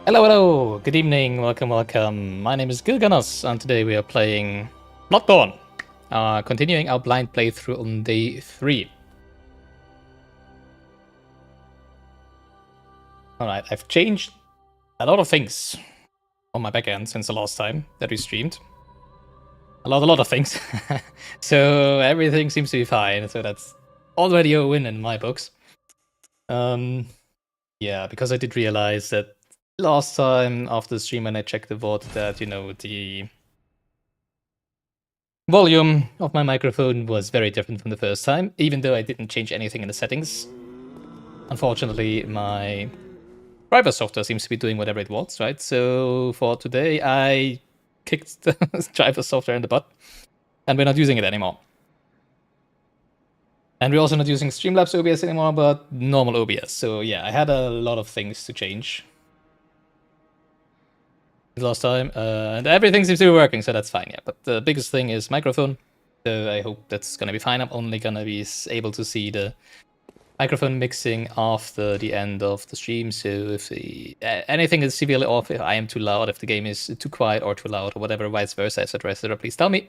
Hello, hello, good evening, welcome, welcome. My name is Gilganos, and today we are playing Bloodborne. Continuing our blind playthrough on day 3. Alright, I've changed a lot of things on my backend since the last time that we streamed. A lot of things. So everything seems to be fine, so that's already a win in my books. Yeah, because I did realize that last time after the stream when I checked the VOD that, the volume of my microphone was very different from the first time, even though I didn't change anything in the settings. Unfortunately, my driver software seems to be doing whatever it wants, right? So for today, I kicked the driver software in the butt, and we're not using it anymore. And we're also not using Streamlabs OBS anymore, but normal OBS. So yeah, I had a lot of things to change last time, and everything seems to be working, so that's fine, yeah. But the biggest thing is microphone, so I hope that's gonna be fine. I'm only gonna be able to see the microphone mixing after the end of the stream, so if anything is severely off, if I am too loud, if the game is too quiet or too loud, or whatever, vice versa, etc., please tell me.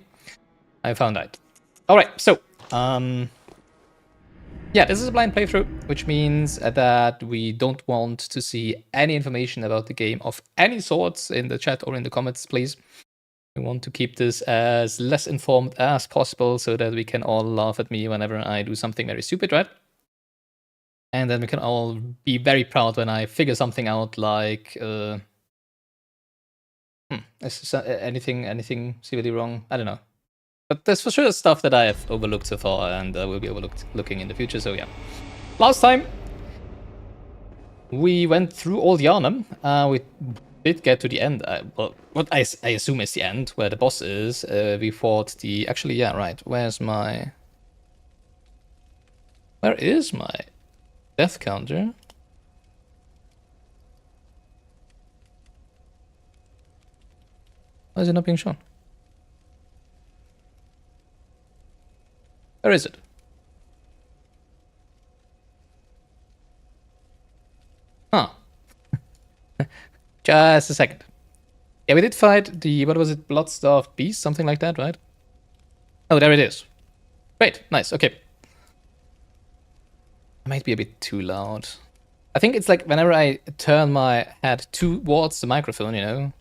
I found out. Alright, so, yeah, this is a blind playthrough, which means that we don't want to see any information about the game of any sorts in the chat or in the comments, please. We want to keep this as less informed as possible so that we can all laugh at me whenever I do something very stupid, right? And then we can all be very proud when I figure something out, like is anything severely wrong? I don't know. But there's for sure stuff that I have overlooked so far, and will be looking in the future. So yeah, last time we went through all the Arnhem. We did get to the end. Well, what I assume is the end, where the boss is. We fought the... Actually, yeah, right. Where is my death counter? Why is it not being shown? Where is it? Huh. Just a second. Yeah, we did fight the... What was it? Blood-starved beast? Something like that, right? Oh, there it is. Great. Nice. Okay. I might be a bit too loud. I think it's like whenever I turn my head towards the microphone, you know,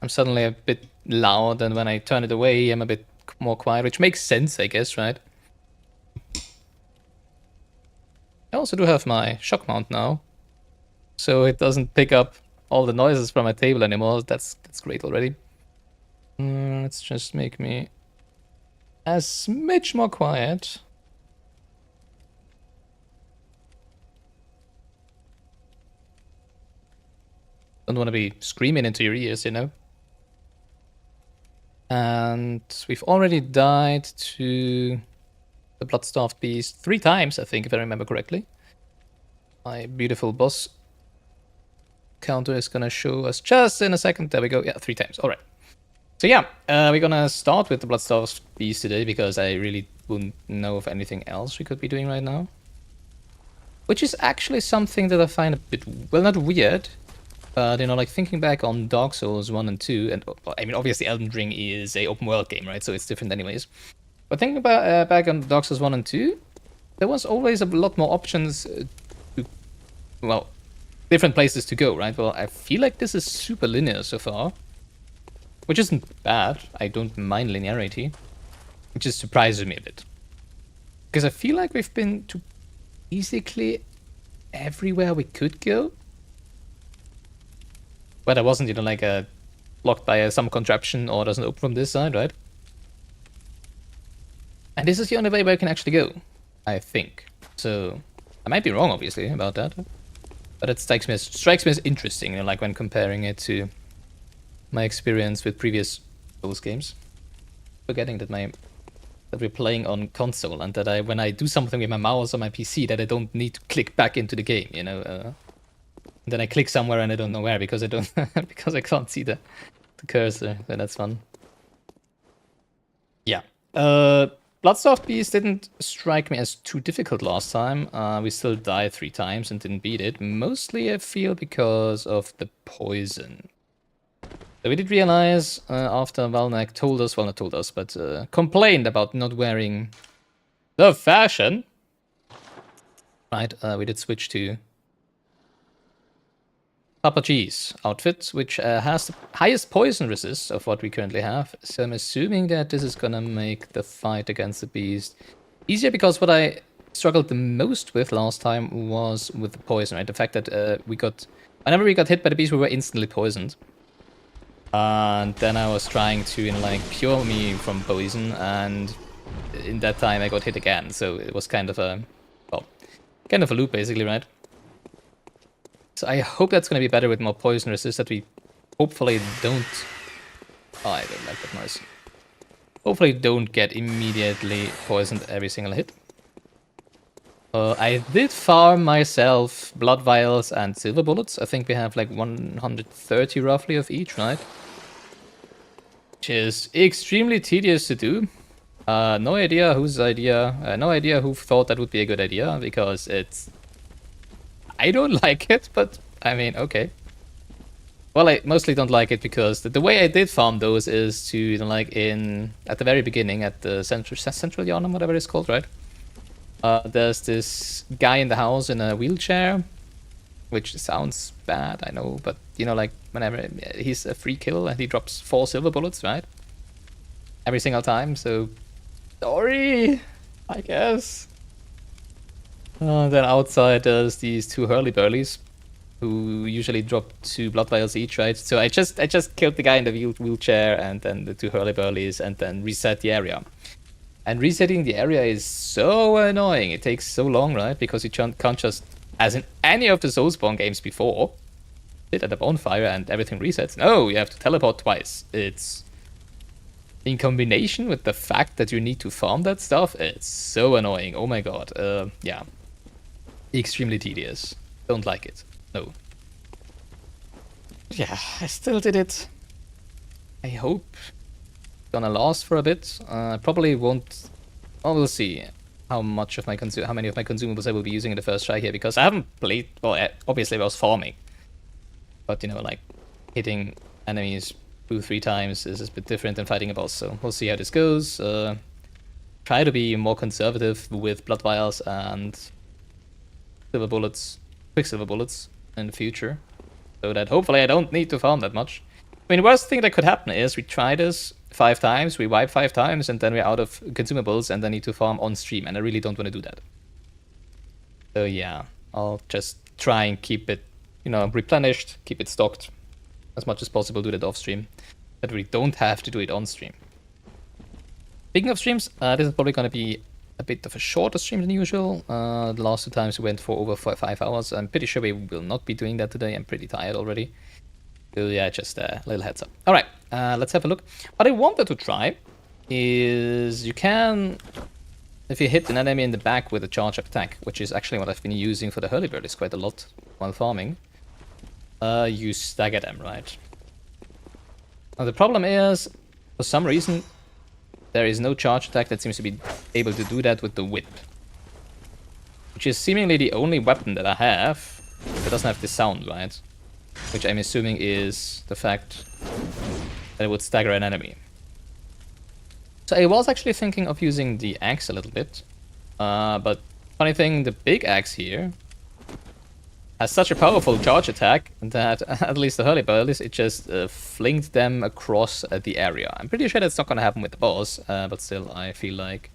I'm suddenly a bit loud, and when I turn it away, I'm a bit more quiet, which makes sense, I guess, right? I also do have my shock mount now, so it doesn't pick up all the noises from my table anymore. That's great already. Let's just make me a smidge more quiet. Don't want to be screaming into your ears, you know? And we've already died to the Blood-starved beast 3 times, I think, if I remember correctly. My beautiful boss counter is gonna show us just in a second. There we go. Yeah, 3 times. Alright. So yeah, we're gonna start with the Blood-starved beast today, because I really wouldn't know of anything else we could be doing right now. Which is actually something that I find a bit, well, not weird, but, you know, like thinking back on Dark Souls 1 and 2, and I mean, obviously Elden Ring is a open world game, right? So it's different anyways. But thinking about back on Dark Souls 1 and 2, there was always a lot more options to, well, different places to go, right? Well, I feel like this is super linear so far, which isn't bad. I don't mind linearity. It just surprises me a bit. Because I feel like we've been to basically everywhere we could go. But I wasn't, you know, like blocked by some contraption or doesn't open from this side, right? And this is the only way where I can actually go, I think. So I might be wrong, obviously, about that. But it strikes me as interesting, you know, like when comparing it to my experience with previous Souls games. Forgetting that we're playing on console, and that when I do something with my mouse on my PC, that I don't need to click back into the game, you know. Then I click somewhere and I don't know where, because I can't see the cursor. So that's fun. Yeah. Bloodsoft Beast didn't strike me as too difficult last time. We still died 3 times and didn't beat it. Mostly, I feel, because of the poison. So we did realize after Valnek told us, well, not told us, but complained about not wearing the fashion. Right, we did switch to Papa G's outfit, which has the highest poison resist of what we currently have. So I'm assuming that this is gonna make the fight against the beast easier, because what I struggled the most with last time was with the poison, right? The fact that whenever we got hit by the beast, we were instantly poisoned. And then I was trying to, like, cure me from poison, and in that time I got hit again. So it was kind of a loop, basically, right? So I hope that's going to be better with more poison resist, that we hopefully don't... Oh, I don't like that noise. Hopefully don't get immediately poisoned every single hit. I did farm myself blood vials and silver bullets. I think we have like 130 roughly of each, right? Which is extremely tedious to do. No idea whose idea... no idea who thought that would be a good idea, because it's... I don't like it, but I mean, okay. Well, I mostly don't like it because the way I did farm those is to, like, at the very beginning, at the central Yharnam, whatever it's called, right? There's this guy in the house in a wheelchair, which sounds bad, I know, but, you know, like, whenever he's a free kill and he drops 4 silver bullets, right? Every single time, so... Sorry, I guess. Then outside there's these 2 hurly-burlies, who usually drop 2 blood vials each, right? So I just killed the guy in the wheelchair, and then the 2 hurly-burlies, and then reset the area. And resetting the area is so annoying. It takes so long, right? Because you can't just, as in any of the Soulspawn games before, sit at a bonfire and everything resets. No, you have to teleport twice. It's... in combination with the fact that you need to farm that stuff, it's so annoying. Oh my god. Yeah. Extremely tedious. Don't like it. No. Yeah, I still did it. I hope it's gonna last for a bit. Probably won't... Well, we'll see how many of my consumables I will be using in the first try here, because I haven't played... Well, obviously I was farming. But, you know, like, hitting enemies 2-3 times is a bit different than fighting a boss, so we'll see how this goes. Try to be more conservative with blood vials and silver bullets, quicksilver bullets in the future, so that hopefully I don't need to farm that much. I mean, the worst thing that could happen is we try this 5 times, we wipe 5 times, and then we're out of consumables and then need to farm on stream, and I really don't want to do that. So yeah, I'll just try and keep it, you know, replenished, keep it stocked as much as possible, do that off stream, that we don't have to do it on stream. Speaking of streams, this is probably going to be a bit of a shorter stream than usual. The last 2 times we went for over 5 hours. I'm pretty sure we will not be doing that today. I'm pretty tired already. So yeah, just a little heads up. Alright, let's have a look. What I wanted to try is you can, if you hit an enemy in the back with a charge attack, which is actually what I've been using for the hurly-burlies quite a lot while farming, you stagger them, right? Now the problem is, for some reason, there is no charge attack that seems to be able to do that with the whip. Which is seemingly the only weapon that I have that doesn't have this sound, right? Which I'm assuming is the fact that it would stagger an enemy. So I was actually thinking of using the axe a little bit. But funny thing, the big axe here has such a powerful charge attack that at least the hurly-burlies, it just flinged them across the area. I'm pretty sure that's not going to happen with the boss, but still, I feel like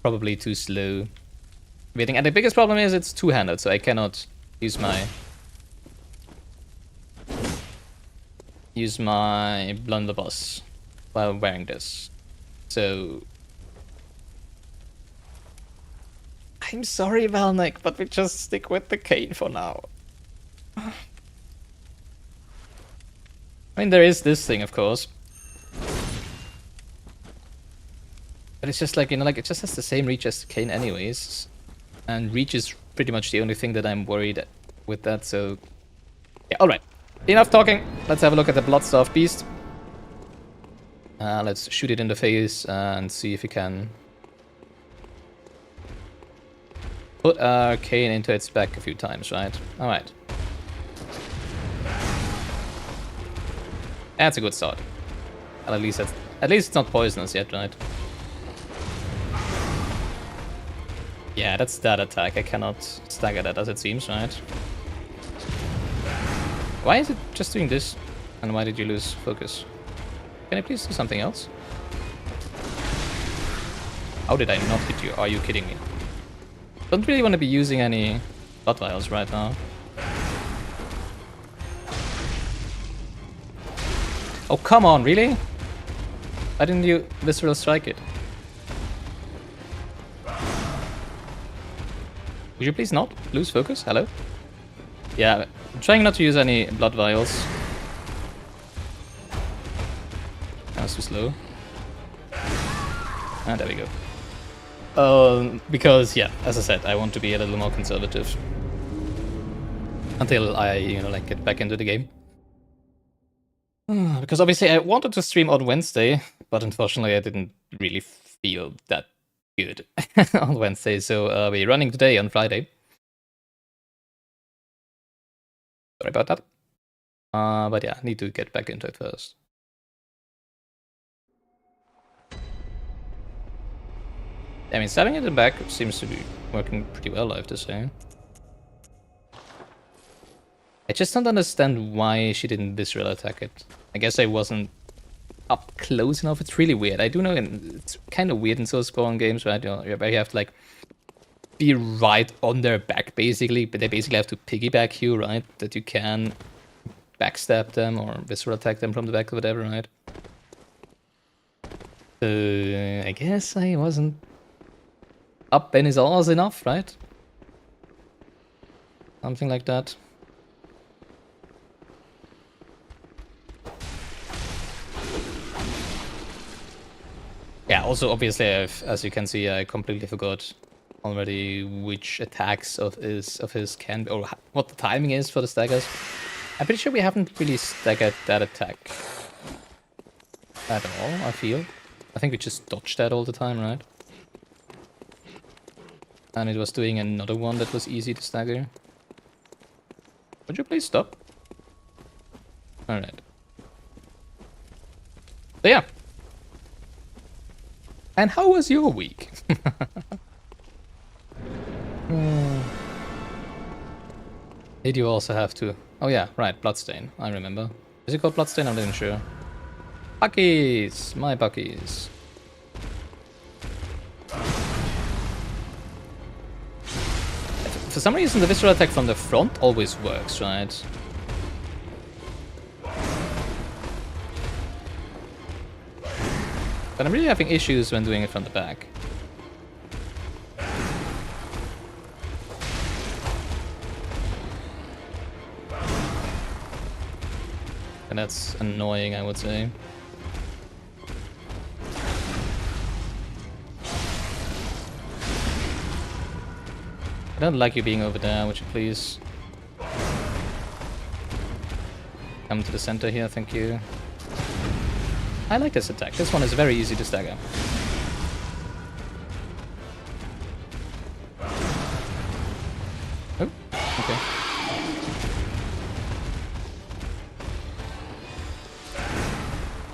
probably too slow. And the biggest problem is it's two-handed, so I cannot use my blunderbuss while wearing this. So I'm sorry, Valnek, but we just stick with the cane for now. I mean, there is this thing, of course. But it's just like, you know, like, it just has the same reach as the cane anyways. And reach is pretty much the only thing that I'm worried with that, so... Yeah, alright. Enough talking. Let's have a look at the Bloodstaff Beast. Let's shoot it in the face and see if we can Put Arcane into its back a few times, right? Alright. That's a good start. Well, at least it's not poisonous yet, right? Yeah, that's that attack. I cannot stagger that as it seems, right? Why is it just doing this? And why did you lose focus? Can I please do something else? How did I not hit you? Are you kidding me? Don't really want to be using any blood vials right now. Oh, come on, really? Why didn't you visceral strike it? Would you please not lose focus? Hello? Yeah, I'm trying not to use any blood vials. That's too slow. Ah, there we go. Because, yeah, as I said, I want to be a little more conservative. Until I, you know, like, get back into the game. Because obviously I wanted to stream on Wednesday, but unfortunately I didn't really feel that good on Wednesday, so we're running today on Friday. Sorry about that. But yeah, need to get back into it first. I mean, stabbing it in the back seems to be working pretty well, I have to say. I just don't understand why she didn't visceral attack it. I guess I wasn't up close enough. It's really weird. I do know it's kind of weird in Soulspawn games, right? You know, where you have to like be right on their back basically, but they basically have to piggyback you, right? That you can backstab them or visceral attack them from the back or whatever, right? I guess I wasn't up in his arse enough, right? Something like that. Yeah, also obviously, as you can see, I completely forgot already which attacks of his can be, or what the timing is for the staggers. I'm pretty sure we haven't really staggered that attack at all, I feel. I think we just dodged that all the time, right? And it was doing another one that was easy to stagger. Would you please stop? Alright. So yeah. And how was your week? Did you also have to... Oh yeah, right, Bloodstain. I remember. Is it called Bloodstain? I'm not even sure. Buckies! My Buckies. For some reason, the visceral attack from the front always works, right? But I'm really having issues when doing it from the back. And that's annoying, I would say. I don't like you being over there, would you please come to the center here, thank you. I like this attack. This one is very easy to stagger. Oh, okay.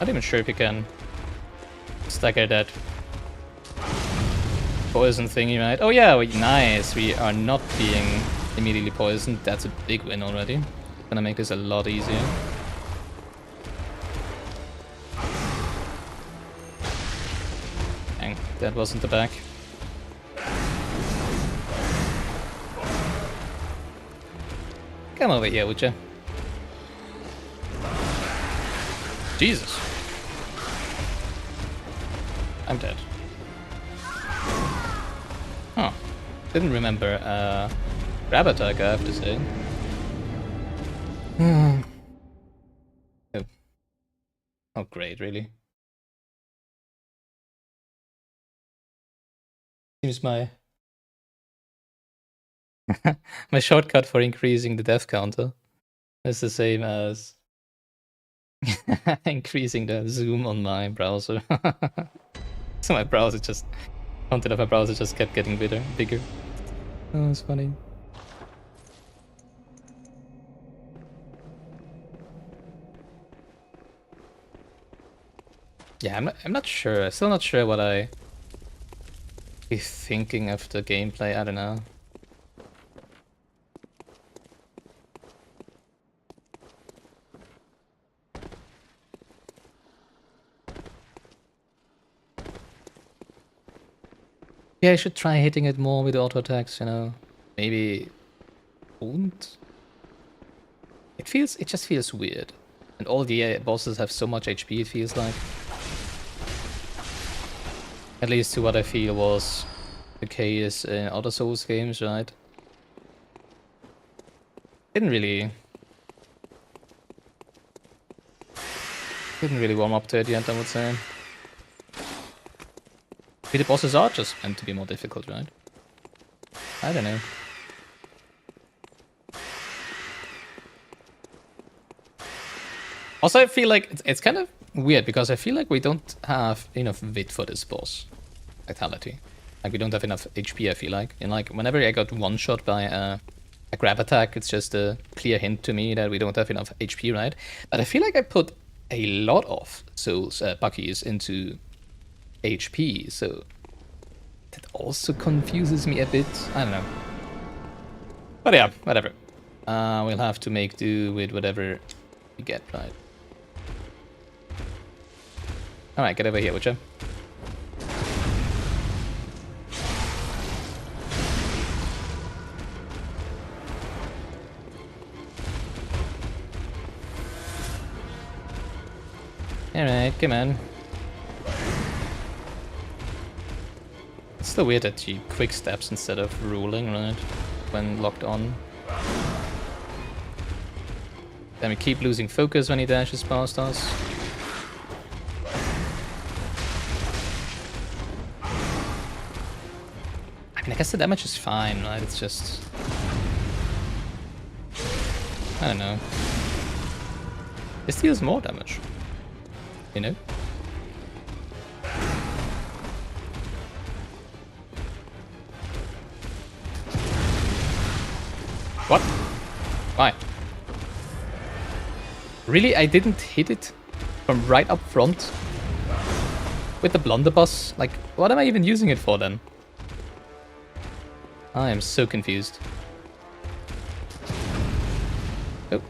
Not even sure if you can stagger that poison thingy, right? Oh yeah, nice. We are not being immediately poisoned. That's a big win already. Gonna make this a lot easier. That wasn't the back. Come over here, would you? Jesus. I'm dead. Huh. Didn't remember grab attack, I have to say. Oh. Oh, great, really? Seems my my shortcut for increasing the death counter is the same as increasing the zoom on my browser. So my browser just, content of my browser just kept getting bigger. Oh, that's funny. Yeah, I'm not sure. I'm still not sure what I be thinking of the gameplay. I don't know. Yeah, I should try hitting it more with auto attacks, you know. Maybe won't. It just feels weird. And all the bosses have so much HP, it feels like. At least to what I feel was the case in other Souls games, right? Didn't really warm up to it yet, I would say. Maybe the bosses are just meant to be more difficult, right? I don't know. Also, I feel like it's kind of weird because I feel like we don't have enough wit for this boss. Vitality. Like, we don't have enough HP, I feel like. And like, whenever I got one-shot by a grab attack, it's just a clear hint to me that we don't have enough HP, right? But I feel like I put a lot of souls, buckies into HP, so that also confuses me a bit. I don't know. But yeah, whatever. We'll have to make do with whatever we get, right? Alright, get over here, would you? Alright, come on. It's still weird that he quick steps instead of ruling, right? When locked on. Then we keep losing focus when he dashes past us. I mean, I guess the damage is fine, right? It's just... I don't know. This deals more damage. You know? What? Why? Really? I didn't hit it from right up front? With the blunderbuss? Like, what am I even using it for then? I am so confused. Oh.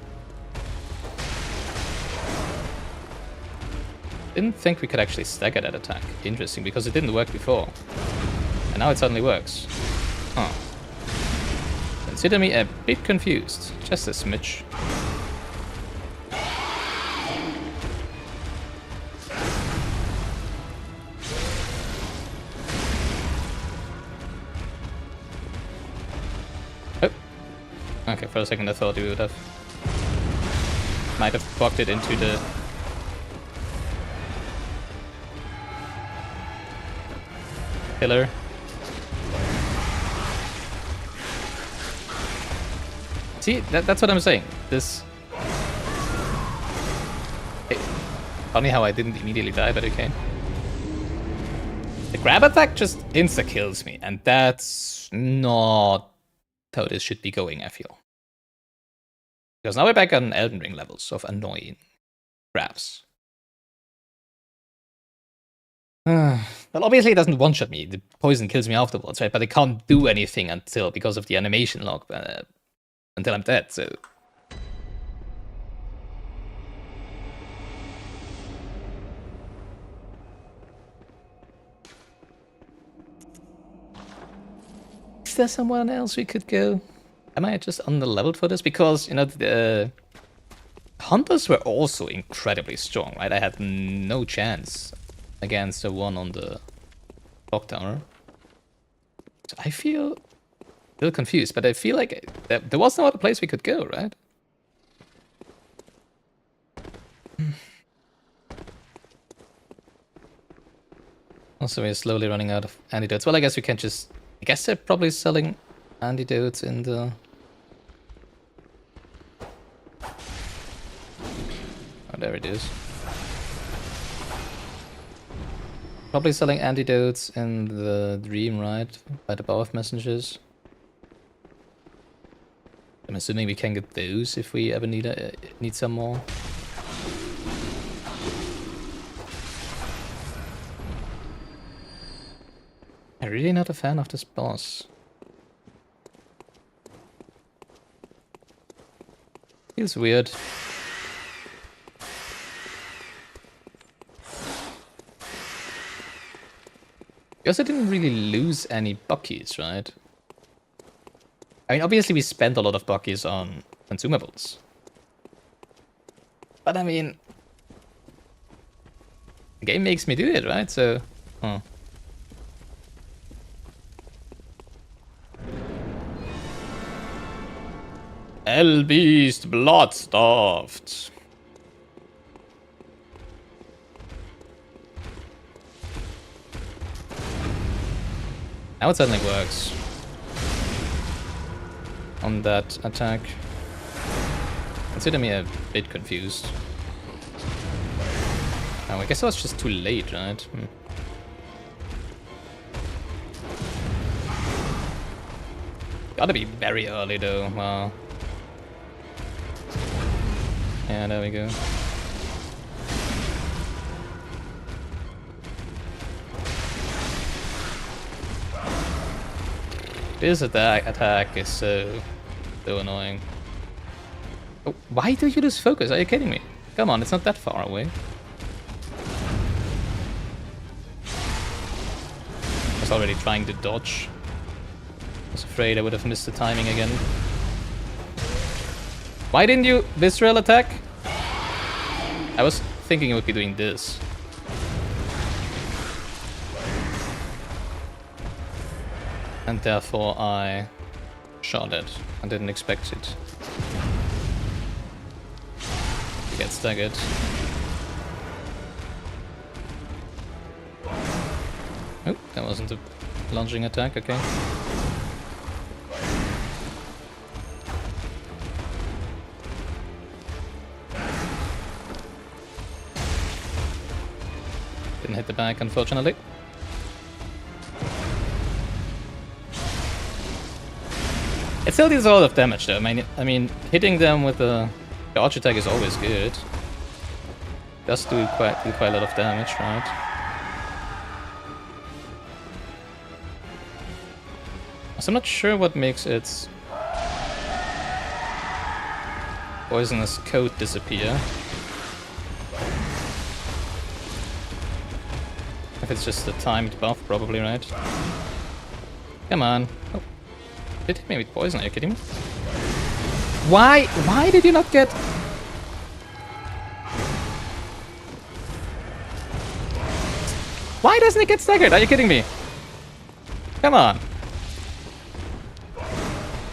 Didn't think we could actually stagger that attack. Interesting, because it didn't work before. And now it suddenly works. Huh. Consider me a bit confused. Just a smidge. Oh. Okay, for a second I thought we would have... might have blocked it into the... pillar. See, that's what I'm saying. This... Funny how I didn't immediately die, but okay. The grab attack just insta-kills me, and that's not how this should be going, I feel. Because now we're back on Elden Ring levels of annoying grabs. Well, obviously it doesn't one-shot me. The poison kills me afterwards, right? But I can't do anything until, because of the animation log, until I'm dead, so... Is there someone else we could go? Am I just under-leveled for this? Because, you know, the hunters were also incredibly strong, right? I had no chance against the one on the clock tower. So I feel a little confused, but I feel like there was no other place we could go, right? Also, we're slowly running out of antidotes. Well, I guess we can just... I guess they're probably selling antidotes in the... Oh, there it is. Probably selling antidotes in the dream, right? By the Bar of Messengers. I'm assuming we can get those if we ever need some more. I'm really not a fan of this boss. Feels weird. We also didn't really lose any buckies, right? I mean, obviously we spent a lot of buckies on consumables. But I mean, the game makes me do it, right? So, huh. Beast Bloodstuffed. Now it suddenly works. On that attack. Consider me a bit confused. Oh, I guess I was just too late, right? Gotta be very early though, wow. Yeah, there we go. This attack is so annoying. Oh, why do you lose focus? Are you kidding me? Come on, it's not that far away. I was already trying to dodge. I was afraid I would have missed the timing again. Why didn't you visceral attack? I was thinking it would be doing this. And therefore I shot it. I didn't expect it to get staggered. Oh, that wasn't a lunging attack, okay. Didn't hit the back, unfortunately. It still deals a lot of damage though. I mean, hitting them with the arch attack is always good. Does do quite a lot of damage, right? So I'm not sure what makes its poisonous coat disappear. If it's just a timed buff, probably, right? Come on. Oh. Did hit me with poison, are you kidding me? Why did you not get... Why doesn't it get staggered? Are you kidding me? Come on.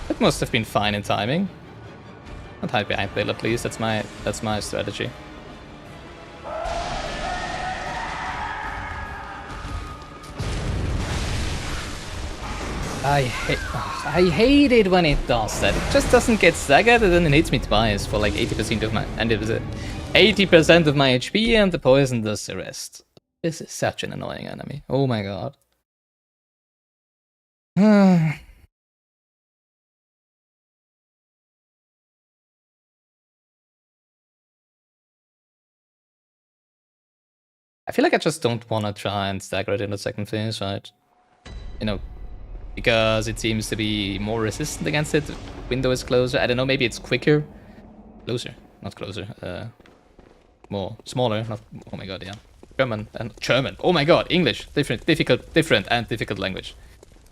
That must have been fine in timing. Not hide behind Bela, please. That's my strategy. I hate it when it does that. It just doesn't get staggered and then it hits me twice for like 80% of my... And it was 80% of my HP and the poison does the rest. This is such an annoying enemy. Oh my god. I feel like I just don't want to try and stagger it in the second phase, right? You know, because it seems to be more resistant against it. The window is closer. I don't know, maybe it's quicker. Closer, not closer. More smaller. Not. Oh my god, yeah. German. Oh my god, English. Different and difficult language.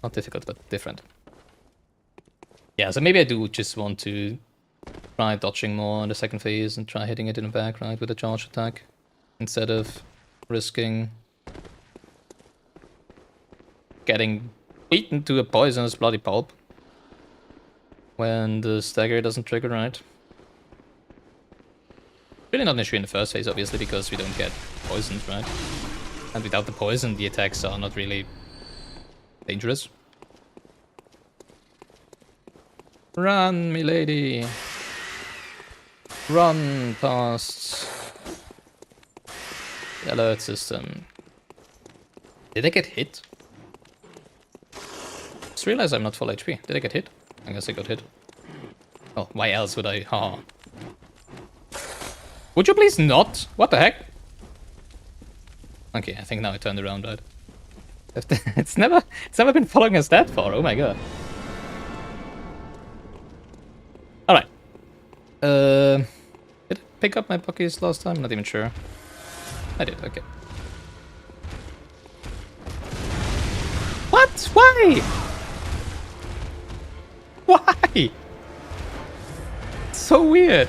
Not difficult, but different. Yeah, so maybe I do just want to try dodging more in the second phase and try hitting it in the back, right, with a charge attack, instead of risking getting beaten to a poisonous bloody pulp when the stagger doesn't trigger, right? Really not an issue in the first phase, obviously, because we don't get poisoned, right? And without the poison, the attacks are not really dangerous. Run, milady! Run past the alert system. Did I get hit? Just realized I'm not full HP. Did I get hit? I guess I got hit. Oh, why else would I? Oh. Would you please not? What the heck? Okay, I think now I turned around, right? It's never been following us that far. Oh my god. All right. Did I pick up my Pockeys last time? Not even sure. I did. Okay. What? Why? Why? It's so weird.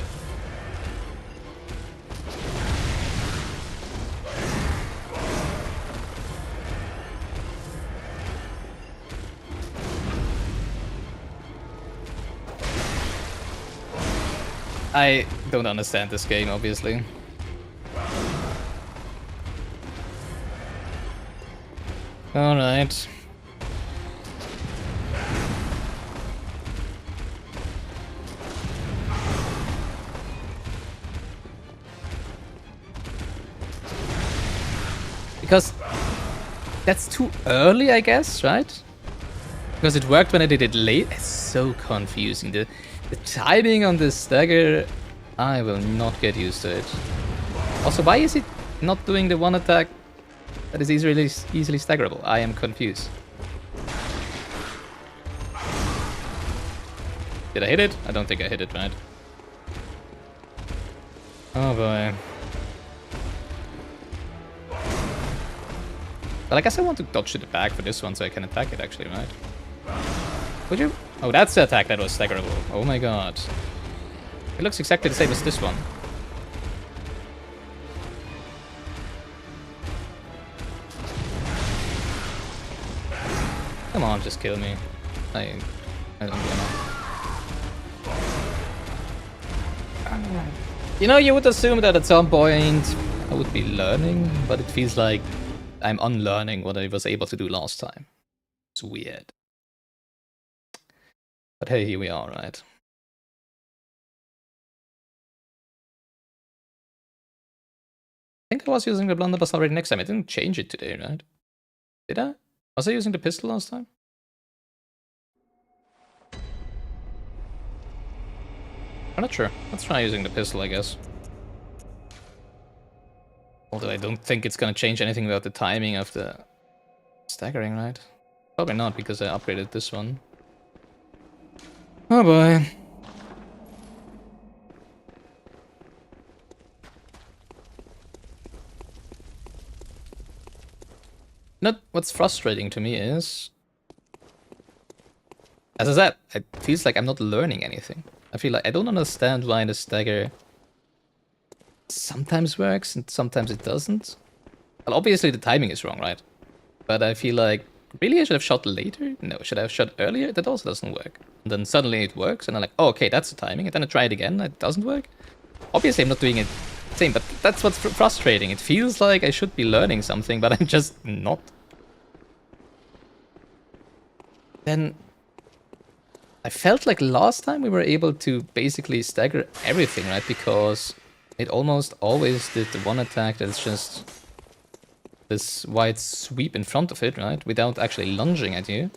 I don't understand this game, obviously. Alright. Because that's too early, I guess, right? Because it worked when I did it late. It's so confusing. The timing on this stagger, I will not get used to it. Also, why is it not doing the one attack that is easily staggerable? I am confused. Did I hit it? I don't think I hit it, right? Oh boy. But I guess I want to dodge to the back for this one so I can attack it actually, right? Would you? Oh, that's the attack that was staggerable. Oh my god. It looks exactly the same as this one. Come on, just kill me. I don't know. You know, you would assume that at some point I would be learning, but it feels like I'm unlearning what I was able to do last time. It's weird. But hey, here we are, right? I think I was using the blunderbuss already next time. I didn't change it today, right? Did I? Was I using the pistol last time? I'm not sure. Let's try using the pistol, I guess. Although I don't think it's gonna change anything about the timing of the staggering, right? Probably not, because I upgraded this one. Oh boy. What's frustrating to me is, as I said, it feels like I'm not learning anything. I feel like I don't understand why the stagger sometimes works and sometimes it doesn't. Well, obviously the timing is wrong, right? But I feel like, really I should have shot later? No, should I have shot earlier? That also doesn't work. And then suddenly it works and I'm like, oh, okay, that's the timing. And then I try it again, it doesn't work. Obviously I'm not doing it the same, but that's what's frustrating. It feels like I should be learning something, but I'm just not. Then I felt like last time we were able to basically stagger everything, right? Because it almost always did the one attack that's just this wide sweep in front of it, right? Without actually lunging at you.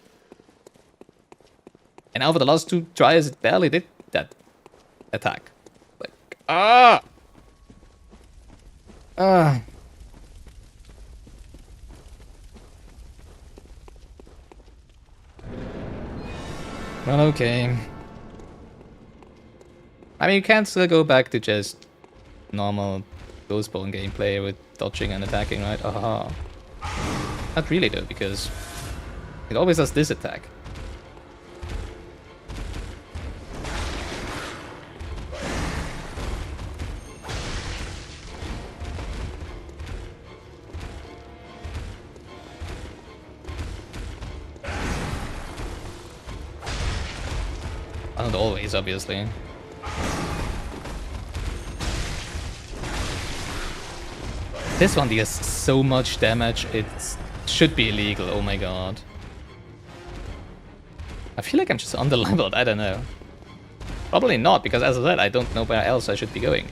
And over the last two tries, it barely did that attack. Like, ah! Ah! Well, okay. I mean, you can still go back to just normal Ghostbone gameplay with dodging and attacking, right? Aha. Not really though, because it always does this attack. Not always, obviously. This one deals so much damage, it should be illegal, oh my god. I feel like I'm just underleveled, I don't know. Probably not, because as I said, I don't know where else I should be going.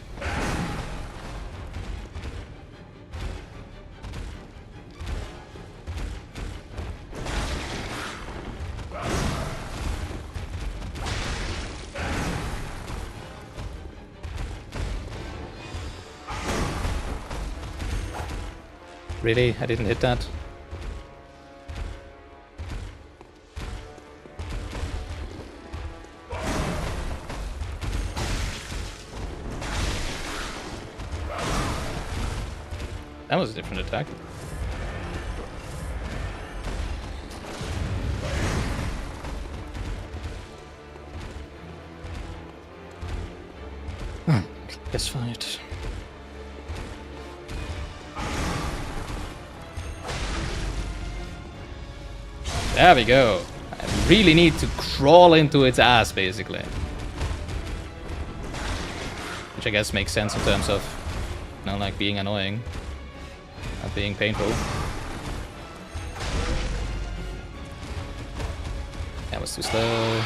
Really? I didn't hit that? That was a different attack. Guess fight. There we go. I really need to crawl into its ass, basically. Which I guess makes sense in terms of, you know, like being annoying. Not being painful. That was too slow.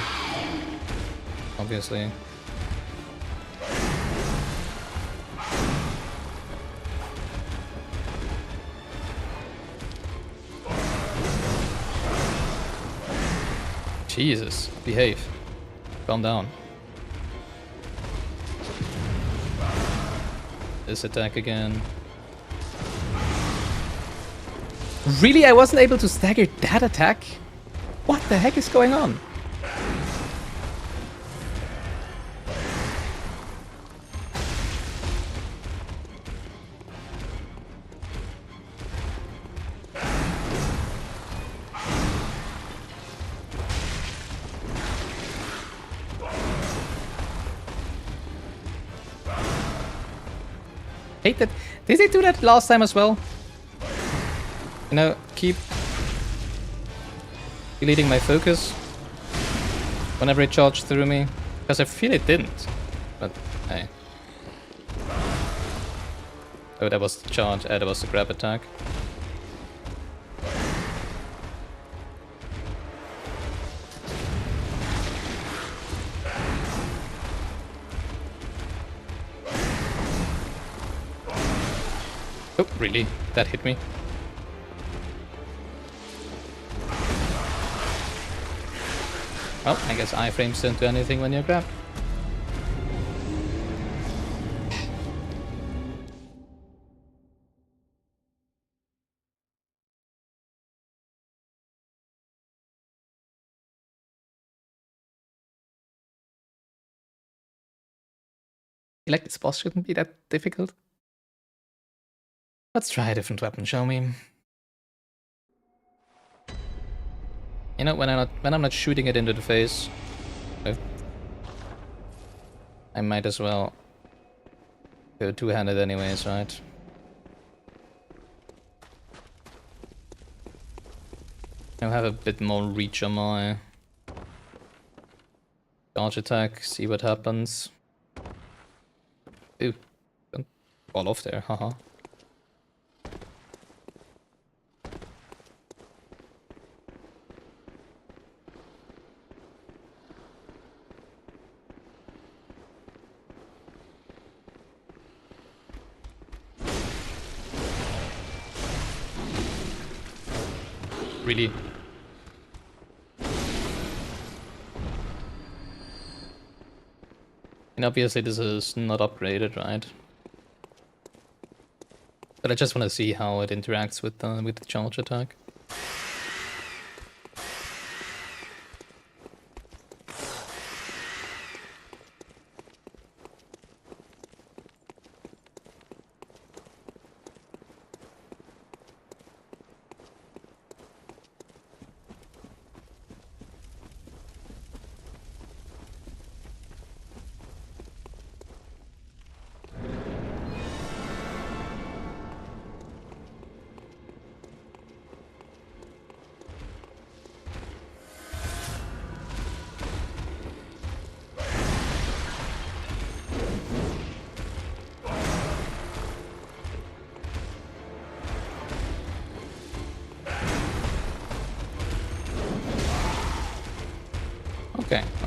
Obviously. Jesus, behave. Calm down. This attack again. Really? I wasn't able to stagger that attack? What the heck is going on? Hate that. Did they do that last time as well? You know, keep deleting my focus whenever it charged through me. Because I feel it didn't. But, hey. Oh, that was the charge. That was the grab attack. Oh, really? That hit me? Well, I guess iframes don't do anything when you're grabbed. I feel like this boss shouldn't be that difficult. Let's try a different weapon, shall we? You know, when I'm not shooting it into the face, I might as well go two-handed anyways, right? I'll have a bit more reach on my charge attack, see what happens. Ooh, don't fall off there, haha. Really? And obviously this is not upgraded, right? But I just want to see how it interacts with the charge attack.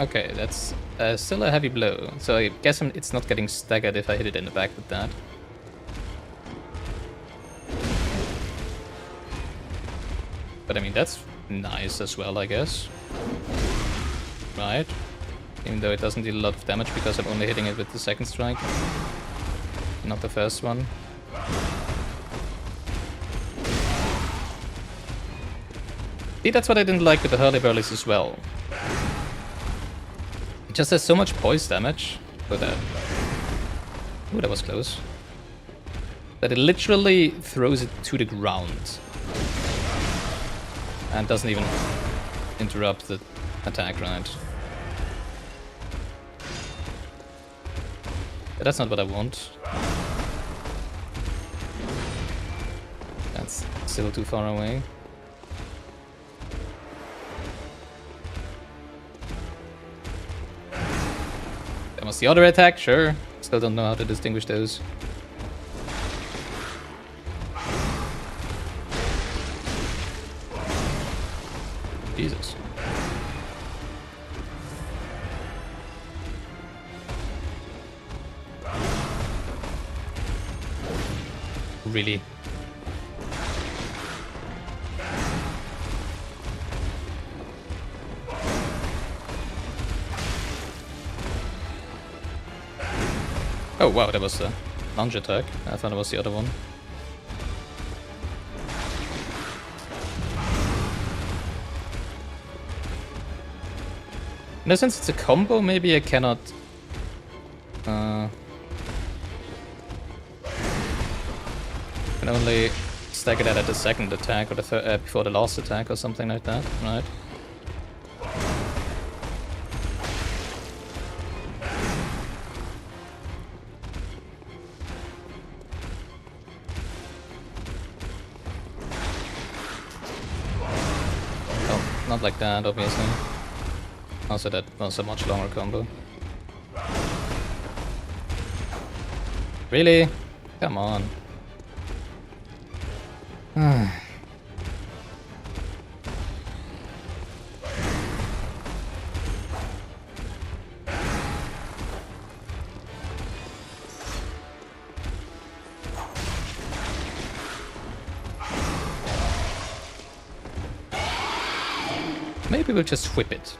Okay, that's still a heavy blow. So I guess it's not getting staggered if I hit it in the back with that. But I mean, that's nice as well, I guess. Right? Even though it doesn't deal a lot of damage because I'm only hitting it with the second strike. Not the first one. See, that's what I didn't like with the hurly-burlies as well. It just has so much poise damage with that. Ooh, that was close. That it literally throws it to the ground. And doesn't even interrupt the attack, right? But that's not what I want. That's still too far away. That was the other attack, sure. Still don't know how to distinguish those. Jesus. Really? Oh wow, that was a lunge attack. I thought it was the other one. No, since it's a combo, maybe I cannot... can only stack it at the second attack or the before the last attack or something like that, right? Well, not like that, obviously. Also, that was a much longer combo. Really? Come on. Maybe we'll just whip it.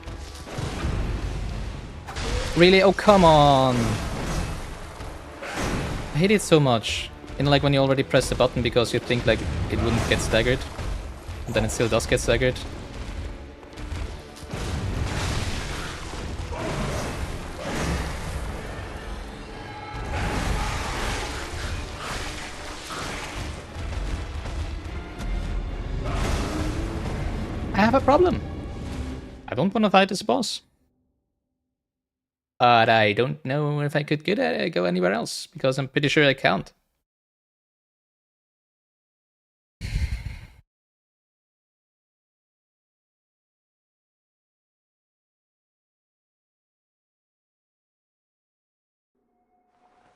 Really? Oh, come on. I hate it so much. You know, like when you already press the button because you think like it wouldn't get staggered. And then it still does get staggered. I have a problem. I don't want to fight this boss. But I don't know if I could go anywhere else, because I'm pretty sure I can't.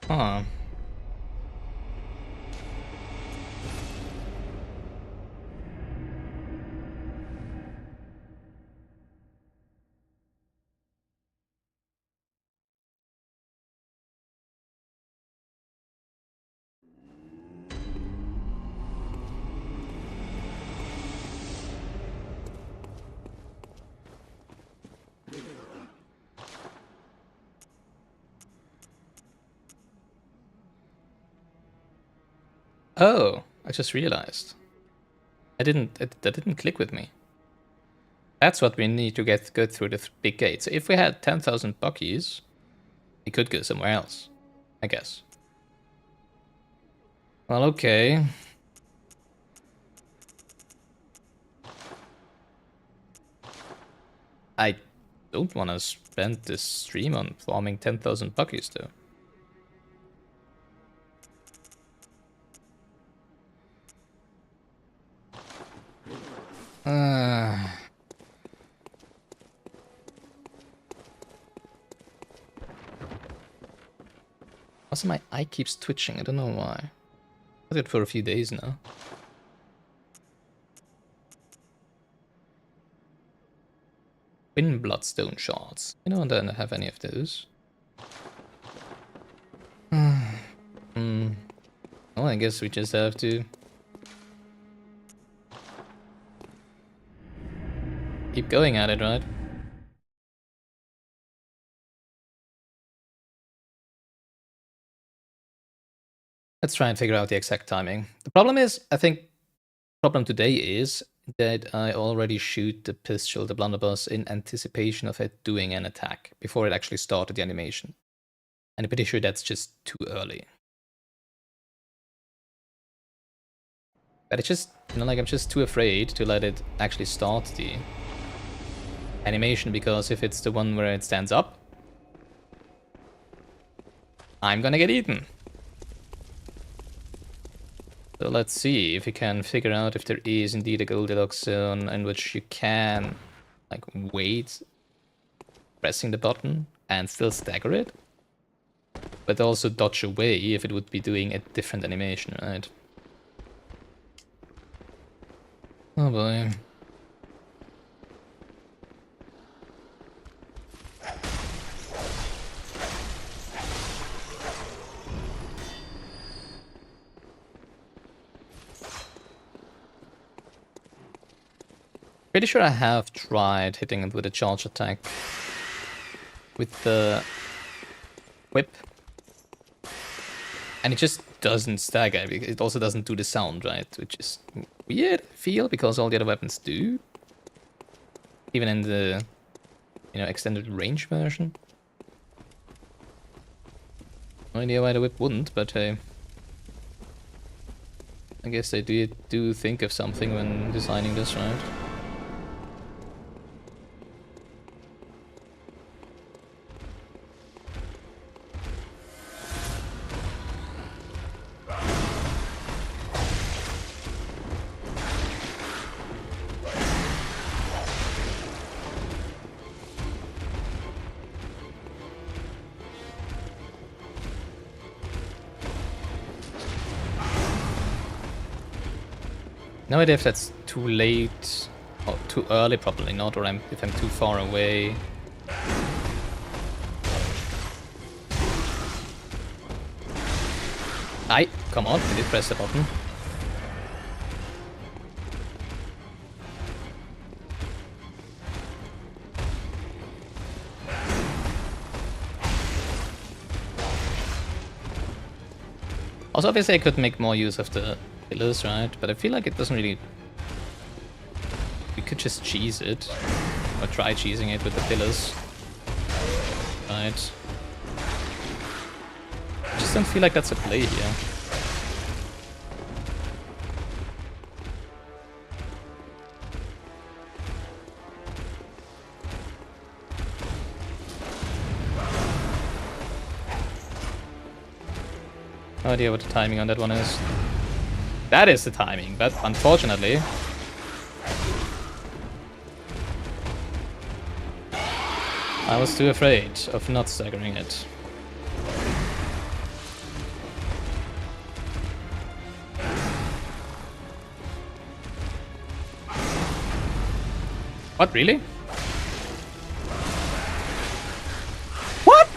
Huh. Oh, I just realized. That didn't click with me. That's what we need to go through the big gate. So if we had 10,000 buckies, we could go somewhere else, I guess. Well, okay. I don't want to spend this stream on farming 10,000 buckies, though. Also, my eye keeps twitching. I don't know why. I had it for a few days now. Twin bloodstone shards. I don't have any of those. Well, I guess we just have to keep going at it, right? Let's try and figure out the exact timing. The problem is, I think, the problem today is that I already shoot the pistol, the blunderbuss, in anticipation of it doing an attack before it actually started the animation. And I'm pretty sure that's just too early. But it's just, you know, like I'm just too afraid to let it actually start the animation, because if it's the one where it stands up, I'm gonna get eaten. So let's see if we can figure out if there is indeed a Goldilocks zone in which you can, like, wait pressing the button and still stagger it, but also dodge away if it would be doing a different animation, right? Oh boy. Pretty sure I have tried hitting it with a charge attack with the whip, and it just doesn't stagger. It also doesn't do the sound, right? Which is weird, I feel, because all the other weapons do. Even in the, you know, extended range version. No idea why the whip wouldn't, but hey. I guess they do think of something when designing this, right? No idea if that's too late or too early, probably not, or if I'm too far away. Aye, come on, I did press the button. Also, obviously I could make more use of the pillars, right? But I feel like it doesn't really... We could just cheese it. Or try cheesing it with the pillars. Right. I just don't feel like that's a play here. No idea what the timing on that one is. That is the timing, but unfortunately... I was too afraid of not staggering it. What, really? What?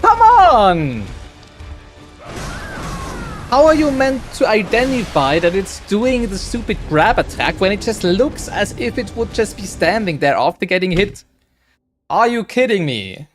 Come on! How are you meant to identify that it's doing the stupid grab attack when it just looks as if it would just be standing there after getting hit? Are you kidding me?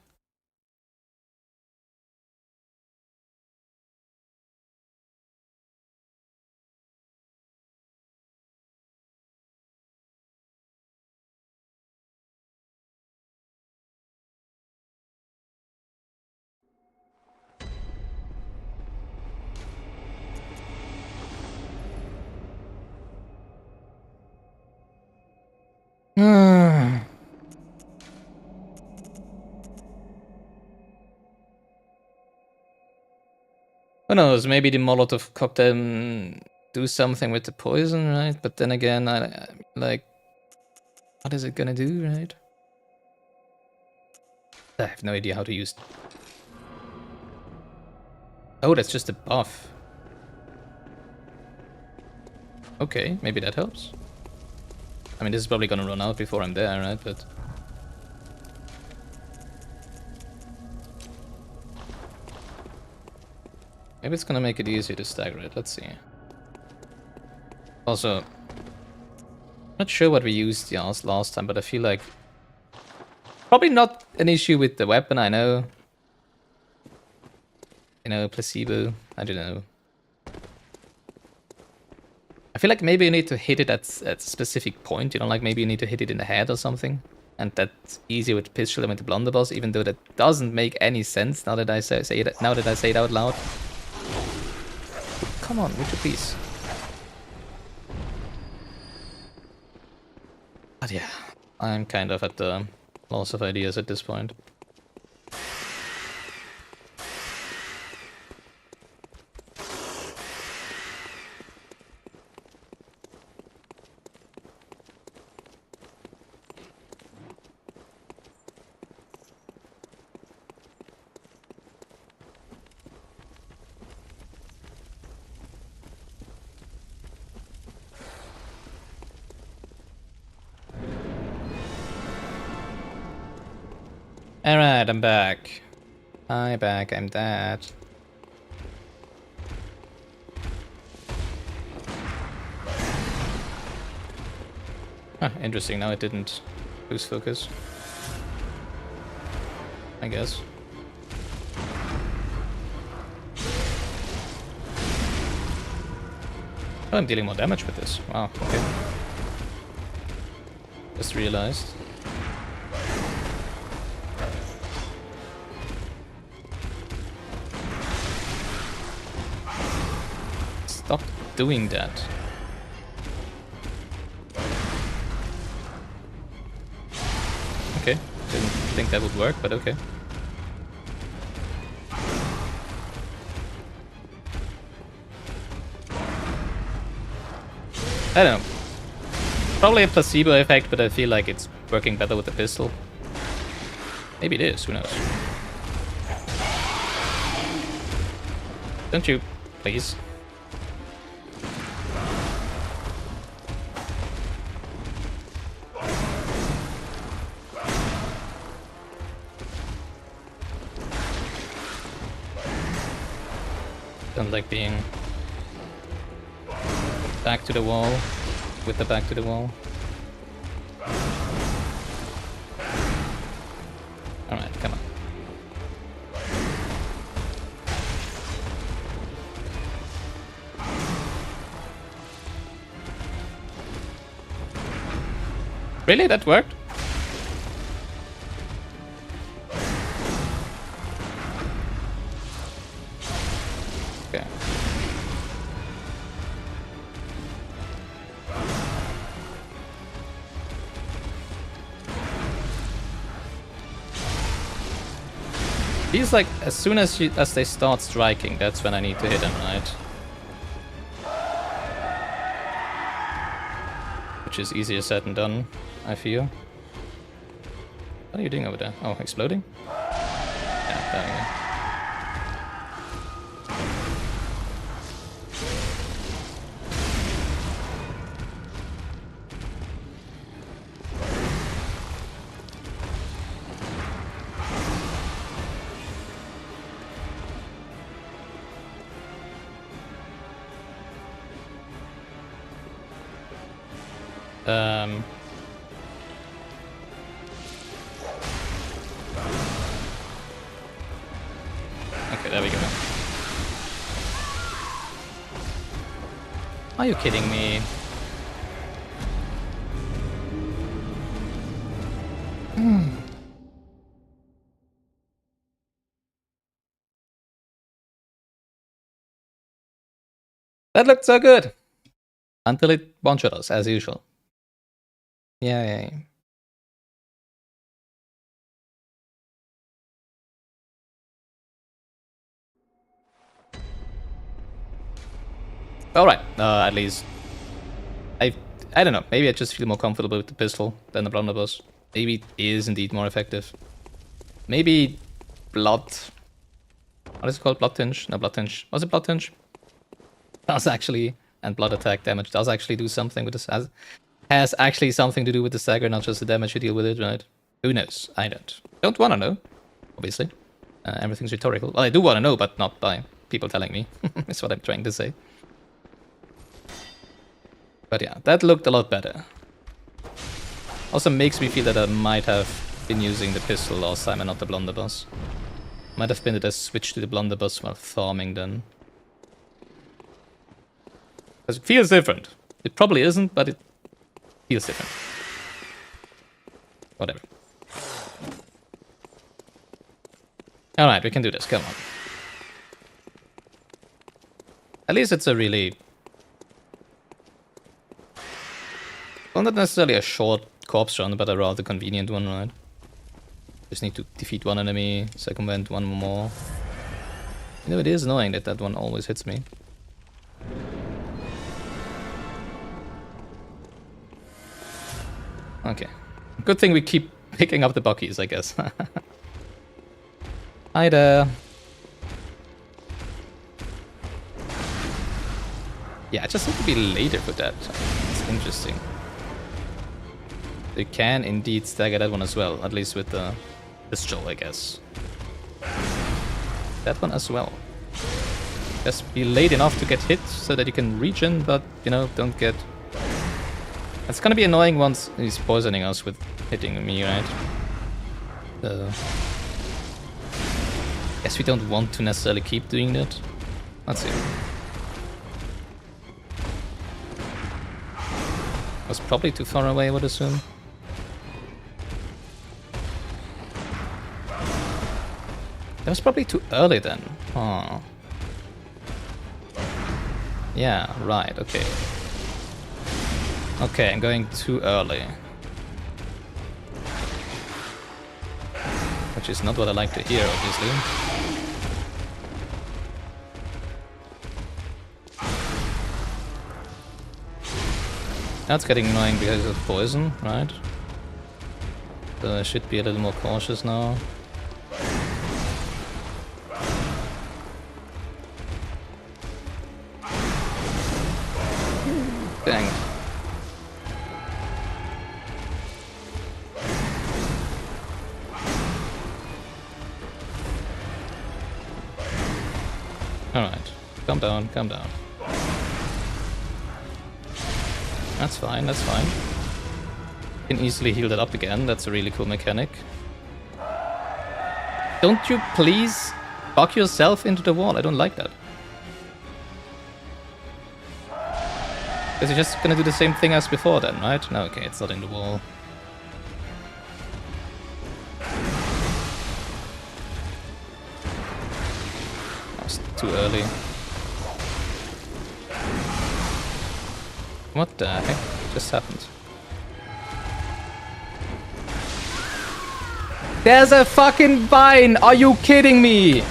Who knows, maybe the Molotov cocktail do something with the poison, right? But then again, I like, what is it gonna do, right? I have no idea how to use... Oh, that's just a buff. Okay, maybe that helps. I mean, this is probably gonna run out before I'm there, right? But... maybe it's gonna make it easier to stagger it, let's see. Also, not sure what we used last time, but I feel like... probably not an issue with the weapon, I know. You know, placebo, I don't know. I feel like maybe you need to hit it at a specific point, you know, like maybe you need to hit it in the head or something. And that's easier with pistol than with the blunderbuss, even though that doesn't make any sense now that I say it out loud. Come on, would you please? But yeah, I'm kind of at the loss of ideas at this point. Alright, I'm back. I'm back, I'm dead. Huh, interesting, now it didn't lose focus. I guess. Oh, I'm dealing more damage with this. Wow, okay. Just realized. Stop doing that. Okay, didn't think that would work, but okay. I don't know. Probably a placebo effect, but I feel like it's working better with the pistol. Maybe it is, who knows. Don't you, please? Don't like being back to the wall, with the back to the wall. Alright, come on. Really? That worked? Okay. Feels like as soon as they start striking, that's when I need to hit them, right? Which is easier said than done, I feel. What are you doing over there? Oh, exploding? Yeah, there we go. Okay, there we go. Are you kidding me? That looked so good! Until it one-shot us, as usual. Yeah. Alright, at least. I don't know, maybe I just feel more comfortable with the pistol than the blunderbuss. Maybe it is indeed more effective. Maybe blood... What is it called? Blood tinge? No, blood tinge. Was it blood tinge? Does actually... And blood attack damage does actually do something with this. Has actually something to do with the stagger, not just the damage you deal with it, right? Who knows? I don't. Don't want to know, obviously. Everything's rhetorical. Well, I do want to know, but not by people telling me. That's what I'm trying to say. But yeah, that looked a lot better. Also makes me feel that I might have been using the pistol last time and not the blunderbuss. Might have been that I switched to the blunderbuss while farming then. Because it feels different. It probably isn't, but it feels different. Whatever. Alright, we can do this, come on. At least it's a really... well, not necessarily a short corpse run, but a rather convenient one, right? Just need to defeat one enemy, circumvent one more. You know, it is annoying that that one always hits me. Okay. Good thing we keep picking up the buckies, I guess. Hi there. Yeah, I just need to be later for that. It's interesting. You can indeed stagger that one as well, at least with the pistol, I guess. That one as well. Just be late enough to get hit so that you can regen, but, you know, don't get... It's gonna be annoying once he's poisoning us with hitting me, right? Guess we don't want to necessarily keep doing that. Let's see. Was probably too far away, I would assume. That was probably too early then. Oh. Yeah, right, okay. Okay, I'm going too early. Which is not what I like to hear, obviously. That's getting annoying because of poison, right? So I should be a little more cautious now. Dang. Alright, calm down, calm down. That's fine, that's fine. You can easily heal that up again, that's a really cool mechanic. Don't you please buck yourself into the wall, I don't like that. Because you're just gonna do the same thing as before then, right? No, okay, it's not in the wall. That's too early. What the heck just happened? There's a fucking vine! Are you kidding me?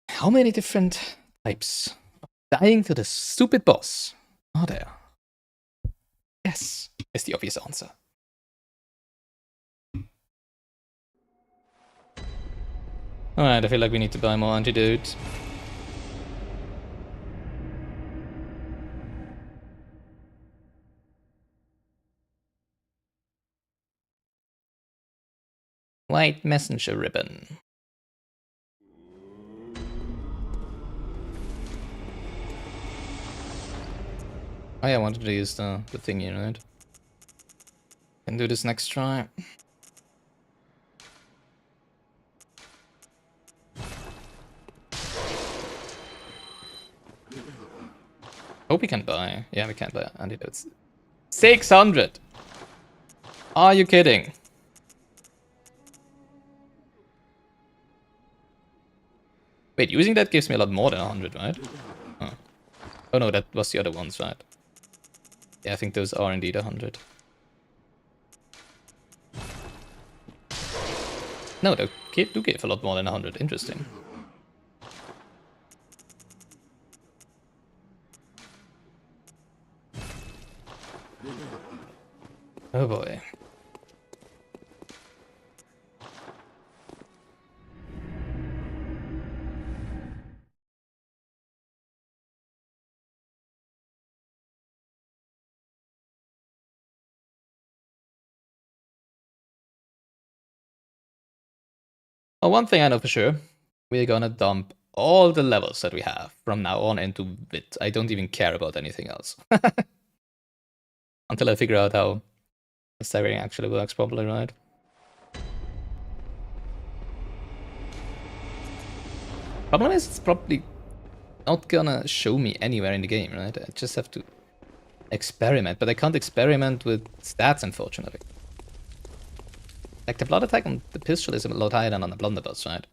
How many different types of dying to the stupid boss are there? Yes, is the obvious answer. Alright, I feel like we need to buy more antidote. White messenger ribbon. Oh yeah, I wanted to use the thingy, right? Can do this next try. Hope we can buy. Yeah, we can buy antidotes. 600! Are you kidding? Wait, using that gives me a lot more than 100, right? Oh no, that was the other ones, right? Yeah, I think those are indeed 100. No, they do give a lot more than 100. Interesting. Oh boy. Well, one thing I know for sure, we're gonna dump all the levels that we have from now on into Vit. I don't even care about anything else. Until I figure out how Staggering actually works probably, right? Problem is, it's probably not gonna show me anywhere in the game, right? I just have to experiment, but I can't experiment with stats, unfortunately. Like, the blood attack on the pistol is a lot higher than on the blunderbuss, right?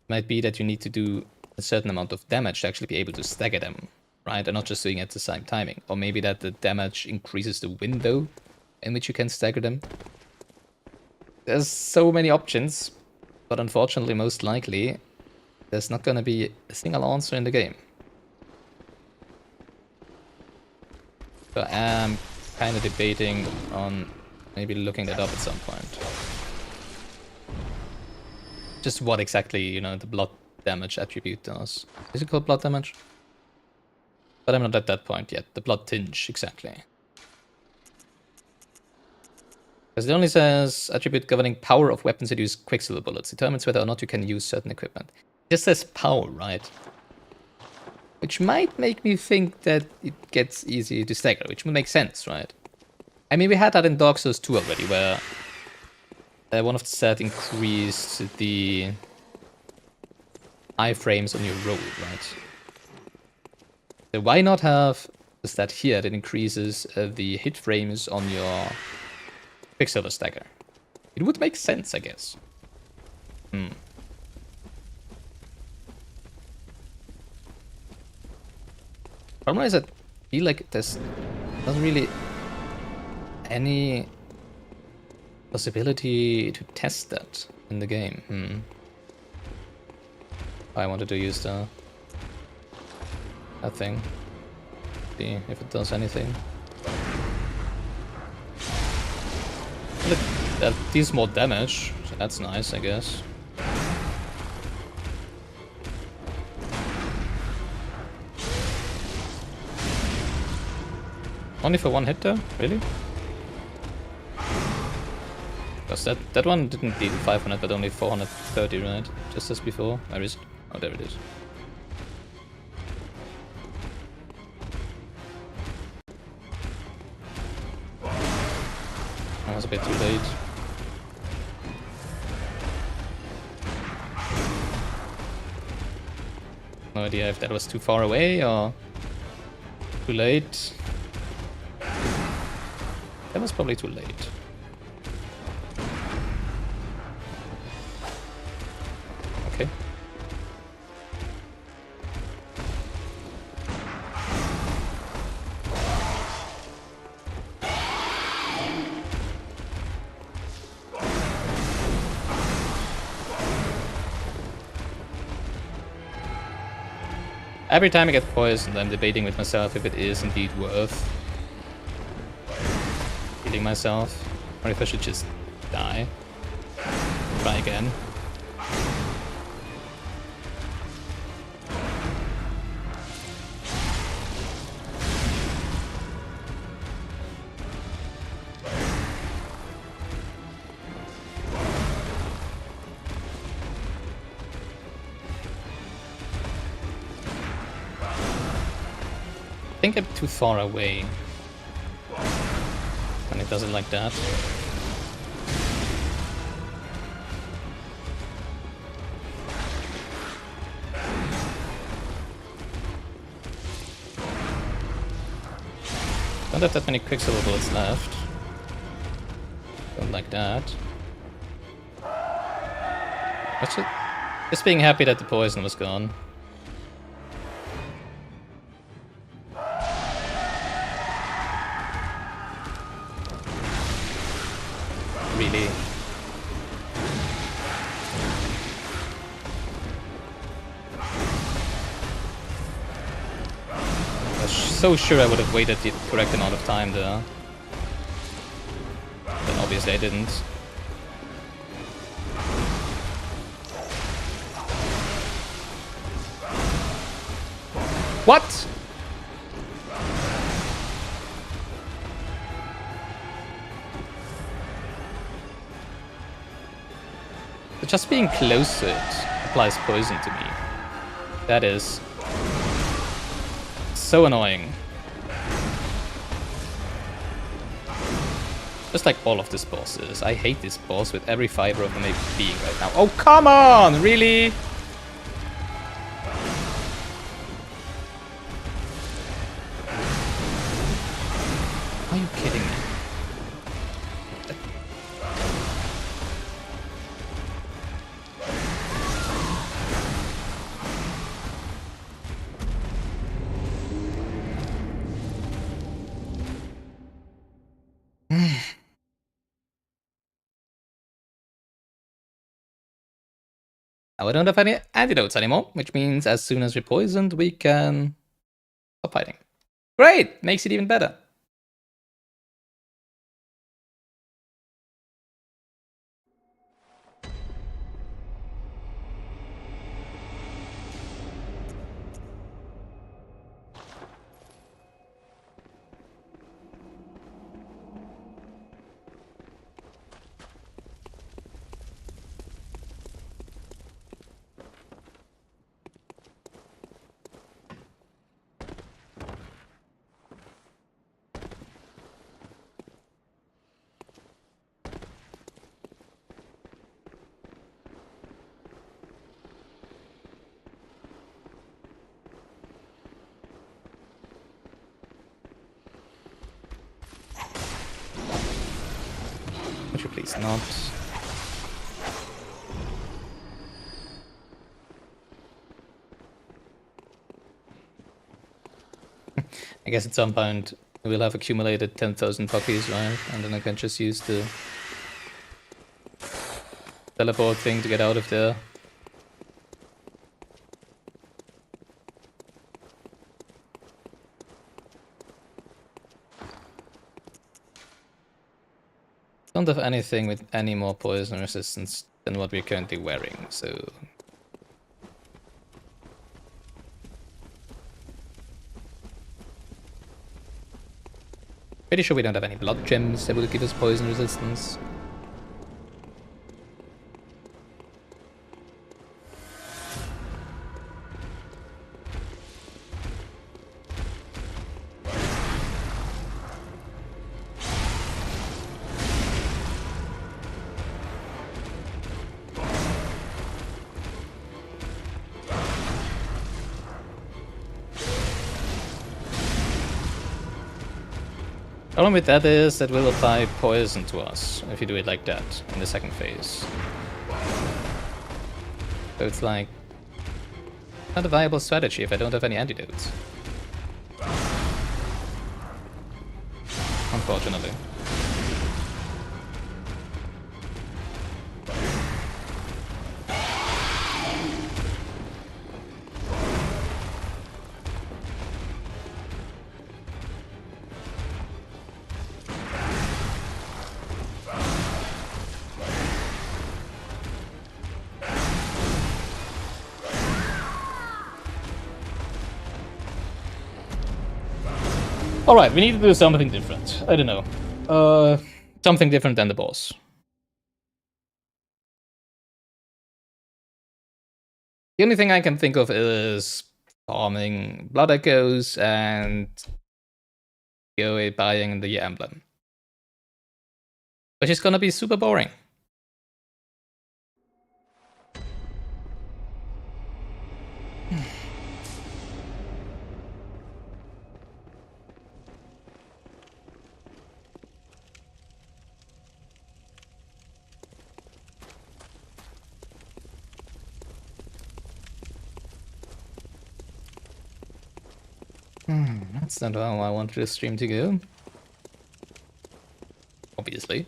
Might be that you need to do a certain amount of damage to actually be able to stagger them, right? And not just doing it at the same timing. Or maybe that the damage increases the window in which you can stagger them. There's so many options, but unfortunately, most likely, there's not gonna be a single answer in the game. So I am kind of debating on maybe looking that up at some point. Just what exactly, you know, the blood damage attribute does. Is it called blood damage? But I'm not at that point yet. The blood tinge, exactly. Because it only says attribute governing power of weapons that use quicksilver bullets. Determines whether or not you can use certain equipment. It just says power, right? Which might make me think that it gets easy to stagger, which would make sense, right? I mean, we had that in Dark Souls 2 already, where one of the stats increased the iframes on your roll, right? So why not have a stat here that increases the hit frames on your quicksilver stagger? It would make sense, I guess. Problem is, I feel like there's not really any possibility to test that in the game. I wanted to use that thing. See if it does anything. Look, that deals more damage, so that's nice, I guess. Only for one hit though? Really? Because that one didn't deal 500 but only 430, right? Just as before. Where is it? Oh, there it is. I was a bit too late. No idea if that was too far away or too late. That was probably too late. Okay. Every time I get poisoned, I'm debating with myself if it is indeed worth healing myself, or if I should just die. Try again. I think I'm too far away when it does it like that. Don't have that many quicksilver bullets left. Don't like that. Just being happy that the poison was gone. Really. I was so sure I would have waited the correct amount of time there. But obviously I didn't. What? Just being close to it applies poison to me. That is so annoying. Just like all of these bosses. I hate this boss with every fiber of my being right now. Oh, come on! Really? Are you kidding me? Now I don't have any antidotes anymore, which means as soon as we're poisoned, we can stop fighting. Great! Makes it even better. Would you please not? I guess at some point we'll have accumulated 10,000 puppies, right? And then I can just use the teleport thing to get out of there. Don't have anything with any more poison resistance than what we're currently wearing, so... Pretty sure we don't have any blood gems that will give us poison resistance. Problem with that is that will apply poison to us if you do it like that in the second phase. So it's like not a viable strategy if I don't have any antidotes. Unfortunately. Alright, we need to do something different. I don't know. Something different than the boss. The only thing I can think of is farming blood echoes and buying the emblem. Which is gonna be super boring. That's not how I wanted the stream to go. Obviously.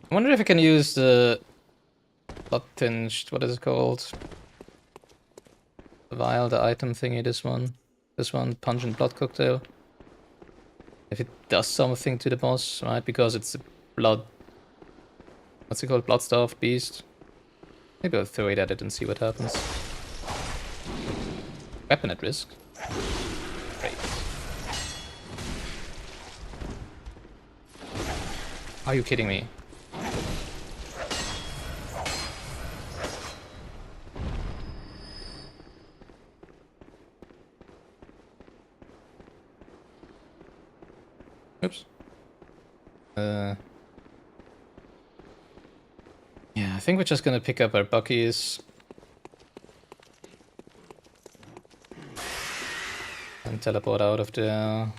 I wonder if I can use the blood tinged, what is it called? The vial, the item thingy, this one, pungent blood cocktail. If it does something to the boss, right? Because it's a blood... What's it called? Blood-starved beast. Maybe I'll throw it at it and see what happens. Weapon at risk. Great. Are you kidding me? think we're just gonna pick up our buckies. And teleport out of there.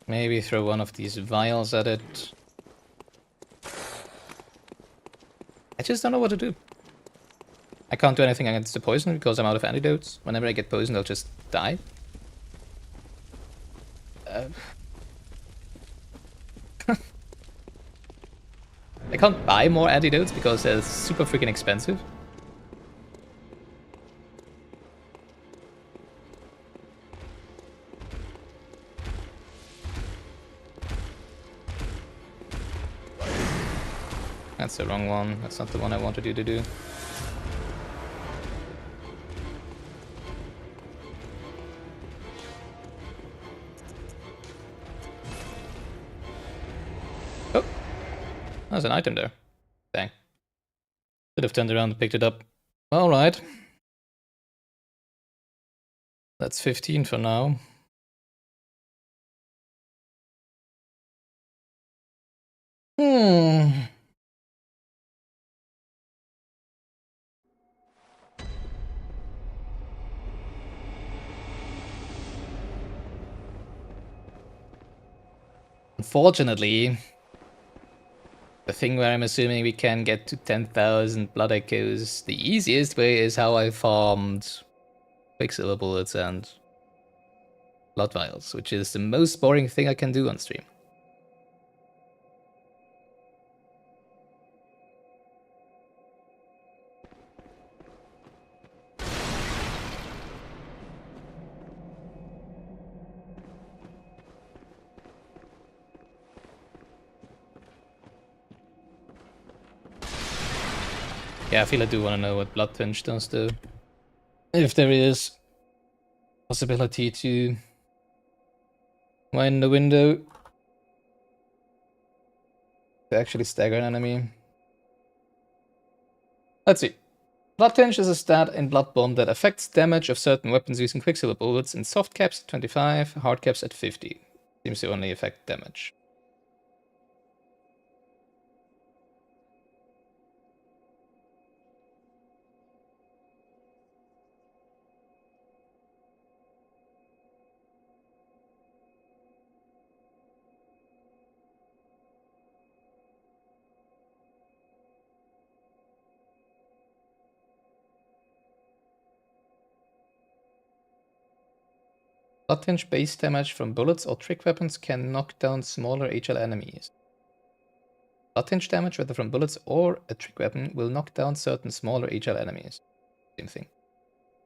Maybe throw one of these vials at it. I just don't know what to do. I can't do anything against the poison because I'm out of antidotes. Whenever I get poisoned, I'll just die. I can't buy more antidotes because they're super freaking expensive. That's the wrong one. That's not the one I wanted you to do. Oh! There's an item there. Dang. Could have turned around and picked it up. Alright. That's 15 for now. Unfortunately, the thing where I'm assuming we can get to 10,000 blood echoes, the easiest way is how I farmed quicksilver bullets and blood vials, which is the most boring thing I can do on stream. Yeah, I feel I do want to know what Blood Pinch does though. If there is possibility to widen the window to actually stagger an enemy. Let's see. Blood Tinge is a stat in Bloodborne that affects damage of certain weapons using quicksilver bullets in soft caps at 25, hard caps at 50. Seems to only affect damage. Blood Tinge base damage from bullets or trick weapons can knock down smaller HL enemies. Blood Tinge damage, whether from bullets or a trick weapon, will knock down certain smaller HL enemies. Same thing.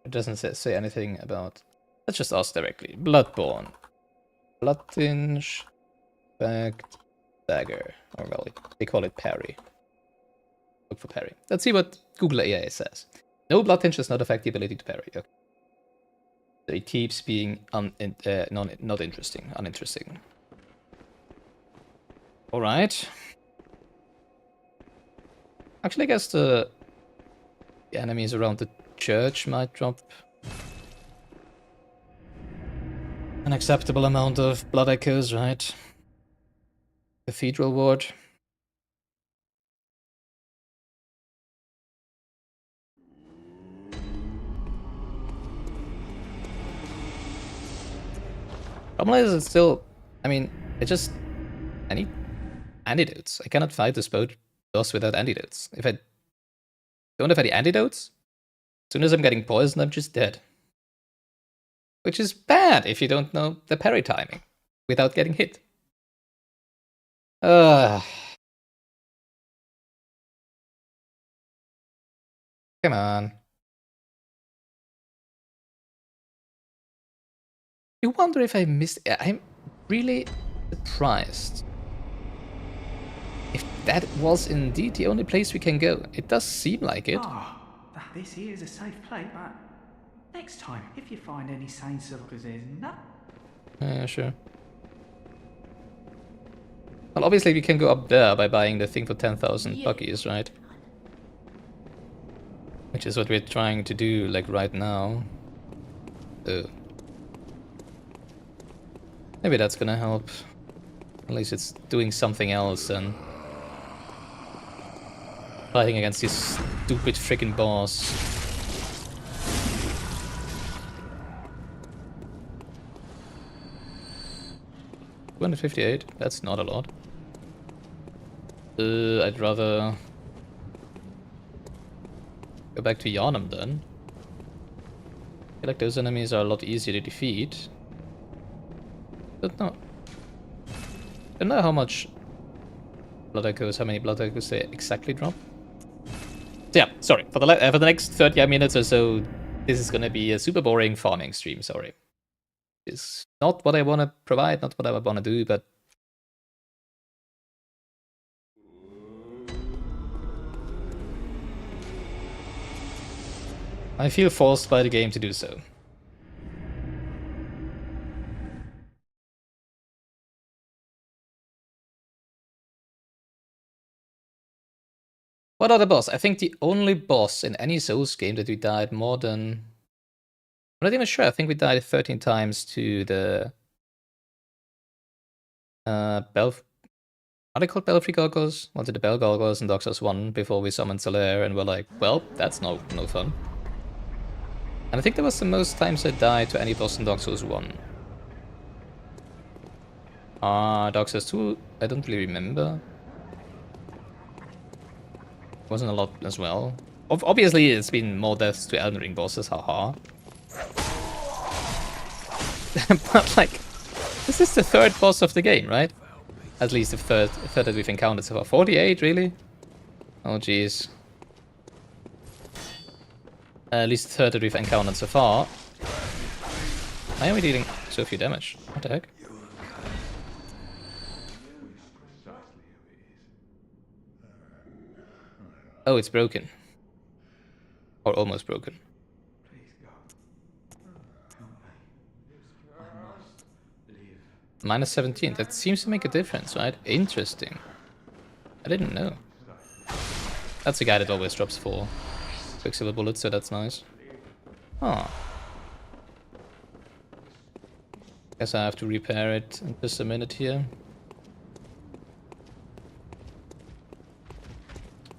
It doesn't say anything about... Let's just ask directly. Bloodborne. Blood Tinge. Fact. Dagger. Or well, they call it parry. Look for parry. Let's see what Google AI says. No, Blood Tinge does not affect the ability to parry. Okay. So it keeps being not interesting, uninteresting. Alright. Actually, I guess the enemies around the church might drop an acceptable amount of blood echoes, right? Cathedral ward. Problem is, it's still... I mean, I need antidotes. I cannot fight this boss without antidotes. If I don't have any antidotes, as soon as I'm getting poisoned, I'm just dead. Which is bad if you don't know the parry timing without getting hit. Come on. You wonder if I missed... I'm really surprised if that was indeed the only place we can go. It does seem like it. This here is a safe place, but next time, if you find any sane suckers, there's no... Yeah, sure. Well, obviously we can go up there by buying the thing for 10,000 buckies, right? Which is what we're trying to do, like, right now. Maybe that's gonna help. At least it's doing something else than fighting against this stupid freaking boss. $258, that's not a lot. I'd rather go back to Yharnam then. I feel like those enemies are a lot easier to defeat. Don't know how much blood echoes, how many blood echoes they exactly drop. So yeah, sorry, for the next 30 minutes or so, this is gonna be a super boring farming stream, sorry. It's not what I want to provide, not what I want to do, but I feel forced by the game to do so. What other boss? I think the only boss in any Souls game that we died more than... I'm not even sure, I think we died 13 times to the... Are they called Belfry Gargoyles? Wanted the Bell Gargoyles in Dark Souls 1 before we summoned Solaire, and we're like, well, that's no fun. And I think that was the most times I died to any boss in Dark Souls 1. Dark Souls 2, I don't really remember. Wasn't a lot as well. Obviously, it's been more deaths to Elden Ring bosses, haha. But like, this is the third boss of the game, right? At least the third that we've encountered so far. 48, really? Oh jeez. At least the third that we've encountered so far. Why are we dealing so few damage? What the heck? Oh, it's broken. Or almost broken. Minus 17. That seems to make a difference, right? Interesting. I didn't know. That's a guy that always drops 4 Quicksilver bullets, so that's nice. Oh. Guess I have to repair it in just a minute here.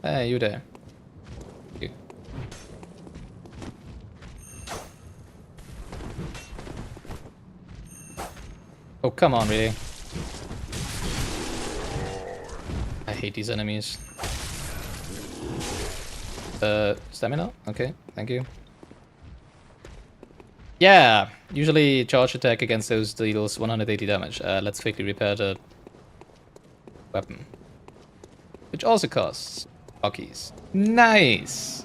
Hey, you there. You. Oh, come on, really. I hate these enemies. Stamina? Okay, thank you. Yeah, usually charge attack against those deals 180 damage. Let's quickly repair the weapon. Which also costs buckies. Nice!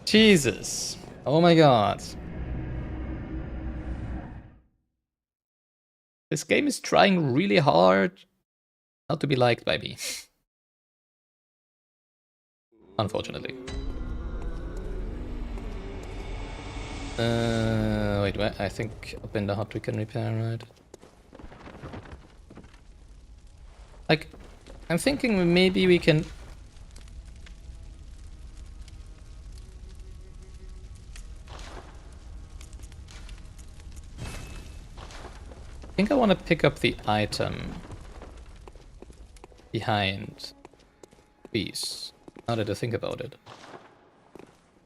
Jesus. Oh my god. This game is trying really hard not to be liked by me. Unfortunately. Wait, I think up in the hut we can repair, right? Like, I'm thinking maybe we can... I think I want to pick up the item behind these, now that I think about it.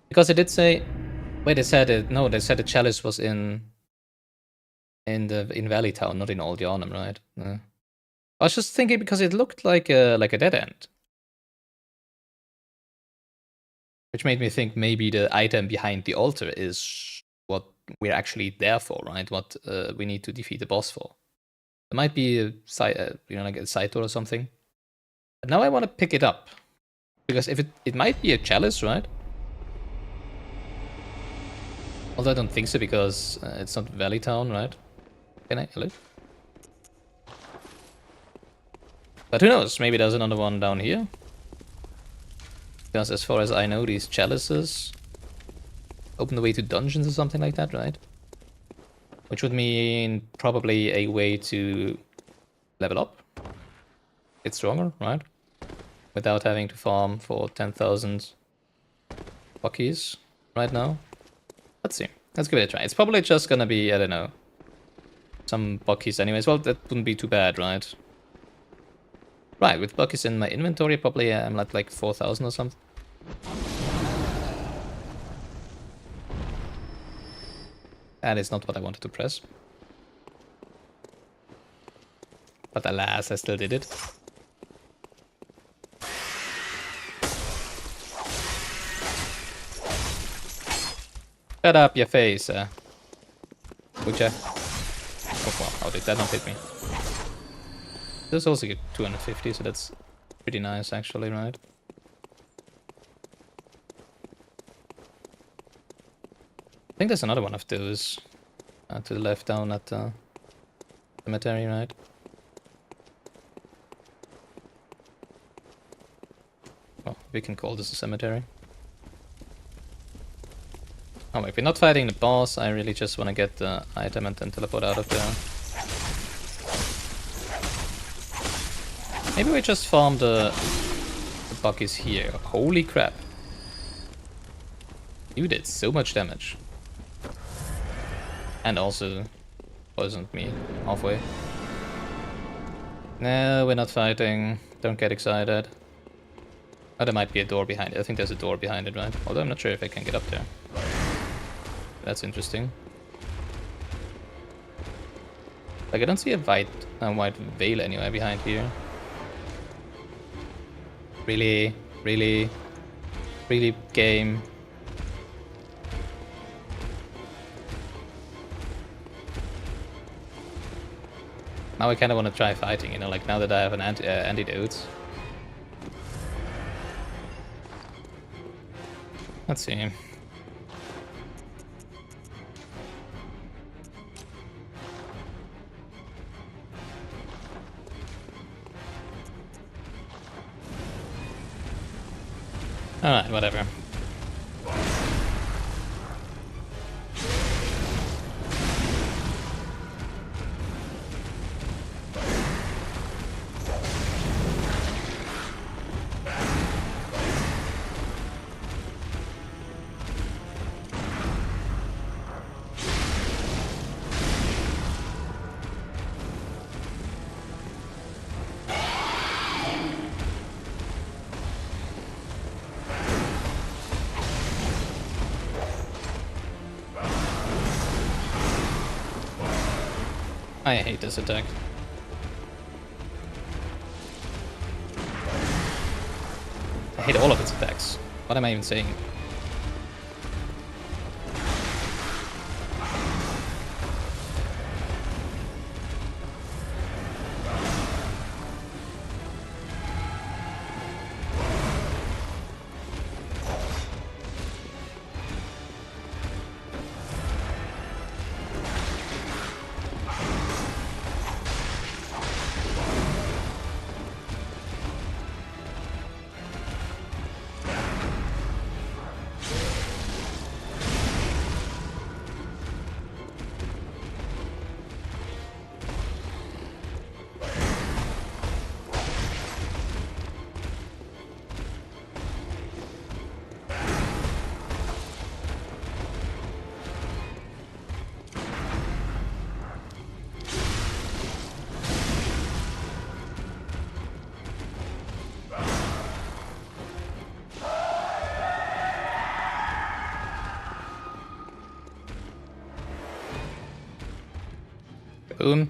Because it did say... Wait, they said it... No, they said the Chalice was in Valley Town, not in Old Yharnam, right? No. I was just thinking because it looked like a dead end. Which made me think maybe the item behind the altar is what we're actually there for, right? What we need to defeat the boss for. It might be a side, like a side door or something. But now I want to pick it up. Because if it might be a Chalice, right? Although I don't think so because it's not Valley Town, right? Can I? Hello? But who knows, maybe there's another one down here. Because as far as I know, these chalices open the way to dungeons or something like that, right? Which would mean probably a way to level up. Get stronger, right? Without having to farm for 10,000 buckies right now. Let's see. Let's give it a try. It's probably just gonna be, I don't know, some buckies anyways. Well, that wouldn't be too bad, right? Right, with buckets in my inventory, probably I'm at like 4,000 or something. That is not what I wanted to press. But alas, I still did it. Shut up your face, would ya? Oh wow, how did that not hit me? This also get 250, so that's pretty nice actually, right? I think there's another one of those to the left down at the cemetery, right? Well, we can call this a cemetery. Oh wait, we're not fighting the boss, I really just want to get the item and then teleport out of there. Maybe we just farm the buckies here. Holy crap. You did so much damage. And also poisoned me halfway. No, we're not fighting. Don't get excited. Oh, there might be a door behind it. I think there's a door behind it, right? Although I'm not sure if I can get up there. That's interesting. Like, I don't see a white veil anywhere behind here. Really? Really? Really, game? Now I kinda wanna try fighting, you know, like now that I have an antidote. Let's see. Alright, whatever. I hate this attack. I hate all of its attacks. What am I even saying? Boom.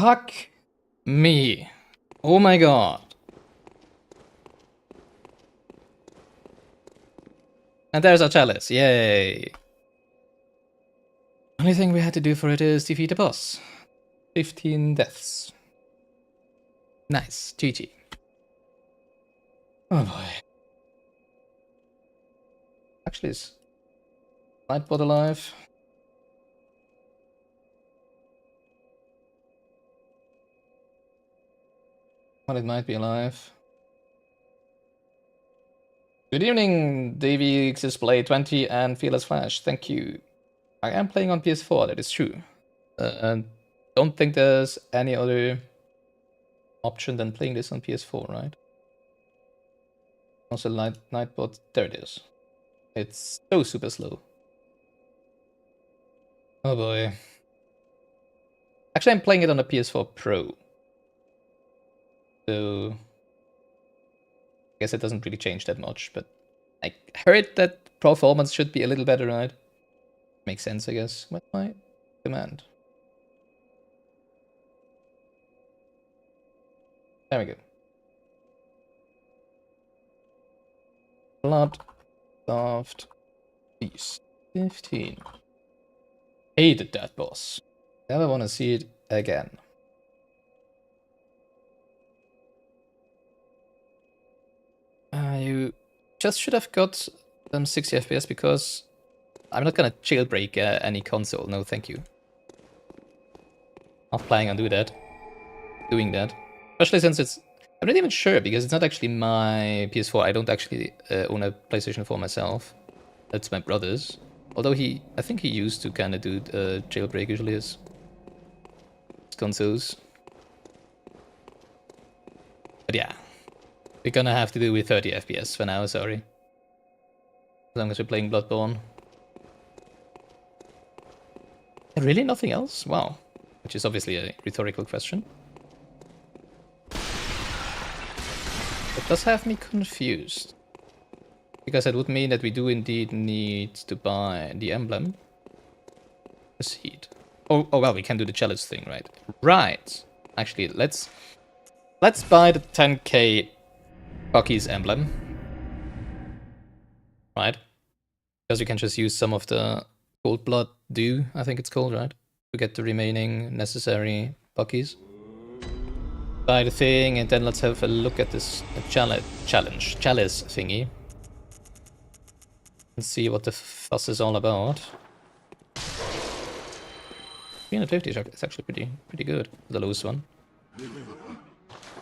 Fuck me. Oh my god. And there's our chalice. Yay. Only thing we had to do for it is defeat a boss. 15 deaths. Nice. GG. Oh boy. Actually, is Nightbot alive? Well, it might be alive. Good evening, Davey Display 20 and Fearless Flash. Thank you. I am playing on PS4, that is true. And don't think there's any other option than playing this on PS4, right? Also, Nightbot, there it is. It's so super slow. Oh boy. Actually, I'm playing it on a PS4 Pro. So I guess it doesn't really change that much, but I heard that performance should be a little better, right? Makes sense, I guess. What's my command? There we go. Blood-starved beast. 15. Hated that boss. Never want to see it again. You just should have got 60 FPS because I'm not gonna jailbreak any console. No, thank you. Not planning on doing that. Especially since it's... I'm not even sure because it's not actually my PS4. I don't actually own a PlayStation 4 myself. That's my brother's. Although I think he used to kind of do jailbreak usually as consoles. But yeah, we're gonna have to do with 30 FPS for now, sorry. As long as we're playing Bloodborne. Really nothing else? Wow. Which is obviously a rhetorical question. It does have me confused. Because that would mean that we do indeed need to buy the emblem. Proceed. Oh well, we can do the Chalice thing, right? Right. Actually, let's buy the 10k Bucky's emblem. Right? Because we can just use some of the Cold Blood Dew, I think it's called, right? To get the remaining necessary Buckies. Buy the thing, and then let's have a look at this chalice thingy. And see what the fuss is all about. 350 is actually pretty good, the lowest one.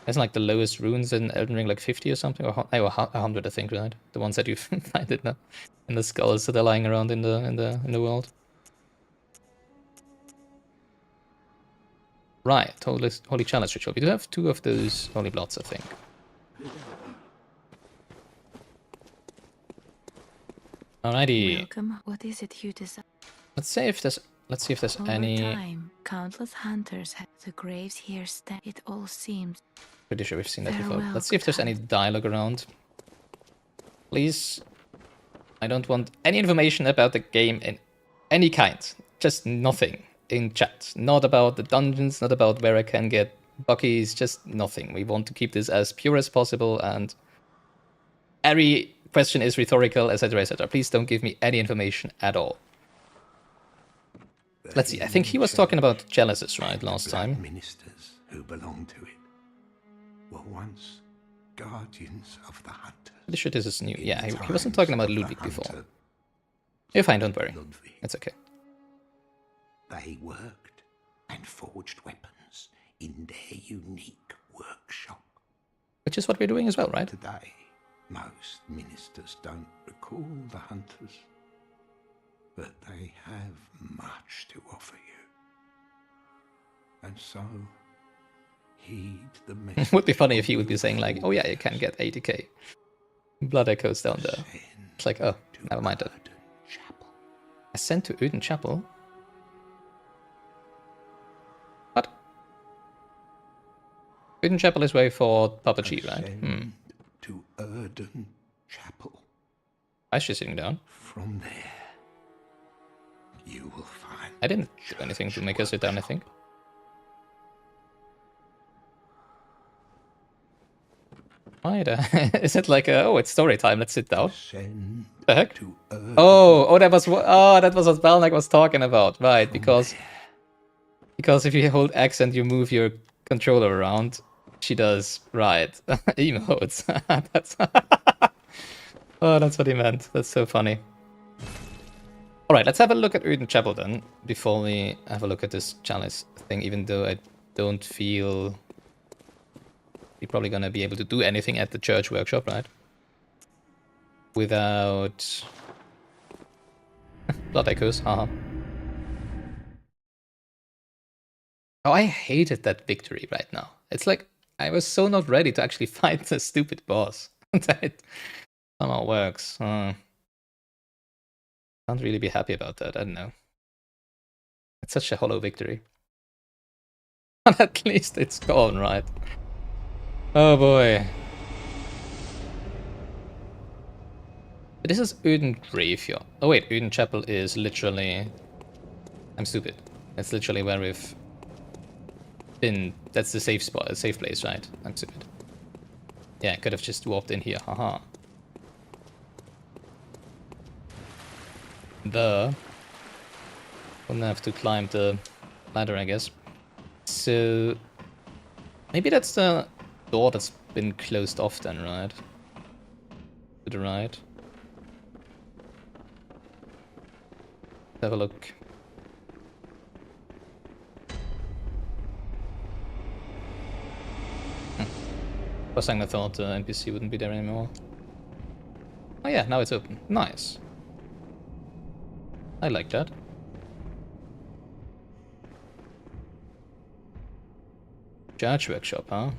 Isn't like the lowest runes in Elden Ring like 50 or something, or 100 I think, right? The ones that you find in the skulls that are lying around in the world. Right, Holy Chalice Ritual. We do have 2 of those Holy Bloods, I think. Alrighty. Welcome. What is it you desire? Let's see if there's Over any. time, countless hunters have the graves here stand. It all seems. Pretty sure we've seen that before. Farewell, Let's see if there's any dialogue around. Please. I don't want any information about the game in any kind. Just nothing in chat. Not about the dungeons, not about where I can get Buckies, just nothing. We want to keep this as pure as possible, and every question is rhetorical, etc., etc. Please don't give me any information at all. Let's see, I think he was talking about Chalices, right, last time? Ministers who belong to it were once guardians of the hunters. Pretty sure this is new. Yeah, he wasn't talking about Ludwig before. You're fine, don't worry. It's okay. They worked and forged weapons in their unique workshop. Which is what we're doing as well, right? Today, most ministers don't recall the hunters, but they have much to offer you. And so, heed the message. It would be funny if he would be saying like, oh yeah, you can get 80k. Blood echoes down there. It's like, oh, never mind that. Ascend to Uden Chapel? What? Uden Chapel is way for Papa G, right? To Uden Chapel. Why is she sitting down? From there, you will find. I didn't do anything to make her sit down, I think. Right, is it like oh, it's story time, let's sit down? Send The heck? to earth. That was what Balnak was talking about, right? Because if you hold X and you move your controller around, she does, right? Emotes. That's that's what he meant. That's so funny. All right, let's have a look at Uden Chapel then before we have a look at this Chalice thing. Even though I don't feel we're probably gonna be able to do anything at the church workshop, right? Without blood echoes, haha. Oh, I hated that victory right now. It's like I was so not ready to actually fight the stupid boss. That somehow works. Can't really be happy about that. I don't know. It's such a hollow victory. But at least it's gone, right? Oh boy. This is Uden Graveyard. Oh wait, Uden Chapel is literally... I'm stupid. It's literally where we've been. That's the safe spot, safe place, right? I'm stupid. Yeah, I could have just walked in here, haha. Wouldn't have to climb the ladder, I guess. So maybe that's the door that's been closed off then, right? To the right. Let's have a look. For a second I thought the NPC wouldn't be there anymore. Oh yeah, now it's open. Nice. I like that. Church workshop, huh?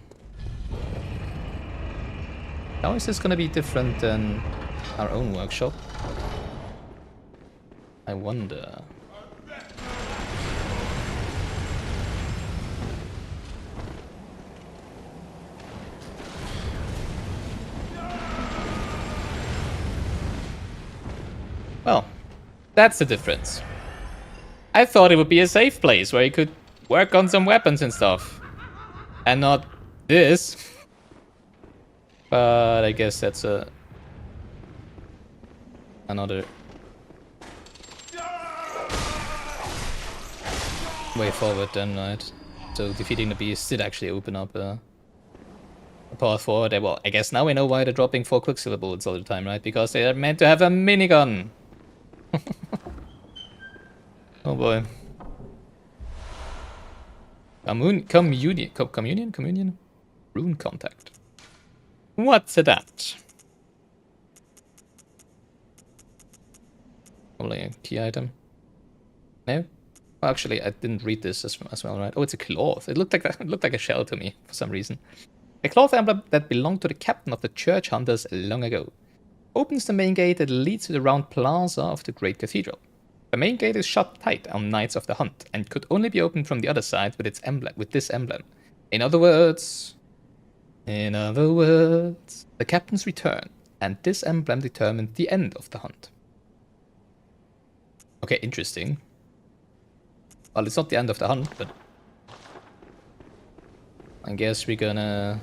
How is this gonna be different than our own workshop? I wonder. Well, that's the difference. I thought it would be a safe place where you could work on some weapons and stuff. And not this. But I guess that's another way forward then, right? So defeating the beast did actually open up a path forward. Well, I guess now we know why they're dropping 4 Quicksilver bullets all the time, right? Because they are meant to have a minigun. Oh boy. Communion? Rune contact. What's that? Probably a key item. No? Well, actually, I didn't read this as well, right? Oh, it's a cloth. It looked like a shell to me for some reason. A cloth emblem that belonged to the captain of the church hunters long ago. Opens the main gate that leads to the round plaza of the great cathedral. The main gate is shut tight on nights of the hunt and could only be opened from the other side with this emblem. In other words, the captain's return, and this emblem determined the end of the hunt. Okay, interesting. Well, it's not the end of the hunt, but I guess we're gonna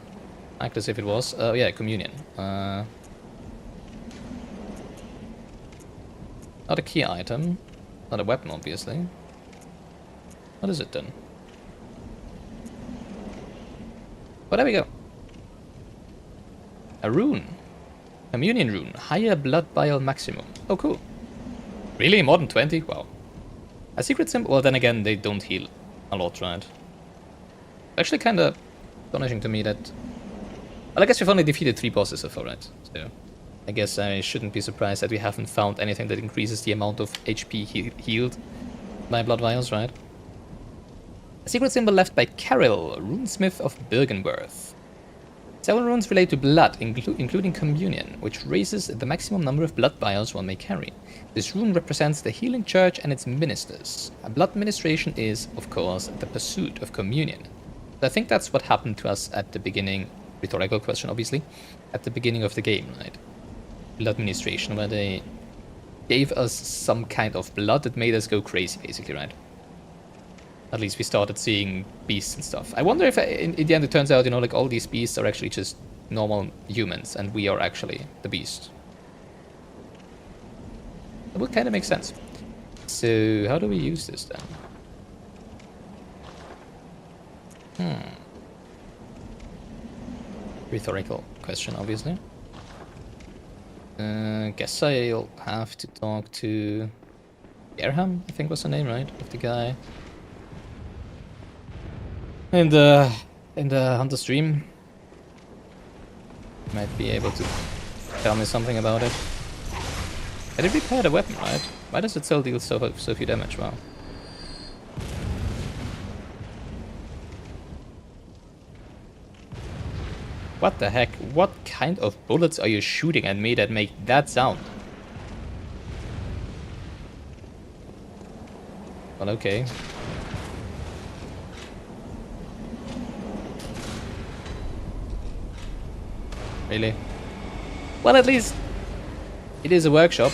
act as if it was. Oh yeah, communion. Not a key item. Not a weapon, obviously. What is it then? Well, there we go. A rune. Communion rune. Higher blood bile maximum. Oh, cool. Really? More than 20? Wow. A secret symbol? Well, then again, they don't heal a lot, right? Actually, kind of astonishing to me that... Well, I guess we've only defeated 3 bosses so far, right? So... I guess I shouldn't be surprised that we haven't found anything that increases the amount of HP healed by blood vials, right? A secret symbol left by Carol, runesmith of Bergenworth. Several runes relate to blood, including communion, which raises the maximum number of blood vials one may carry. This rune represents the healing church and its ministers. A blood ministration is, of course, the pursuit of communion. So I think that's what happened to us at the beginning, rhetorical question obviously, at the beginning of the game, right? Blood ministration, where they gave us some kind of blood that made us go crazy, basically, right? At least we started seeing beasts and stuff. I wonder if in the end it turns out, you know, like all these beasts are actually just normal humans, and we are actually the beast. That would kind of make sense. So, how do we use this then? Rhetorical question, obviously. Guess I'll have to talk to Gerham, I think was the name, right? Of the guy. In the Hunter stream. Might be able to tell me something about it. I did repair the weapon, right? Why does it still deal so few damage? Wow. What the heck? What kind of bullets are you shooting at me that make that sound? Well, okay. Really? Well, at least it is a workshop,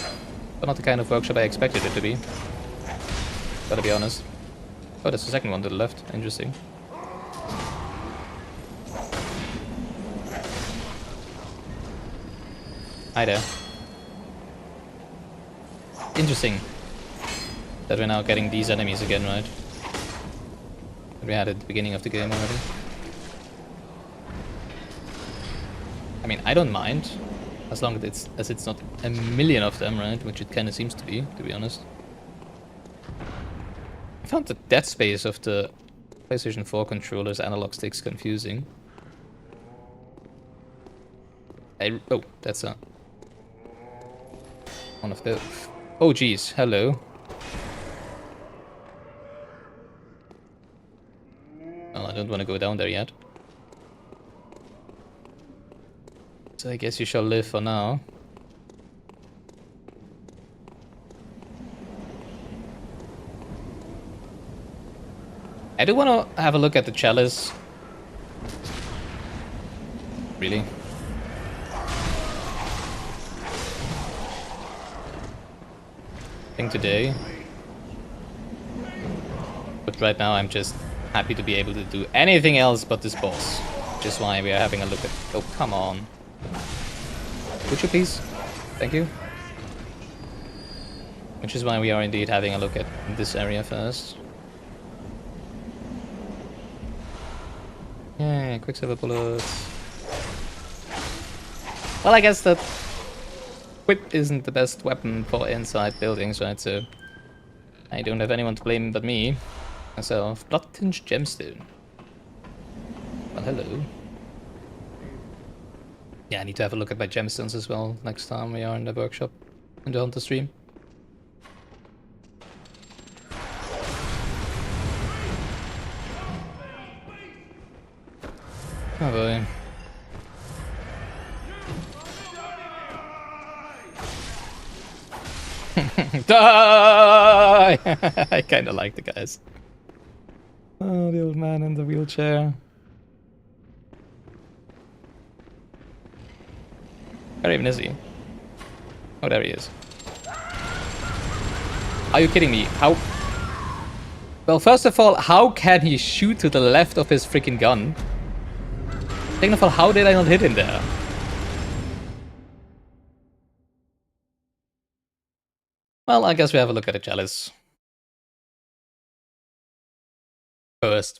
but not the kind of workshop I expected it to be. Gotta be honest. Oh, there's the second one to the left. Interesting. Hi there. Interesting that we're now getting these enemies again, right? That we had at the beginning of the game already. I mean, I don't mind, as long as it's not a million of them, right? Which it kind of seems to be honest. I found the dead space of the PlayStation 4 controller's analog sticks confusing. Oh, that's a... one of those. Oh, geez. Hello. Well, I don't want to go down there yet. So I guess you shall live for now. I do want to have a look at the Chalice. Really? I think today. But right now I'm just happy to be able to do anything else but this boss. Which is why we are having a look at... Oh, come on. Would you please? Thank you. Which is why we are indeed having a look at this area first. Yeah, quicksilver bullets. Well, I guess that whip isn't the best weapon for inside buildings, right? So I don't have anyone to blame but me. Myself. Blood-tinged gemstone. Well, hello. Yeah, I need to have a look at my gemstones as well next time we are in the workshop in the Hunter stream. Oh boy. Die! I kinda like the guys. Oh, the old man in the wheelchair. Where even is he? Oh, there he is. Are you kidding me? How? Well, first of all, how can he shoot to the left of his freaking gun? Second of all, how did I not hit him there? Well, I guess we have a look at the Chalice first.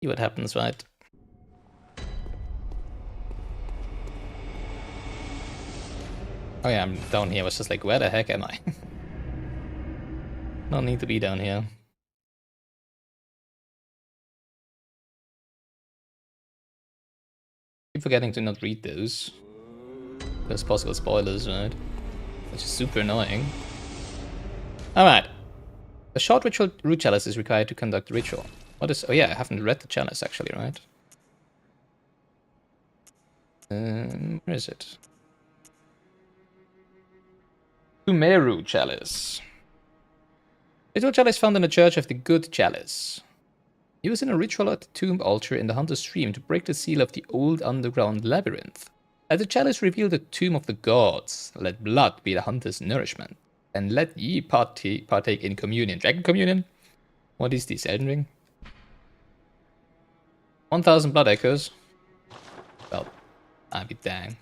See what happens, right? Oh yeah, I'm down here. I was just like, where the heck am I? No need to be down here. Keep forgetting to not read those. There's possible spoilers, right? Which is super annoying. Alright. A short ritual root chalice is required to conduct the ritual. What is... Oh yeah, I haven't read the chalice actually, right? Where is it? Pthumeru Chalice. Ritual chalice found in the Church of the Good Chalice. Used in a ritual at the tomb altar in the Hunter stream to break the seal of the old underground labyrinth. Let the chalice reveal the tomb of the gods. Let blood be the hunter's nourishment. And let ye partake in communion. Dragon communion? What is this, Elden Ring? 1,000 blood echoes. Well, I'd be dang.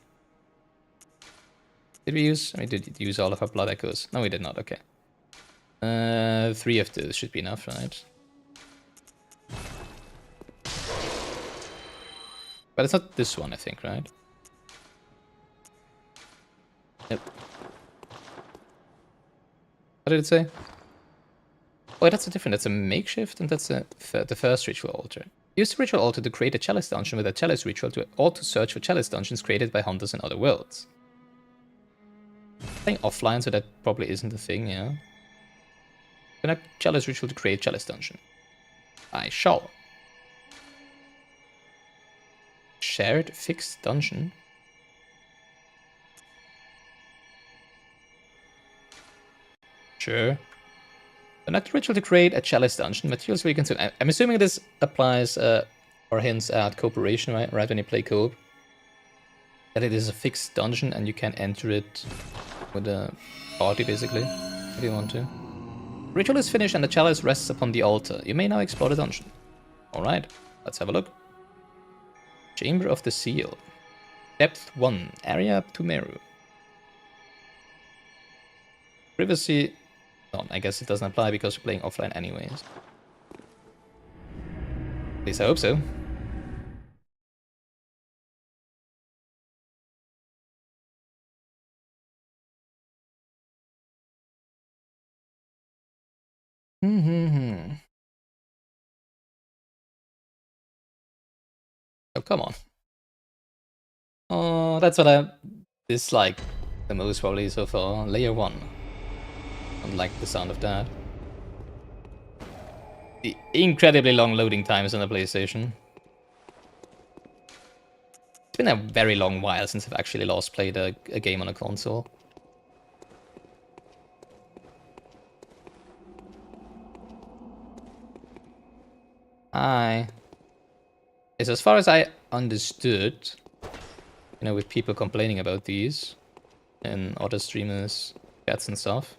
Did we use? We did use all of our blood echoes. No, we did not. Okay. 3 of those should be enough, right? But it's not this one, I think, right? Nope. What did it say? Oh, that's a different. That's a makeshift, and that's the first ritual altar. Use the ritual altar to create a chalice dungeon with a chalice ritual or to search for chalice dungeons created by hunters in other worlds. Playing offline, so that probably isn't a thing, yeah. Connect chalice ritual to create chalice dungeon. I shall. Shared fixed dungeon. Sure. Connect ritual to create a chalice dungeon. Materials we consume. I'm assuming this applies or hints at cooperation, right? Right when you play co-op. That it is a fixed dungeon and you can enter it with a party, basically, if you want to. Ritual is finished and the chalice rests upon the altar. You may now explore the dungeon. Alright, let's have a look. Chamber of the Seal. Depth 1. Area Pthumeru. Privacy... Oh, I guess it doesn't apply because we're playing offline anyways. At least I hope so. Oh, come on. Oh, that's what I dislike the most probably so far. Layer 1. Don't like the sound of that. The incredibly long loading times on the PlayStation. It's been a very long while since I've actually last played a game on a console. As far as I understood, you know, with people complaining about these and other streamers, chats and stuff,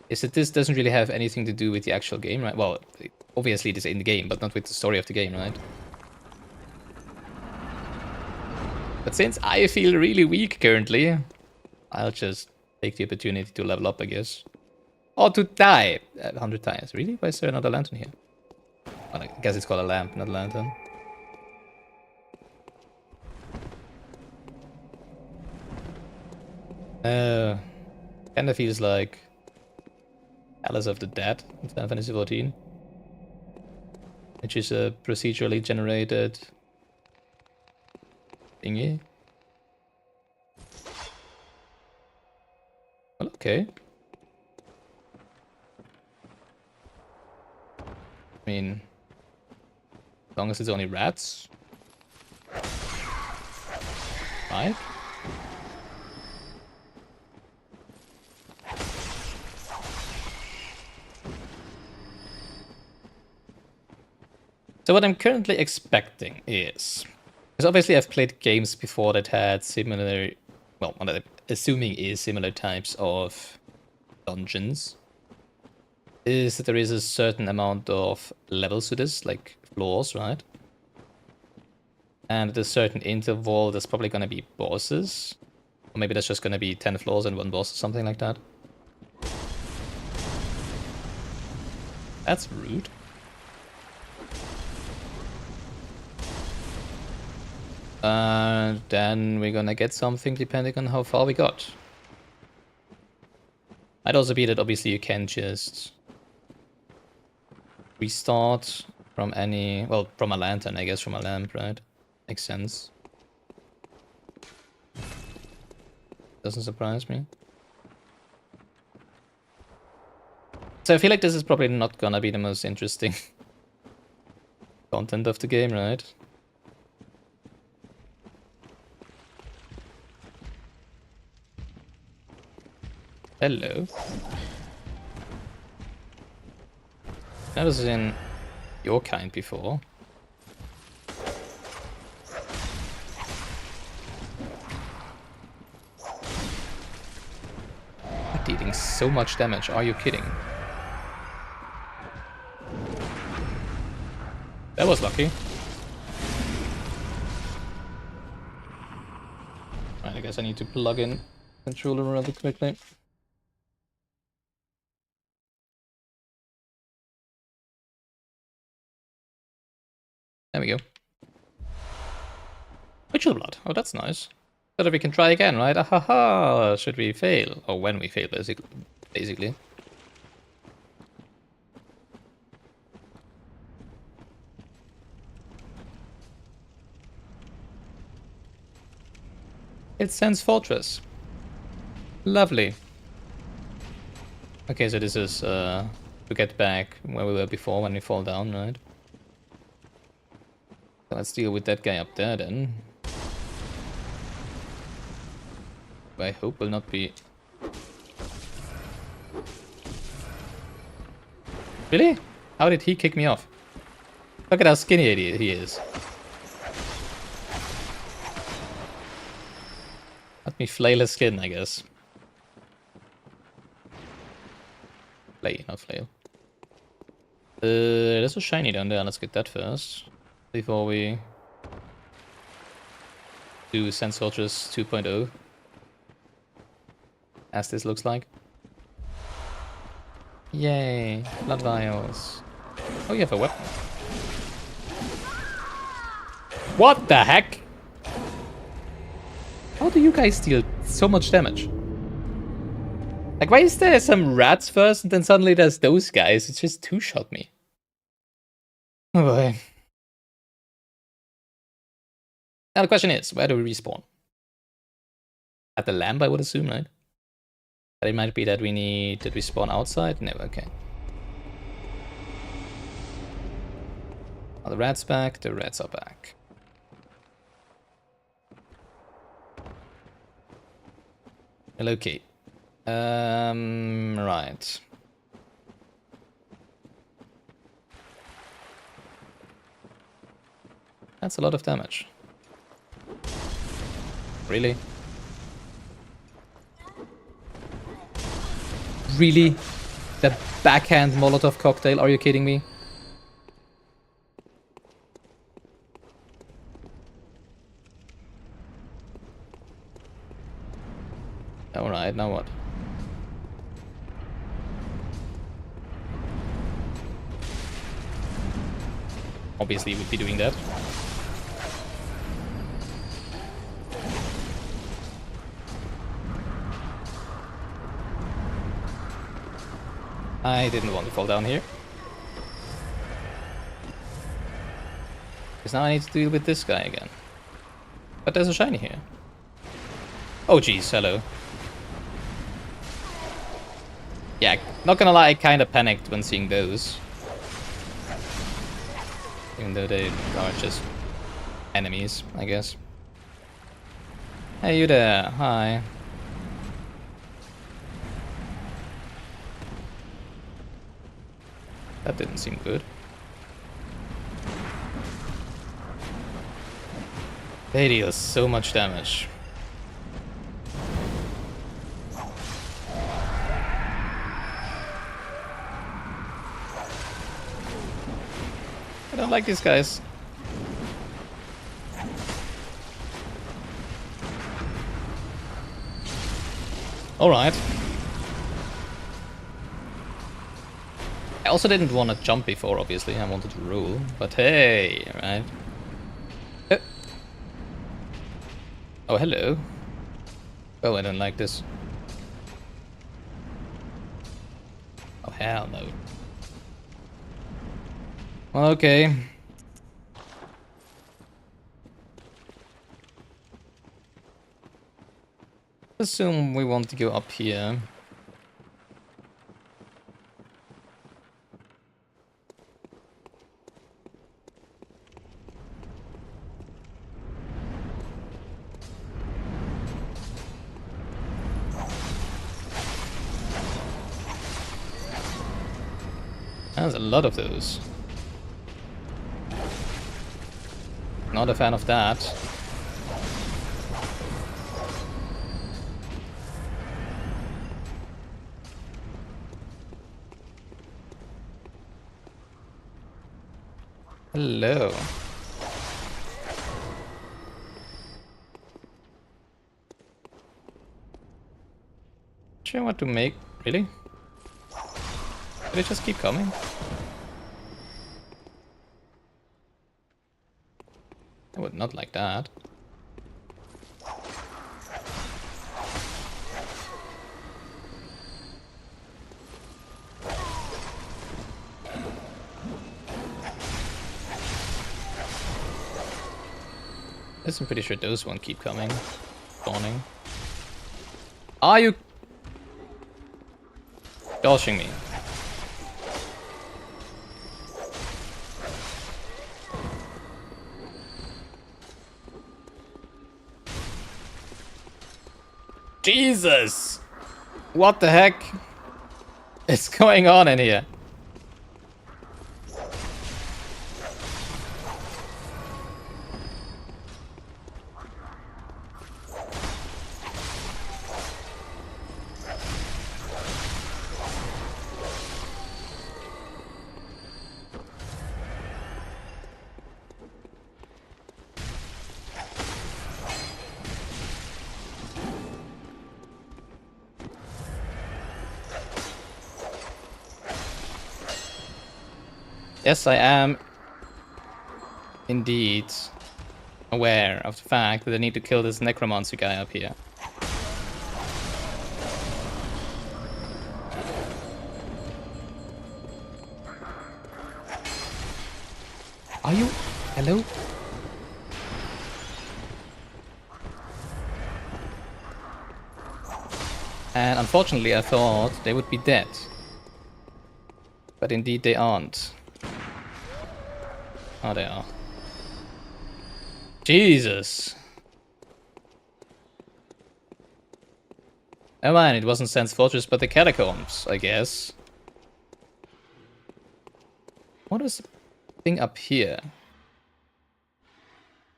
is that this doesn't really have anything to do with the actual game, right? Well, obviously it is in the game, but not with the story of the game, right? But since I feel really weak currently, I'll just take the opportunity to level up, I guess. Or to die 100 times. Really? Why is there another lantern here? Well, I guess it's called a lamp, not a lantern. Kinda feels like Chalice of the Dead in Final Fantasy XIV, which is a procedurally generated thingy. Well, okay. I mean, as long as it's only rats. Right? So what I'm currently expecting is... Because obviously I've played games before that had similar... Well, what I'm assuming is similar types of dungeons. Is that there is a certain amount of levels to this, like floors, right? And at a certain interval there's probably gonna be bosses. Or maybe there's just gonna be 10 floors and 1 boss or something like that. That's rude. Then we're gonna get something depending on how far we got. Might also be that obviously you can just restart from any... Well, from a lantern, I guess, from a lamp, right? Makes sense. Doesn't surprise me. So I feel like this is probably not gonna be the most interesting content of the game, right? Hello. I was in your kind before. I'm dealing so much damage, are you kidding? That was lucky. I guess I need to plug in controller rather quickly. There we go. Ritual blood. Oh, that's nice. So that we can try again, right? Ahaha! Should we fail? Or when we fail, basically. It's Sense Fortress. Lovely. Okay, so this is to get back where we were before when we fall down, right? So let's deal with that guy up there then. Who I hope will not be... Really? How did he kick me off? Look at how skinny he is. Let me flail his skin, I guess. Flay, not flail. There's a shiny down there. Let's get that first. Before we do Sense Fortress 2.0. As this looks like. Yay! Blood vials. Oh, you have a weapon. What the heck? How do you guys deal so much damage? Like, why is there some rats first and then suddenly there's those guys? It just two-shot me. Oh boy. Now the question is, where do we respawn? At the lamp, I would assume, right? But it might be that we need... Did we spawn outside? No, okay. Are the rats back? The rats are back. Hello, Kate. Right. That's a lot of damage. Really? Really? The backhand Molotov cocktail? Are you kidding me? Alright, now what? Obviously, we'd be doing that. I didn't want to fall down here. Because now I need to deal with this guy again. But there's a shiny here. Oh jeez, hello. Yeah, not gonna lie, I kinda panicked when seeing those. Even though they are just enemies, I guess. Hey, you there. Hi. That didn't seem good. They deal so much damage. I don't like these guys. Alright. I also didn't want to jump before, obviously. I wanted to roll. But hey, right? Oh, hello. Oh, I don't like this. Oh, hell no. Well, okay. Assume we want to go up here. There's a lot of those. Not a fan of that. Hello. sure what to make. Really? Did it just keep coming? I would not like that. I'm pretty sure those won't keep coming. Spawning. Are you dodging me? Jesus! What the heck is going on in here? Yes, I am indeed aware of the fact that I need to kill this necromancer guy up here. Are you? Hello? And unfortunately I thought they would be dead. But indeed they aren't. Oh, they are. Jesus! Never mind, it wasn't Sans Fortress, but the catacombs, I guess. What is the thing up here?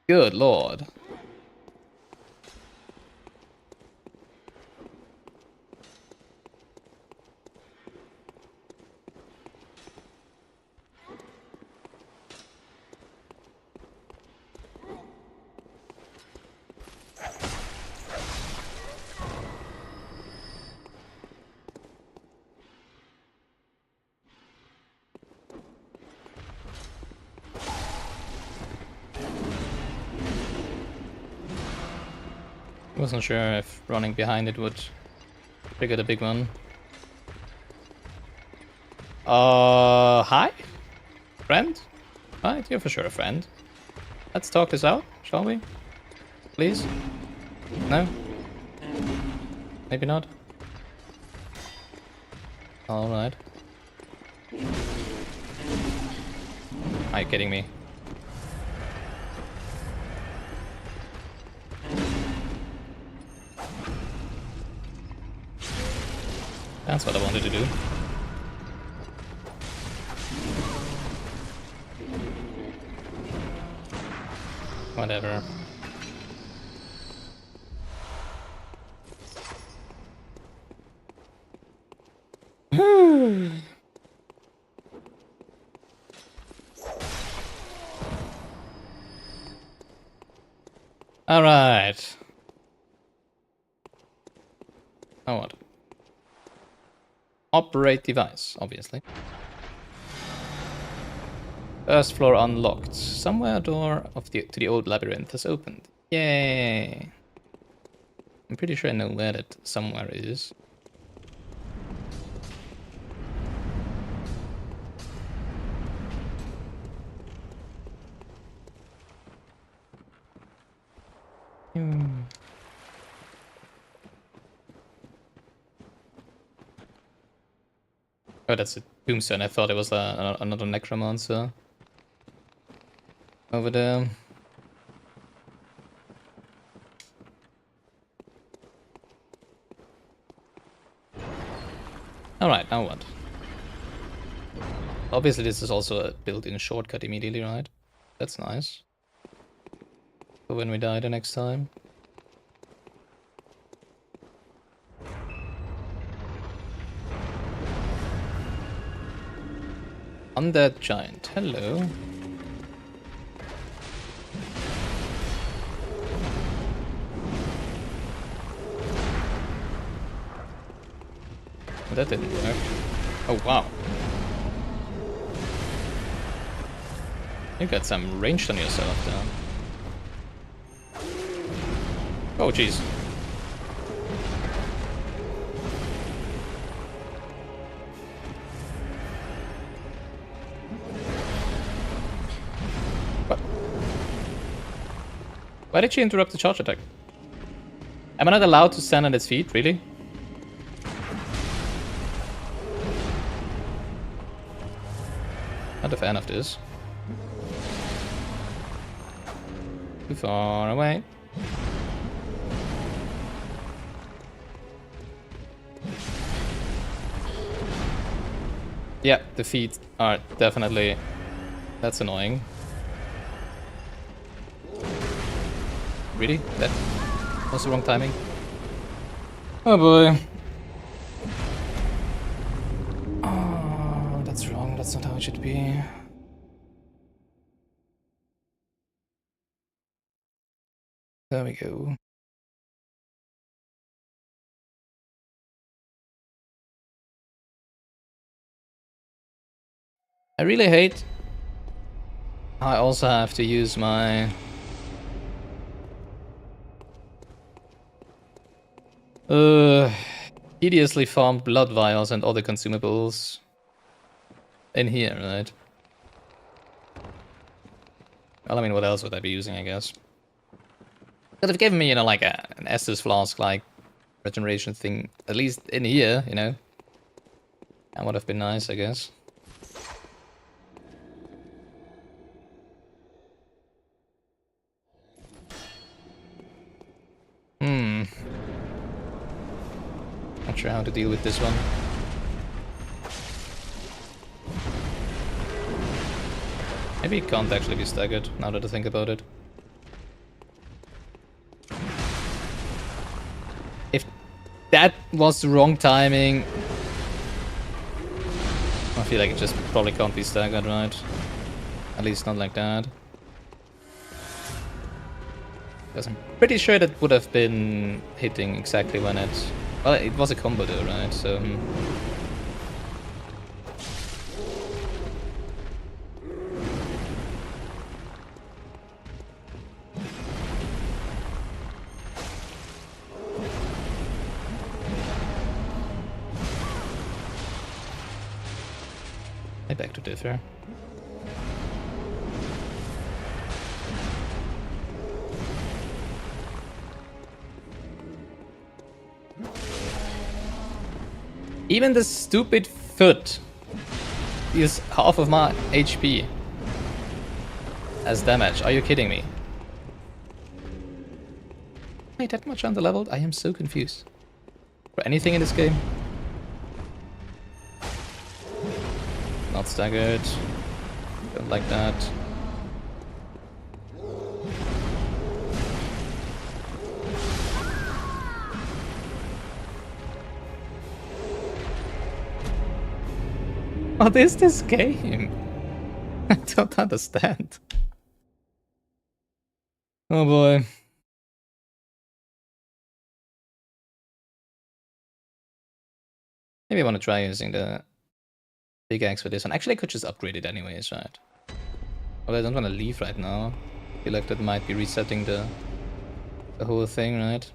Good lord. Wasn't sure if running behind it would trigger the big one. Hi? Friend? Right, you're for sure a friend. Let's talk this out, shall we? Please? No? Maybe not? Alright. Are you kidding me? That's what I wanted to do. Whatever. Alright. Now what? Operate device, obviously. First floor unlocked. Somewhere a door of to the old labyrinth has opened. Yay! I'm pretty sure I know where that somewhere is. Oh, that's a tombstone. I thought it was another necromancer over there. Alright, now what? Obviously this is also a built-in shortcut immediately, right? That's nice. For when we die the next time. Undead giant, hello. That didn't work. Oh, wow. You got some range on yourself there. Oh, jeez. What? Why did she interrupt the charge attack? Am I not allowed to stand on its feet, really? Not a fan of this. Too far away. Yeah, the feet are definitely... That's annoying. Really? That was the wrong timing? Oh boy. Oh, that's wrong. That's not how it should be. There we go. I really hate I also have to use my tediously farmed blood vials and other consumables in here, right? Well, I mean, what else would I be using, I guess? Could have given me, you know, like an Estus flask, like regeneration thing, at least in here, you know? That would have been nice, I guess. Not sure how to deal with this one. Maybe it can't actually be staggered, now that I think about it. If that was the wrong timing... I feel like it just probably can't be staggered, right? At least not like that. Because I'm pretty sure that would have been hitting exactly when it... Well, it was a combo though, right? So... I beg to differ. Even the stupid foot is half of my HP as damage. Are you kidding me? Wait, that much underleveled? I am so confused. For anything in this game? Not staggered. Don't like that. What is this game? I don't understand. Oh boy. Maybe I want to try using the big axe for this one. Actually, I could just upgrade it anyways, right? But I don't want to leave right now. I feel like that might be resetting the whole thing, right?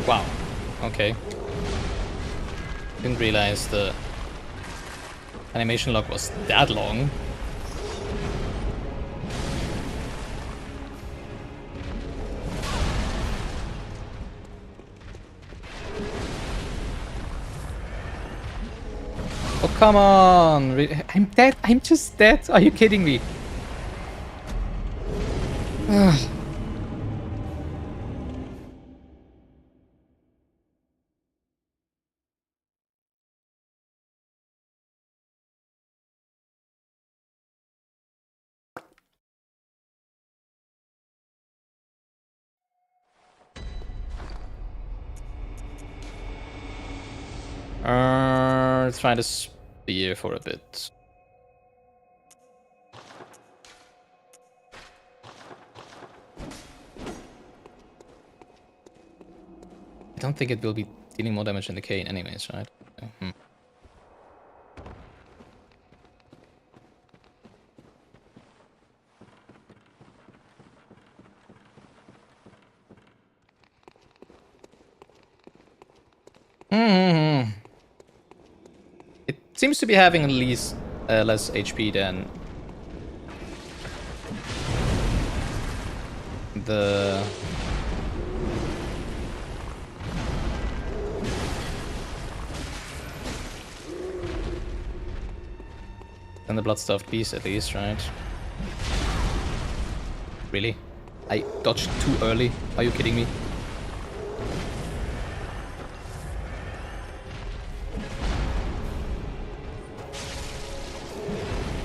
Wow. Okay. Didn't realize the animation log was that long. Oh, come on! I'm dead! I'm just dead! Are you kidding me? Try the spear for a bit. I don't think it will be dealing more damage than the cane anyways, right? Hmm. Hmm. It seems to be having at least less HP than the blood-stuffed beast at least, right? Really? I dodged too early? Are you kidding me?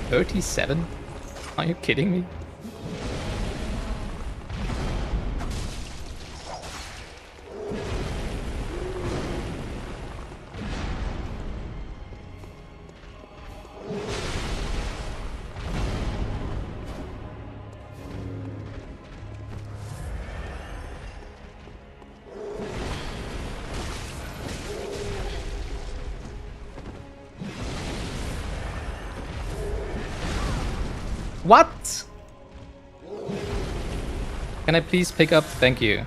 $37? Are you kidding me? What? Can I please pick up? Thank you.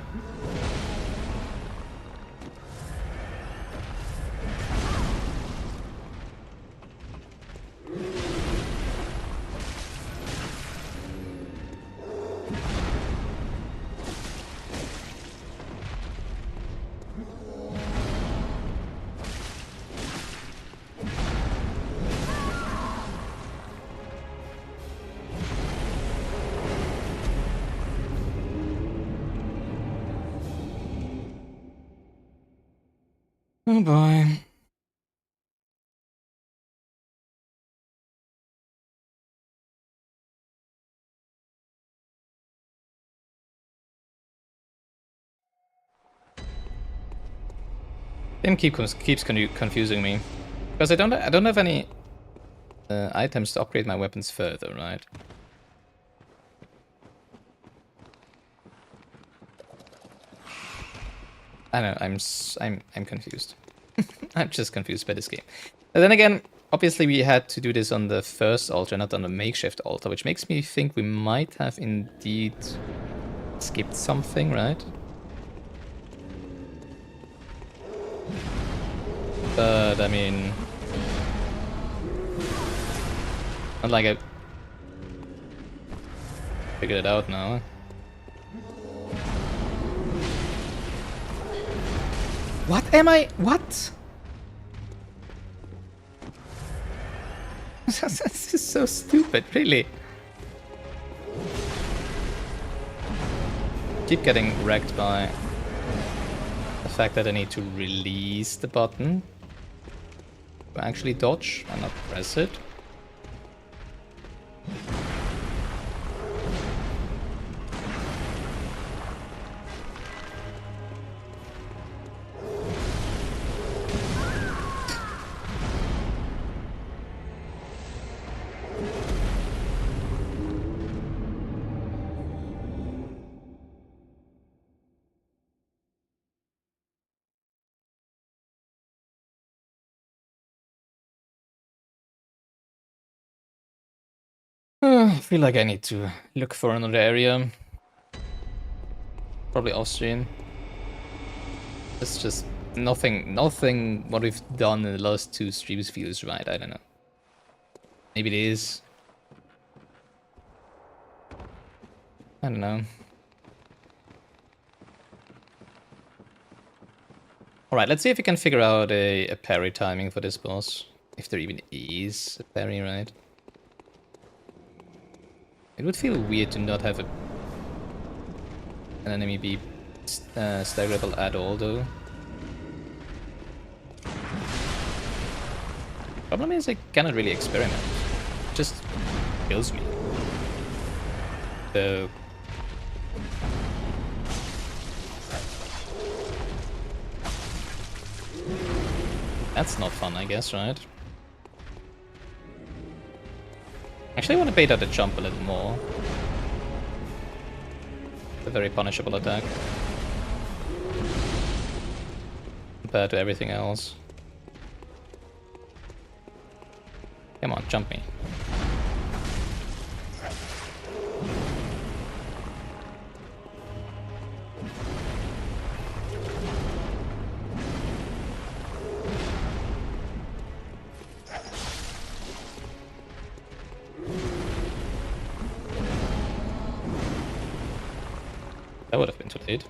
Oh boy. Game keeps confusing me because I don't have any items to upgrade my weapons further, right? I don't know. I'm confused. I'm just confused by this game. And then again, obviously we had to do this on the first altar, not on the makeshift altar, which makes me think we might have indeed skipped something, right? But I mean, not like I figured it out now. What am I? What? This is so stupid, really. Keep getting wrecked by the fact that I need to release the button to actually dodge and not press it. I feel like I need to look for another area. Probably Austrian. It's just nothing what we've done in the last two streams feels right. I don't know. Maybe it is. I don't know. Alright, let's see if we can figure out a parry timing for this boss. If there even is a parry, right? It would feel weird to not have a an enemy be staggerable at all, though. Problem is, I cannot really experiment. It just kills me. So that's not fun, I guess, right? Actually, I want to bait out the jump a little more. It's a very punishable attack compared to everything else. Come on, jump me. That would have been too late.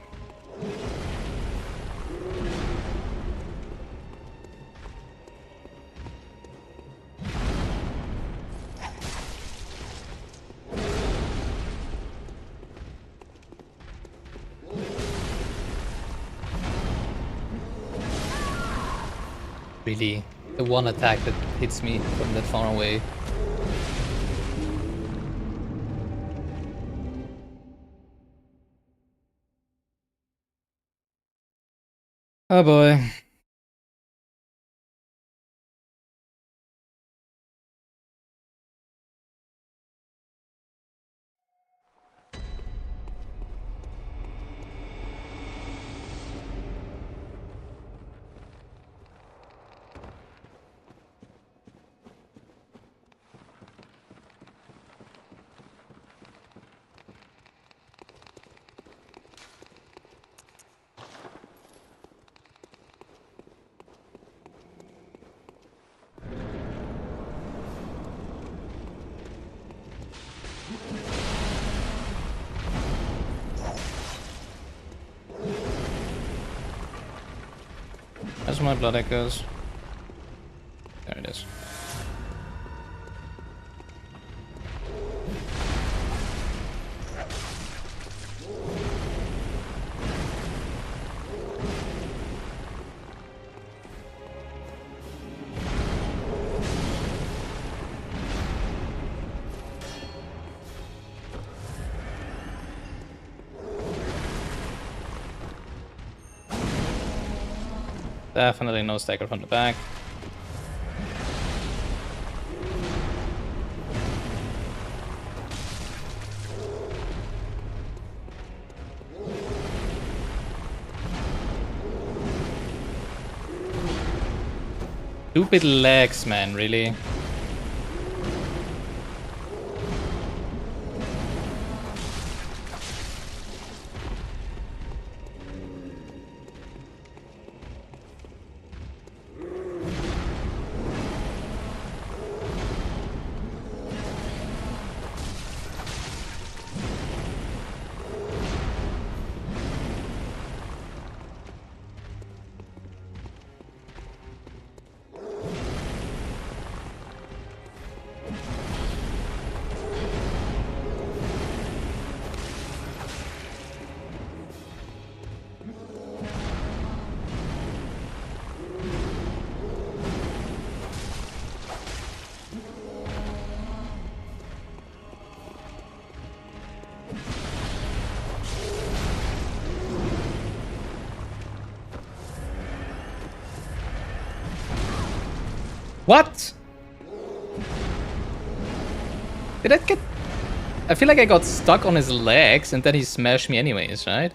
Really, the one attack that hits me from that far away. Oh boy. That's where my blood echoes. There it is. Definitely no stagger from the back. Stupid legs, man, really. What? Did I get... I feel like I got stuck on his legs and then he smashed me anyways, right?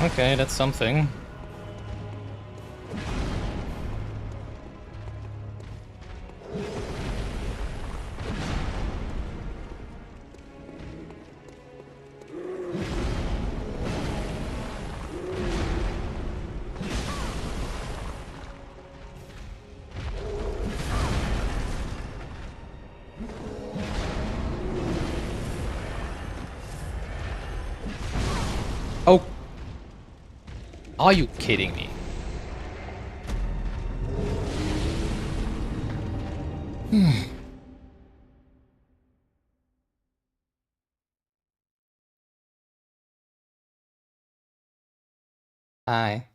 Okay, that's something. Oh! Are you kidding me? Hi.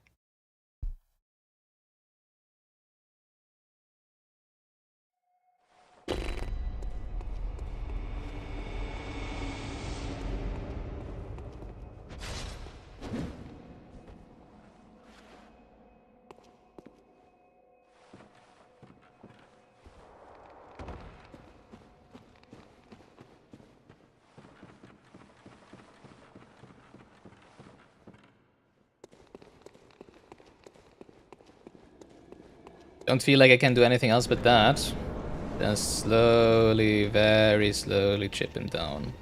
Don't feel like I can do anything else but that. Just slowly, very slowly chip him down.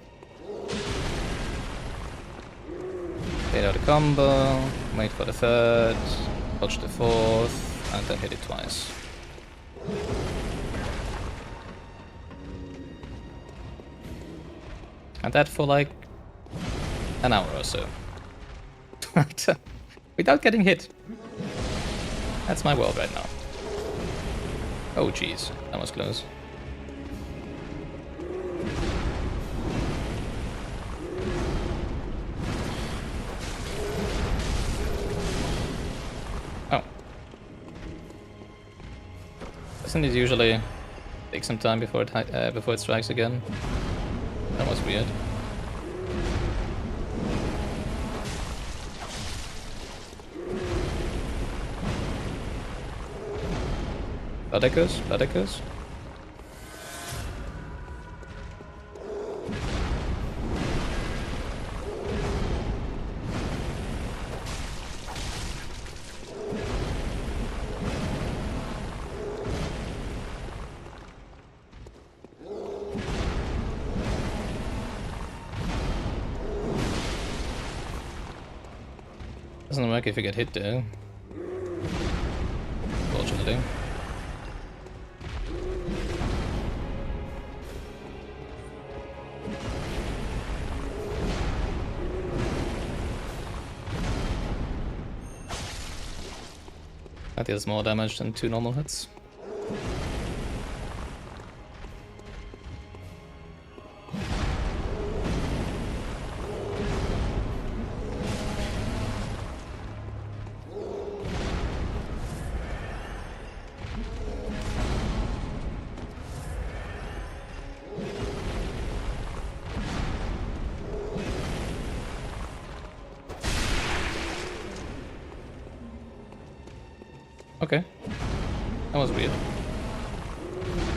Hit out a combo, wait for the third, dodge the fourth, and then hit it twice. And that for like an hour or so. Without getting hit. That's my world right now. Oh jeez, that was close. Oh. Doesn't it usually take some time before it strikes again? That was weird. Blood echoes? Blood echoes? Doesn't work if you get hit though. Fortunately. That deals more damage than 2 normal hits. Okay. That was weird.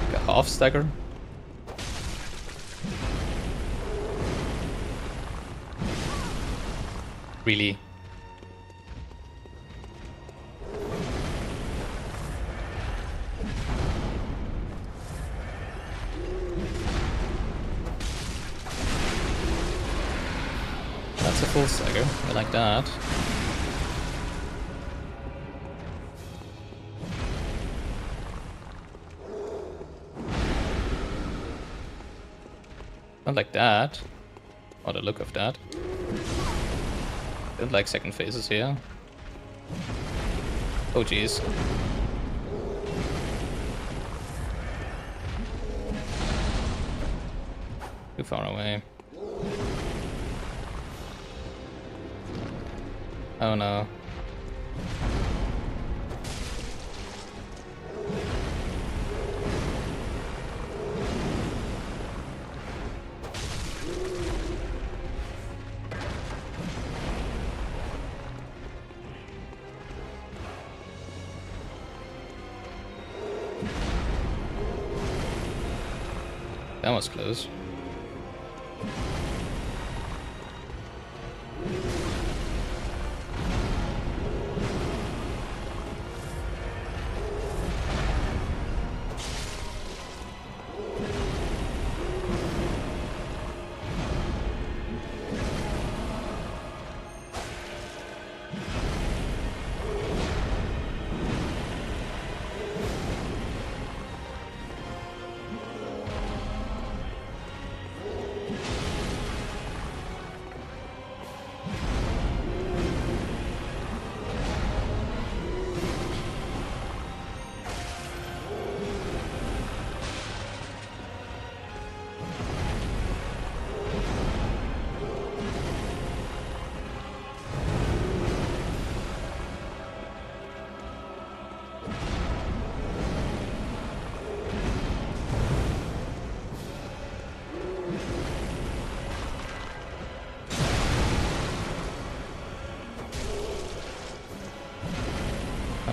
Like a half stagger. Really? That's a full stagger. I like that. Not like that. Or the look of that. Don't like second phases here. Oh jeez. Too far away. Oh no. That was close.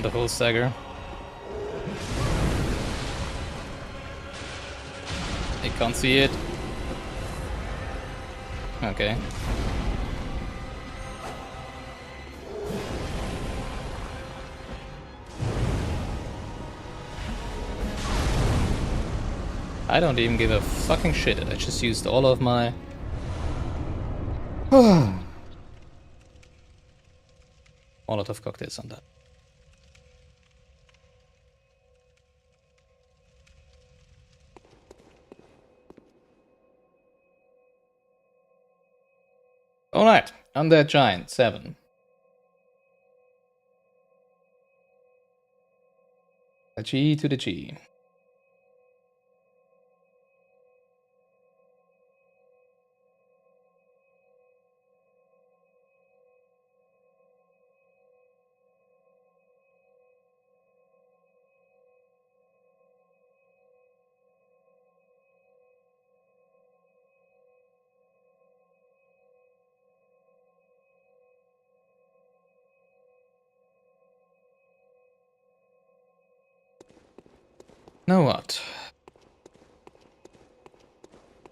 a full stagger. They can't see it. Okay. I don't even give a fucking shit. I just used all of my... Molotov cocktails on that. Alright, Undead Giant, 7. A G to the G. Now what?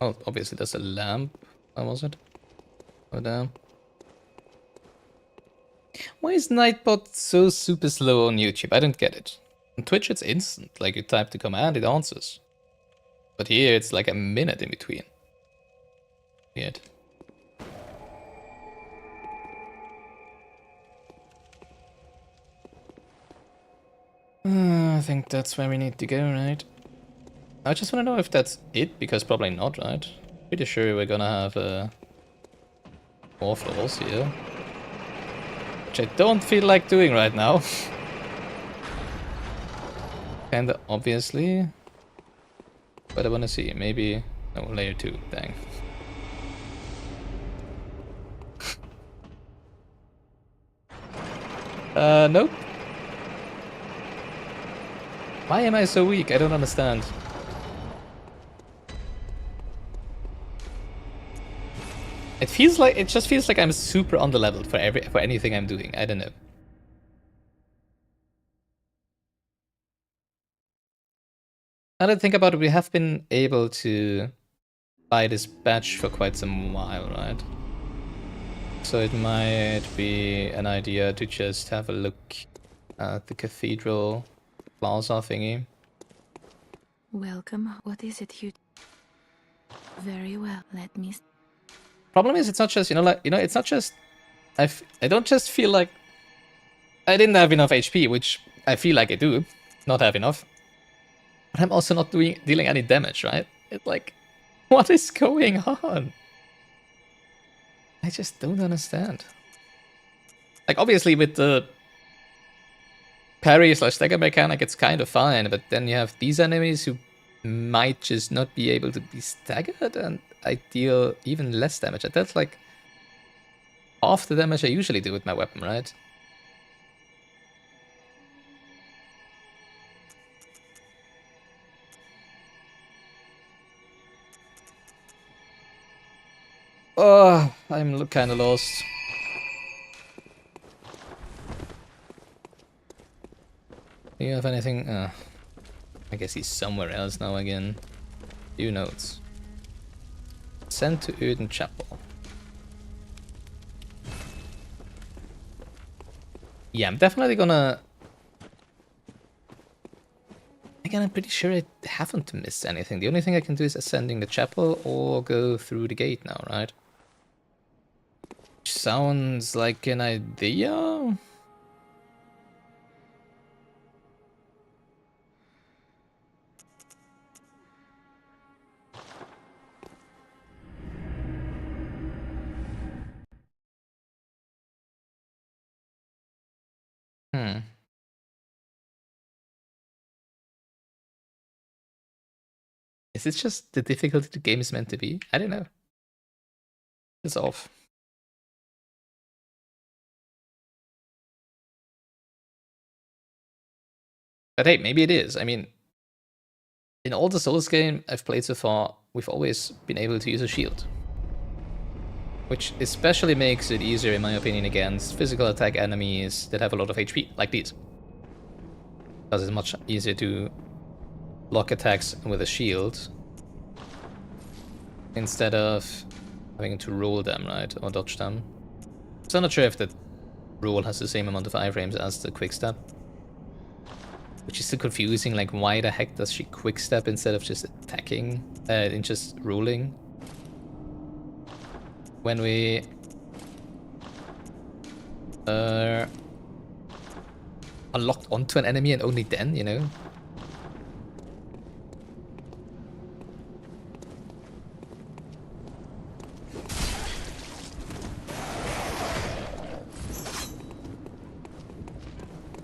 Oh, obviously there's a lamp. Where was it? Go down. Why is Nightbot so super slow on YouTube? I don't get it. On Twitch it's instant, like you type the command, it answers. But here it's like a minute in between. Weird. I think that's where we need to go, right? I just want to know if that's it, because probably not, right? Pretty sure we're gonna have more floors here. Which I don't feel like doing right now. Kinda obviously. But I wanna see, maybe... No, layer 2, dang. Nope. Why am I so weak? I don't understand. It just feels like I'm super underleveled for anything I'm doing. I don't know. Now that I think about it, we have been able to buy this badge for quite some while, right? So it might be an idea to just have a look at the cathedral plaza thingy. Welcome. What is it you... Very well, let me... Problem is, it's not just, it's not just... I don't just feel like I didn't have enough HP, which I feel like I do not have enough. But I'm also not dealing any damage, right? It's like, what is going on? I just don't understand. Like, obviously with the parry/stagger mechanic, it's kind of fine, but then you have these enemies who might just not be able to be staggered, and I deal even less damage. That's like half the damage I usually do with my weapon, right? Oh, I'm kind of lost. Do you have anything? I guess he's somewhere else now again. Few notes. Sent to Uden Chapel. Yeah, I'm definitely gonna... Again, I'm pretty sure I haven't missed anything. The only thing I can do is ascending the chapel or go through the gate now, right? Which sounds like an idea. Is it just the difficulty the game is meant to be? I don't know. It's off. But hey, maybe it is. I mean, in all the Souls game I've played so far, we've always been able to use a shield. Which especially makes it easier, in my opinion, against physical attack enemies that have a lot of HP, like these. Because it's much easier to block attacks with a shield instead of having to roll them, right? Or dodge them. So I'm not sure if the roll has the same amount of iframes as the quickstep. Which is so confusing, like why the heck does she quickstep instead of just attacking, and just rolling? When we are locked onto an enemy and only then, you know?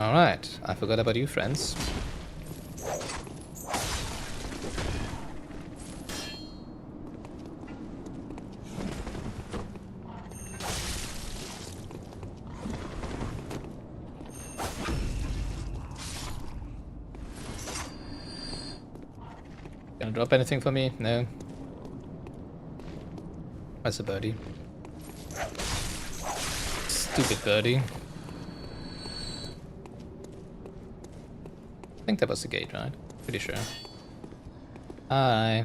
Alright, I forgot about you, friends. Gonna drop anything for me? No. That's a birdie. Stupid birdie. I think that was the gate, right? Pretty sure. Hi.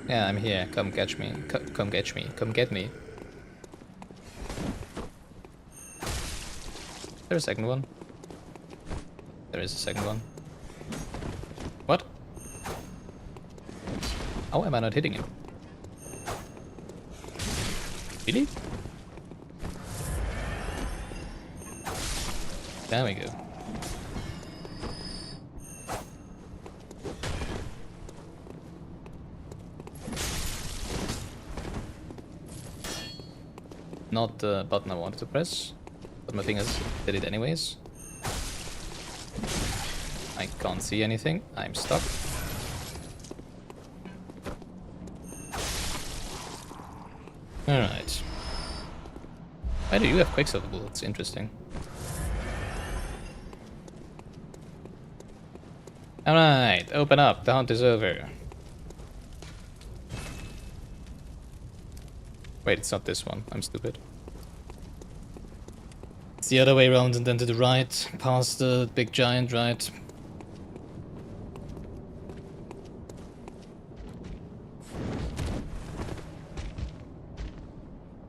Yeah, I'm here. Come catch me. Come catch me. Come get me. There's a second one. There is a second one. What? How am I not hitting him? Really? There we go. Not the button I wanted to press, but my fingers did it anyways. I can't see anything. I'm stuck. Alright. Why do you have Quicksilver bullets? Interesting. Alright, open up. The hunt is over. Wait, it's not this one. I'm stupid. It's the other way around and then to the right, past the big giant, right?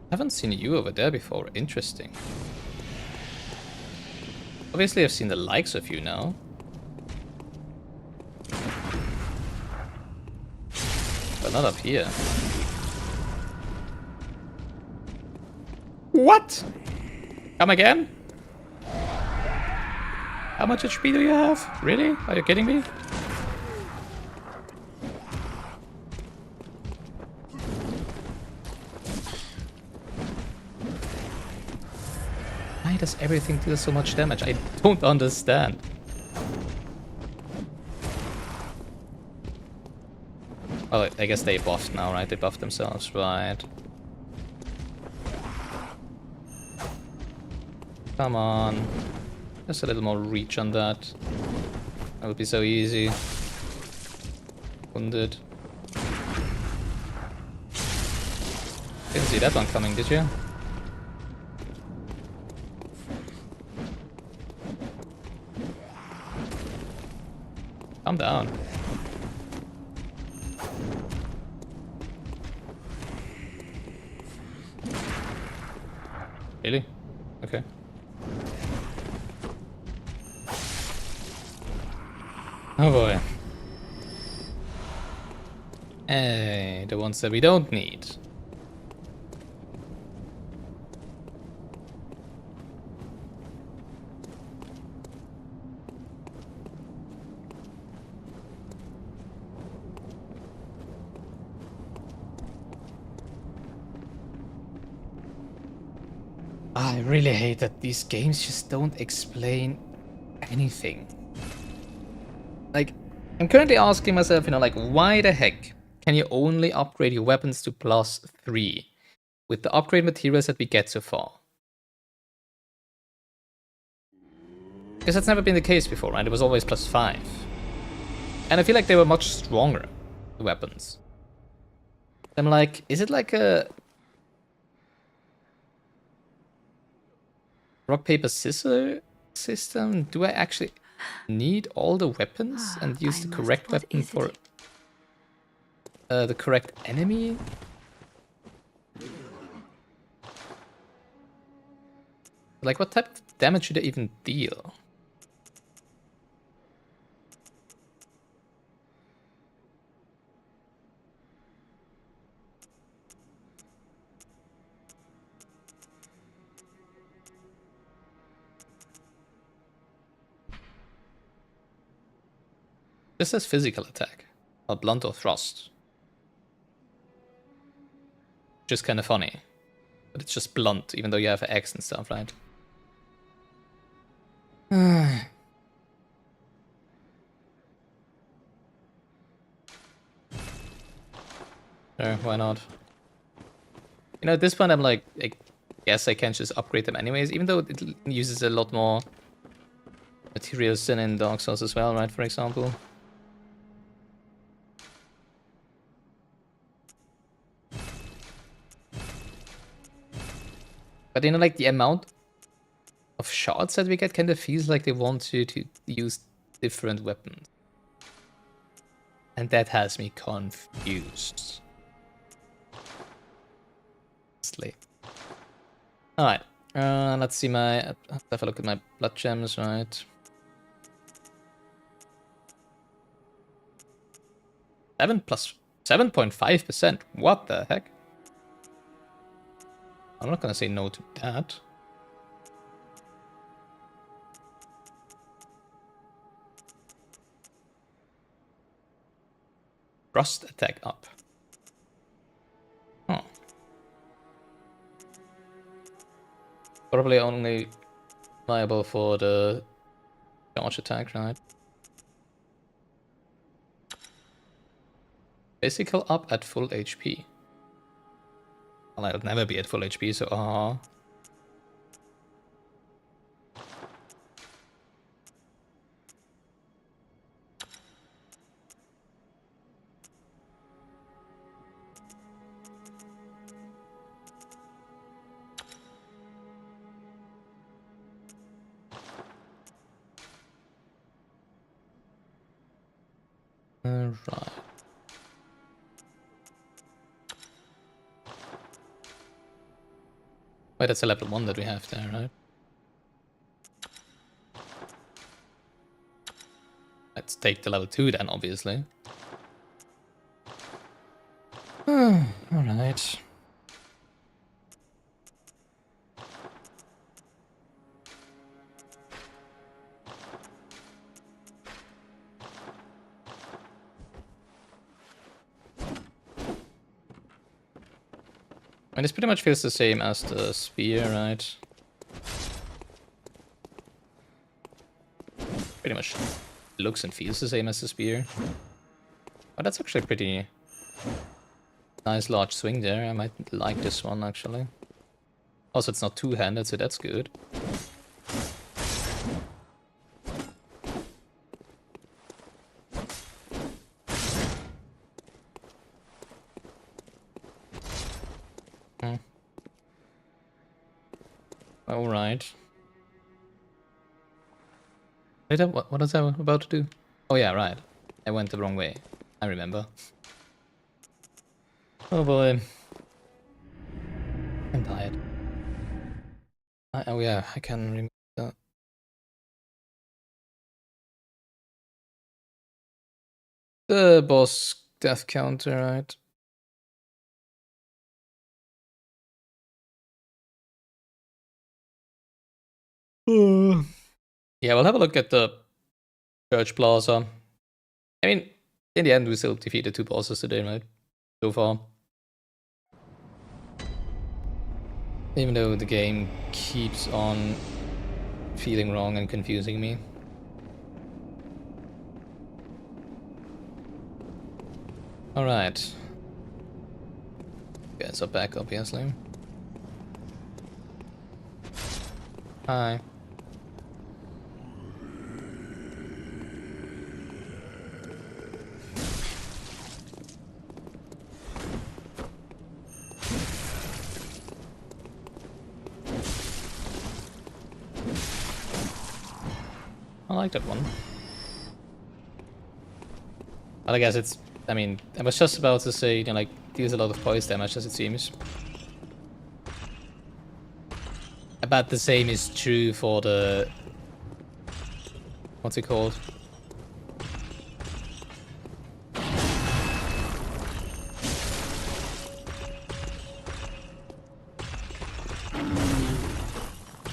I haven't seen you over there before. Interesting. Obviously, I've seen the likes of you now. But not up here. What? Come again? How much HP do you have? Really? Are you kidding me? Why does everything deal so much damage? I don't understand. Oh, I guess they buffed now, right? They buffed themselves, right? Come on. Just a little more reach on that. That would be so easy. Wounded. Didn't see that one coming, did you? Calm down. Really? Okay. Oh boy. Hey, the ones that we don't need. I really hate that these games just don't explain anything. Like, I'm currently asking myself, you know, like, why the heck can you only upgrade your weapons to +3 with the upgrade materials that we get so far? Because that's never been the case before, right? It was always +5. And I feel like they were much stronger, the weapons. I'm like, is it like a rock, paper, scissors system. Do I actually need all the weapons and use I the must- correct what weapon is for it? the correct enemy? Like, what type of damage should I even deal? This says physical attack, or blunt or thrust. Which is kind of funny. But it's just blunt, even though you have X and stuff, right? Sure, why not? You know, at this point I'm like, I guess I can just upgrade them anyways, even though it uses a lot more materials than in Dark Souls as well, right, for example. But you know, like the amount of shots that we get kind of feels like they want you to use different weapons. And that has me confused. Honestly. Alright, let's see my... Let's have a look at my blood gems, right? 7.5%. What the heck? I'm not gonna say no to that. Rust attack up. Huh. Probably only liable for the charge attack, right? Physical up at full HP. Well, I'll never be at full HP, so Right. Wait, that's a level 1 that we have there, right? Let's take the level 2 then, obviously. Alright. And this pretty much feels the same as the spear, right? Pretty much looks and feels the same as the spear. But that's actually pretty nice large swing there. I might like this one, actually. Also, it's not two-handed, so that's good. Alright. Wait, what was I about to do? Oh yeah, right. I went the wrong way. I remember. Oh boy. I'm tired. Oh yeah, I can remember that. The boss death counter, right? Yeah, we'll have a look at the Church Plaza. I mean, in the end, we still defeated 2 bosses today, right? So far. Even though the game keeps on feeling wrong and confusing me. Alright. Guys are back, obviously. Hi. I like that one. Well, I guess it's... I mean, I was just about to say, you know, like, deals a lot of poise damage as it seems. But the same is true for the... What's it called?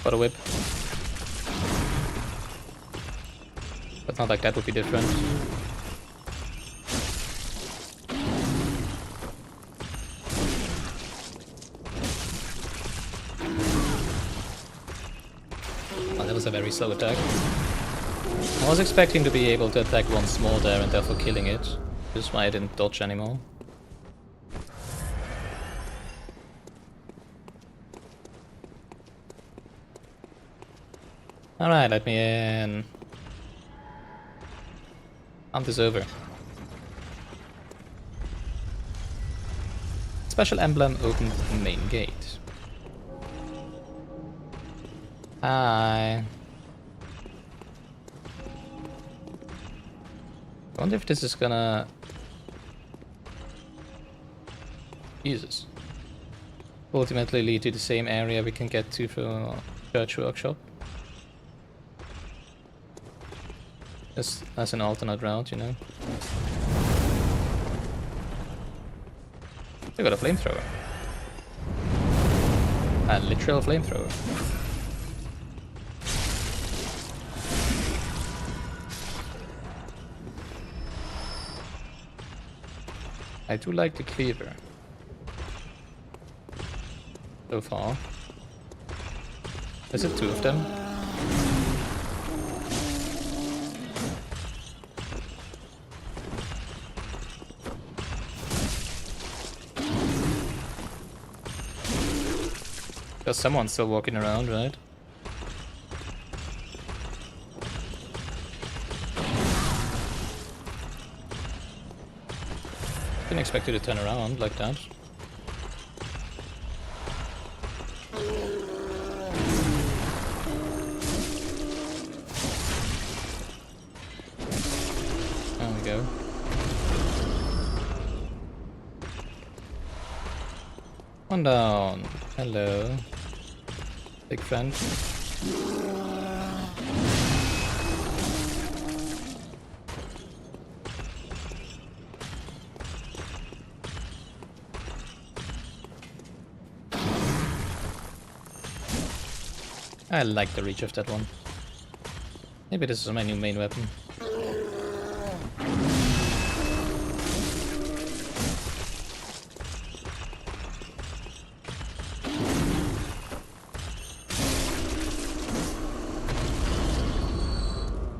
For the whip. But not like that would be different. Oh, that was a very slow attack. I was expecting to be able to attack once more there and therefore killing it. This is why I didn't dodge anymore. Alright, let me in. Hunt is over. Special emblem opened the main gate. Hi. I wonder if this is gonna... Jesus. Ultimately lead to the same area we can get to from Church Workshop. Just as an alternate route, you know. They got a flamethrower. A literal flamethrower. I do like the cleaver. So far. Is it two of them? Because someone's still walking around, right? Didn't expect you to turn around like that. There we go. One down. Hello. Big friend. I like the reach of that one. Maybe this is my new main weapon.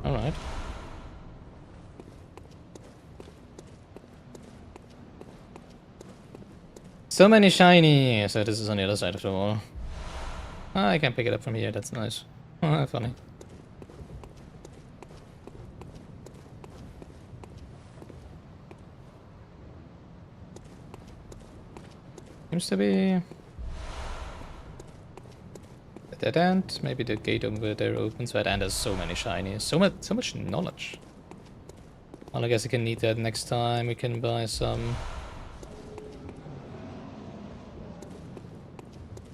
Alright. So many shinies! So this is on the other side of the wall. Ah, I can pick it up from here, that's nice. Oh, funny. Seems to be a dead end. Maybe the gate over there opens, right? And there's so many shinies. So much knowledge. Well, I guess I can need that next time. We can buy some.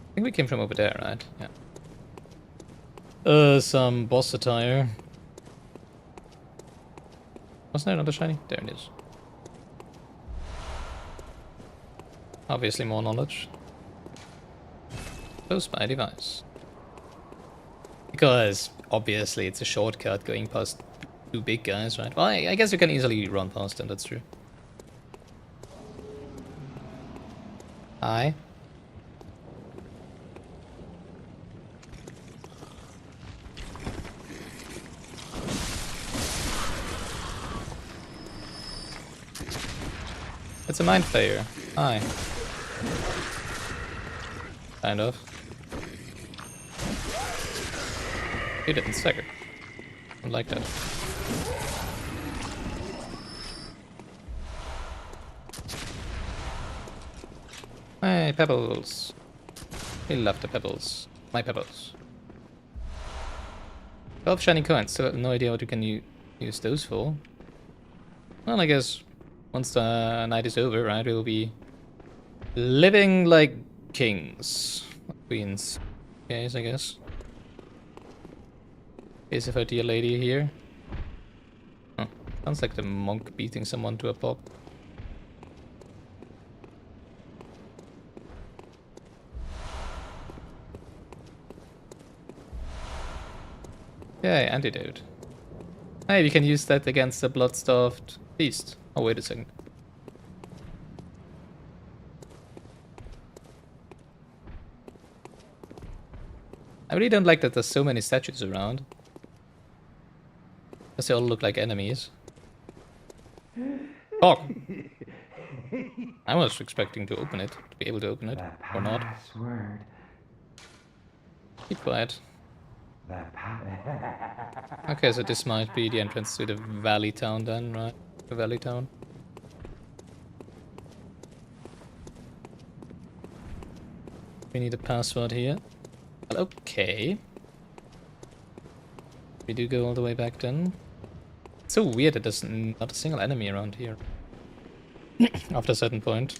I think we came from over there, right? Yeah. Some boss attire. Wasn't there another shiny? There it is. Obviously more knowledge. Close by device. Because obviously it's a shortcut going past two big guys, right? Well, I guess you can easily run past them, that's true. Hi. It's a mind flayer. Hi. Kind of. You didn't stagger. I like that. Hey, pebbles. We love the pebbles. My pebbles. 12 shiny coins, so I have no idea what you can use those for. Well, I guess once the night is over, right, we'll be living like kings. Queens. Yes, I guess. Case of our dear lady here. Huh. Sounds like the monk beating someone to a pulp. Okay, antidote. Hey, we can use that against the blood-starved beast. Oh, wait a second. I really don't like that there's so many statues around. Because they all look like enemies. Talk! I was expecting to open it, to be able to open it, or not. Password. Keep quiet. Okay, so this might be the entrance to the valley town then, right? The valley town. We need a password here. Well, okay. We do go all the way back then. It's so weird that there's not a single enemy around here. After a certain point.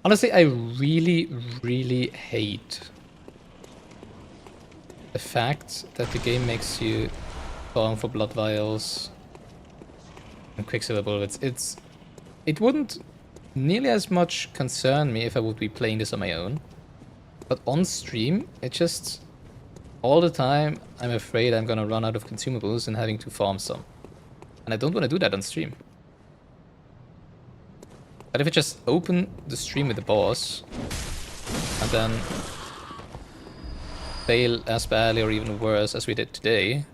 Honestly, I really, really hate the fact that the game makes you farm for blood vials and quicksilver bullets. It wouldn't nearly as much concern me if I would be playing this on my own. But on stream, it just... all the time, I'm afraid I'm gonna run out of consumables and having to farm some. And I don't want to do that on stream. But if I just open the stream with the boss, and then fail as badly or even worse as we did today,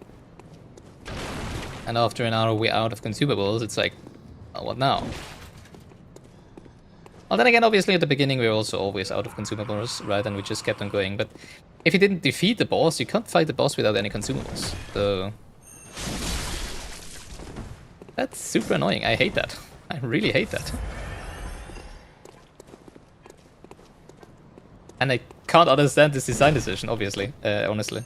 and after an hour we're out of consumables, it's like, oh, what now? Well, then again, obviously at the beginning we were also always out of consumables, right? And we just kept on going. But if you didn't defeat the boss, you can't fight the boss without any consumables. So that's super annoying. I hate that. I really hate that. And I can't understand this design decision, obviously, honestly.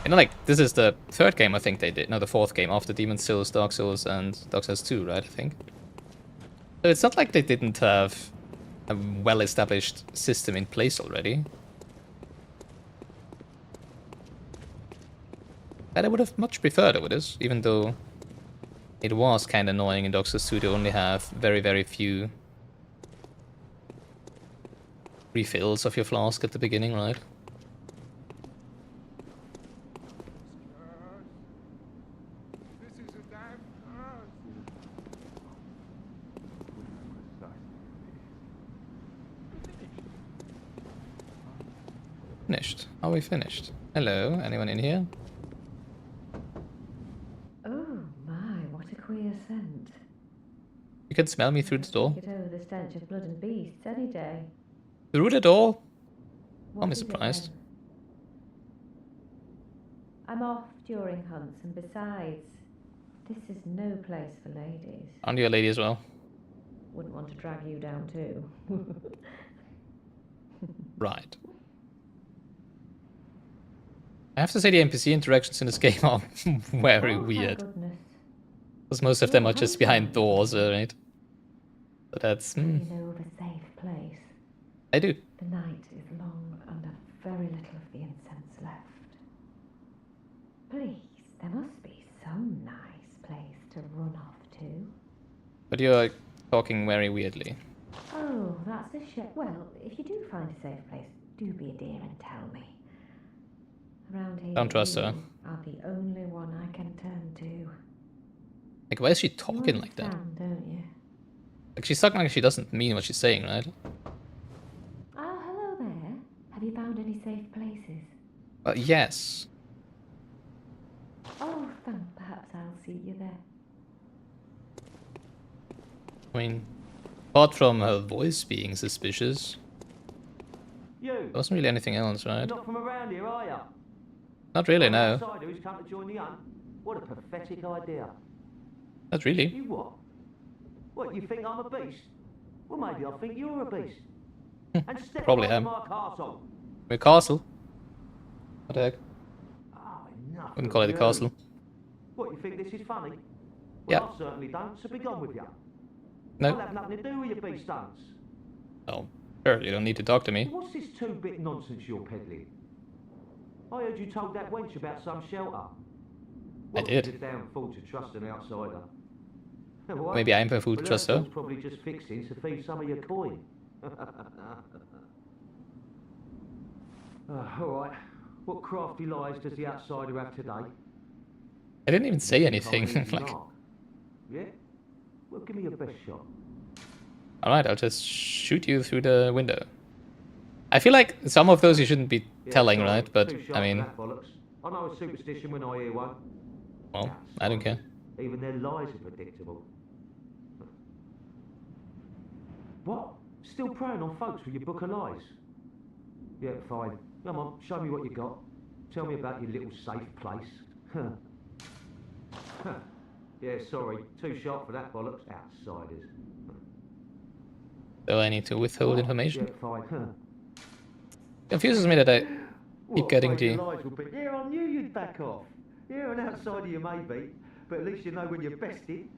You know, like, this is the third game I think they did. No, the fourth game after Demon's Souls, Dark Souls, and Dark Souls 2, right, I think. So it's not like they didn't have a well-established system in place already. But I would have much preferred over this, even though it was kind of annoying in Dark Souls 2 to only have very, very few refills of your flask at the beginning, right? Finished. Are we finished? Hello, anyone in here? Oh my, what a queer scent. You can smell me through the door. Get over the stench of blood and beasts any day. Through the door? What I'm is it surprised. then? I'm off during hunts, and besides, this is no place for ladies. Aren't you a lady as well? Wouldn't want to drag you down too. Right. I have to say the NPC interactions in this game are very weird. Because most of them are just behind doors, right? So that's... You know of a safe place. I do. The night is long and very little of the incense left. Please, there must be some nice place to run off to. But you're talking very weirdly. Oh, that's a shame. Well, if you do find a safe place, do be a dear and tell me. Around here, Don't trust her. are the only one I can turn to. Like, why is she talking like that? Don't you? Like, she's talking like she doesn't mean what she's saying, right? Oh, hello there. Have you found any safe places? Yes. Oh, then perhaps I'll see you there. I mean, apart from her voice being suspicious, You, there wasn't really anything else, right? not from around here, are you? Not really, An no. outsider who's come to join the hunt? What a pathetic idea. Not really. You what? What, you think I'm a beast? Well, maybe I think you're a beast. And step Probably away am. from my castle. The castle? What the heck? Oh, enough. Wouldn't of call it a you. castle. What, you think this is funny? Well, Yeah. I certainly don't, so be gone with you. No. I'll have nothing to do with your beast stunts. Oh, sure, you don't need to talk to me. What's this two-bit nonsense you're peddling? I heard you told that wench about some shelter. I did. It's a damn fool to trust an outsider. What? Maybe I'm a fool to Well, trust that her. fool's probably just fixing to feed some of your coin. All right. What crafty lies does the outsider have today? I didn't even say Think I'm an anything. easy Like, mark? Yeah? Well, give me your best shot. alright, I'll just shoot you through the window. I feel like some of those you shouldn't be Yeah, telling, sorry, right? But, too sharp I for mean, that bollocks. I know a superstition when I hear one. well, I don't care. Even their lies are predictable. What? Still preying on folks with your book of lies? Yeah, fine. Come on, show me what you got. Tell me about your little safe place. Yeah, sorry. Too sharp for that bollocks. Outsiders. So I need to withhold information. Yeah, fine. Confuses me that I keep What, getting afraid the... your lies will be... Yeah, I knew you'd back off. Yeah, an outsider you may be, but at least you know when you're bested.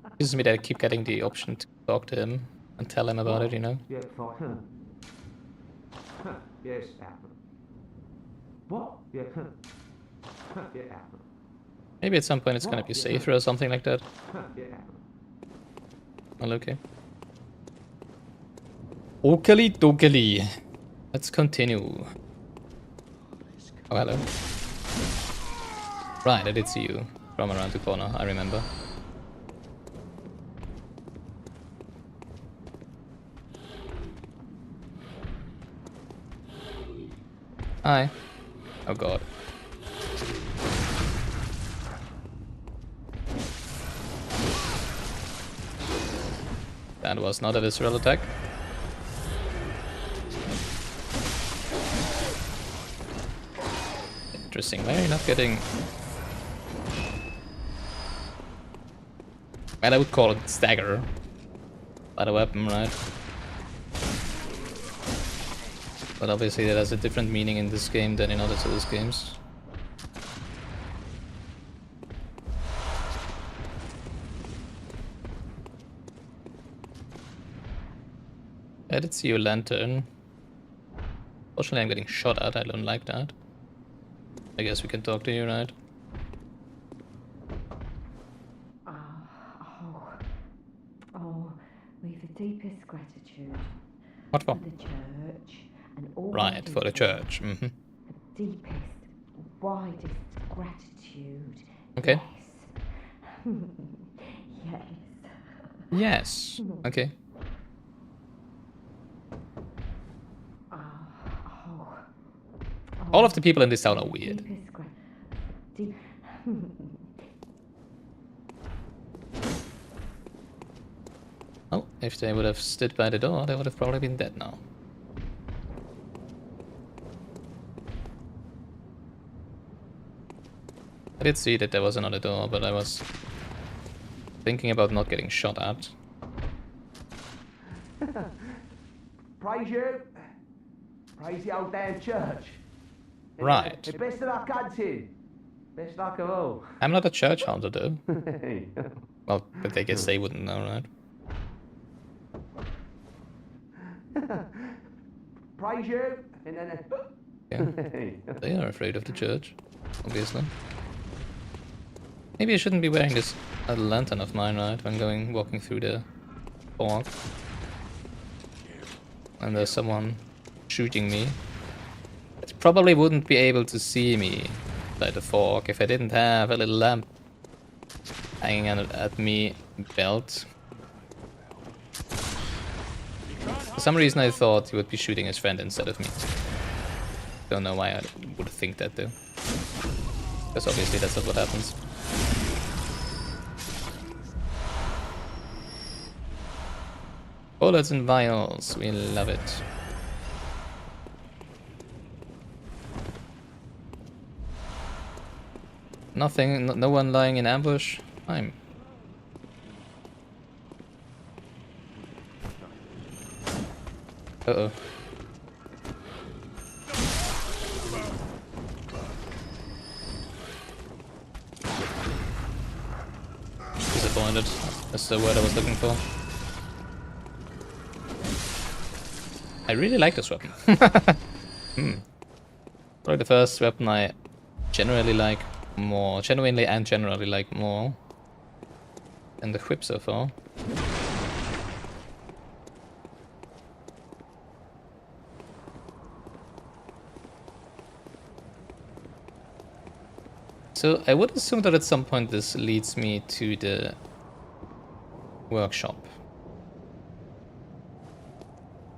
Confuses me that I keep getting the option to talk to him and tell him about it, you know? Yeah, fine. Yes, out. What? Yeah. Yeah, out. Maybe at some point it's gonna be safer or something like that. Yeah, out. Well, okay. Okali dokali. Let's continue. Oh, hello. Right, I did see you from around the corner, I remember. Hi. Oh god. That was not a visceral attack. Interesting. Why are you not getting... Well, I would call it stagger. By the weapon, right? But obviously that has a different meaning in this game than in other Souls games. I did see your lantern. Fortunately I'm getting shot at, I don't like that. I guess we can talk to you, right? Oh, we've the deepest gratitude What for? for the church and all Right, that for the is church. The deepest, widest gratitude. Okay. Yes. Yes. Okay. All of the people in this town are weird. Deepest deep. Oh, if they would have stood by the door, they would have probably been dead now. I did see that there was another door, but I was thinking about not getting shot at. Praise you. Praise the old damn church. Right. And best of luck hunting. Best luck of all. I'm not a church hunter though. Well, but I guess they wouldn't know, right? Praise you. And then... Yeah. They are afraid of the church, obviously. Maybe I shouldn't be wearing this little lantern of mine, right, when walking through the fog. And there's someone shooting me. It probably wouldn't be able to see me by the fog if I didn't have a little lamp hanging at me belt. For some reason I thought he would be shooting his friend instead of me. Don't know why I would think that though. Because obviously that's not what happens. Bullets and vials, we love it. Nothing, no one lying in ambush. Fine. Uh-oh. Disappointed. That's the word I was looking for. I really like this weapon. Probably the first weapon I genuinely like more. Genuinely and generally like more than the whip so far. So I would assume that at some point this leads me to the workshop.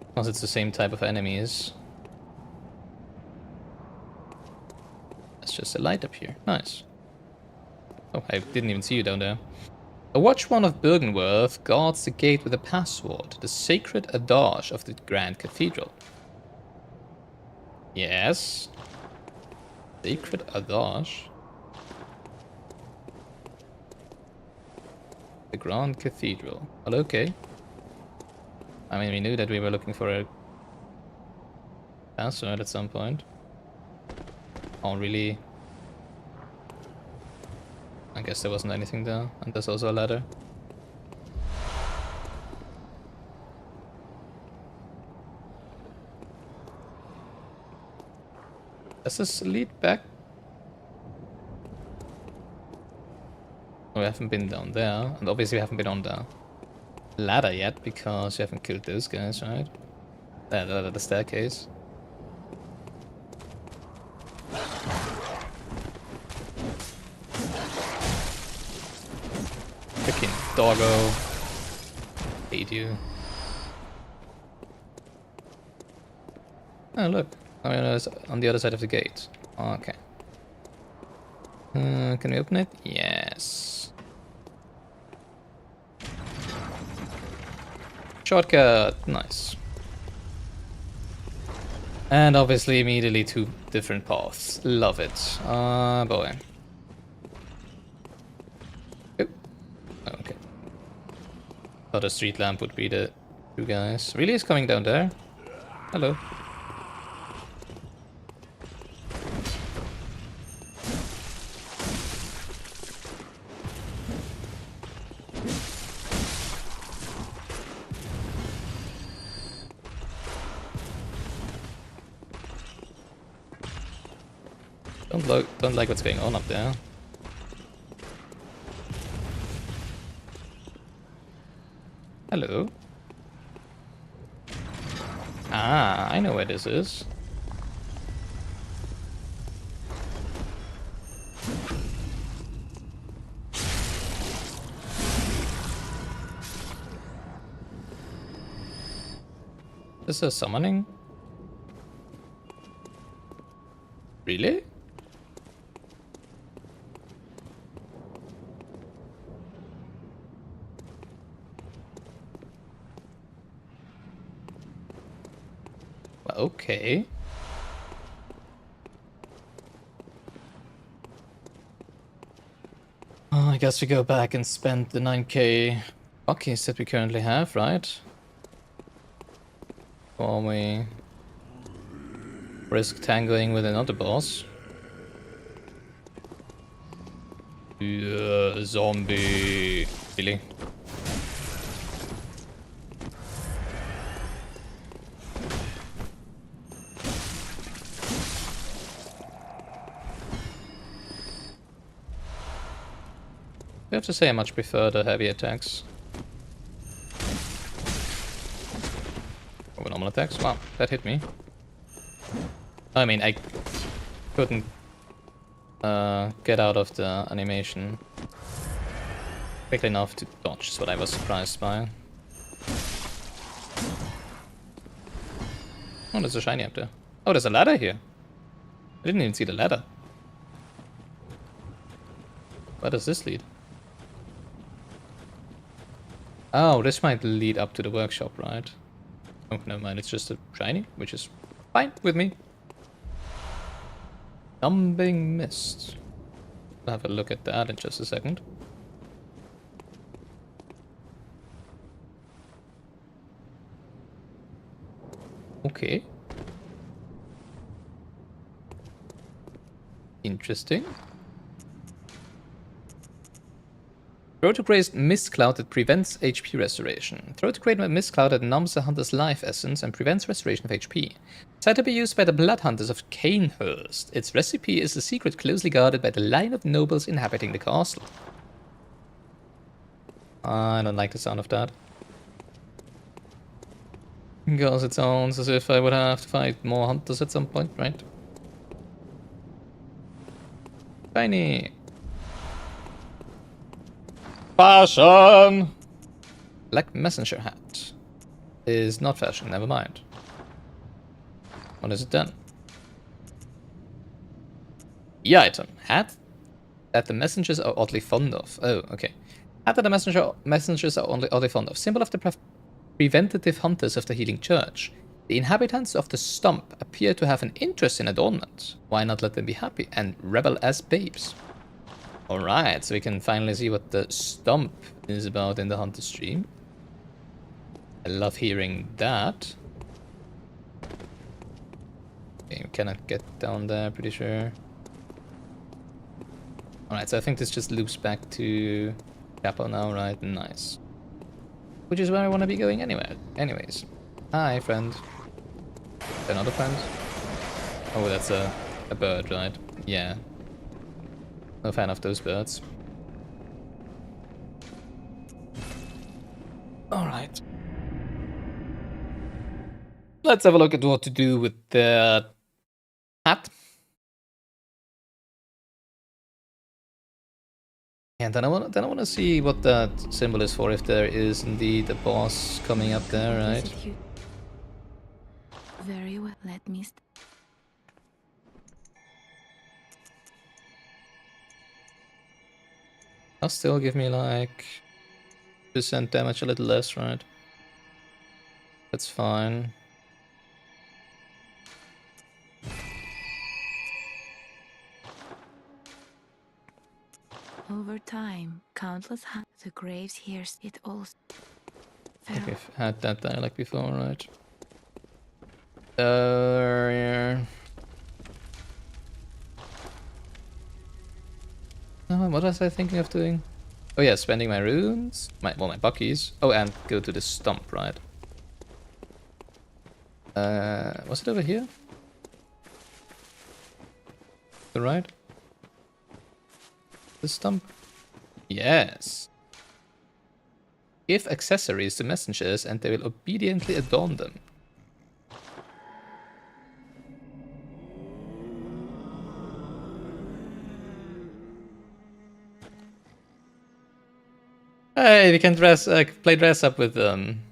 Because it's the same type of enemies. That's just a light up here. Nice. Oh, I didn't even see you down there. A watchman of Bergenworth guards the gate with a password, the sacred adage of the Grand Cathedral. Yes. Sacred adage? The Grand Cathedral. Well, okay. I mean, we knew that we were looking for a password at some point. Oh, really? I guess there wasn't anything there. And there's also a ladder. Does this lead back? We haven't been down there, and obviously we haven't been on the ladder yet because we haven't killed those guys, right? The staircase. Freaking doggo. Hate you. Oh look, I'm on the other side of the gate. Okay. Can we open it? Yes. Shortcut, nice. And obviously immediately two different paths. Love it. Boy. Oh. Okay. Thought a street lamp would be the two guys. Really is coming down there? Hello. Don't like what's going on up there. Hello. Ah, I know where this is. This is a summoning? Really? Okay. I guess we go back and spend the 9k buckies that we currently have, right? Or we risk tangling with another boss. Yeah, zombie. Really? I have to say I much prefer the heavy attacks. Over normal attacks. Wow, that hit me. I mean, I couldn't get out of the animation quickly enough to dodge, is what I was surprised by. Oh, there's a shiny up there. Oh, there's a ladder here. I didn't even see the ladder. Where does this lead? Oh, this might lead up to the workshop, right? Oh, never mind, it's just a shiny, which is fine with me. Numbing Mist. I'll have a look at that in just a second. Okay. Interesting. Throw to create Mist Cloud that prevents HP restoration. Throw to create a Mist Cloud that numbs the hunter's life essence and prevents restoration of HP. Said to be used by the Blood Hunters of Canehurst. Its recipe is a secret closely guarded by the line of nobles inhabiting the castle. I don't like the sound of that. Because it sounds as if I would have to fight more hunters at some point, right? Tiny. Fashion! Black messenger hat. Is not fashion, never mind. What is it then? E item. Hat that the messengers are oddly fond of. Oh, okay. Hat that the messengers are oddly fond of. Symbol of the preventative hunters of the Healing Church. The inhabitants of the Stump appear to have an interest in adornment. Why not let them be happy and rebel as babes? Alright, so we can finally see what the Stump is about in the Hunter stream. I love hearing that. Okay, we cannot get down there, pretty sure. Alright, so I think this just loops back to Capo now, right? Nice. Which is where I want to be going anyway. Anyways. Hi, friend. Another friend? Oh, that's a bird, right? Yeah. No fan of those birds. Alright. Let's have a look at what to do with the hat. And then I want to see what that symbol is for, if there is indeed a boss coming up there, right? Very well, let me... I'll still give me like % damage, a little less, right? That's fine. Over time, countless the graves here it all. I think I've had that dialect before, right? Yeah. What was I thinking of doing? Oh yeah, spending my runes, my buckies. Oh, and go to the Stump, right? Was it over here? The right? The Stump? Yes. Give accessories to messengers and they will obediently adorn them. Hey, we can play dress up with them.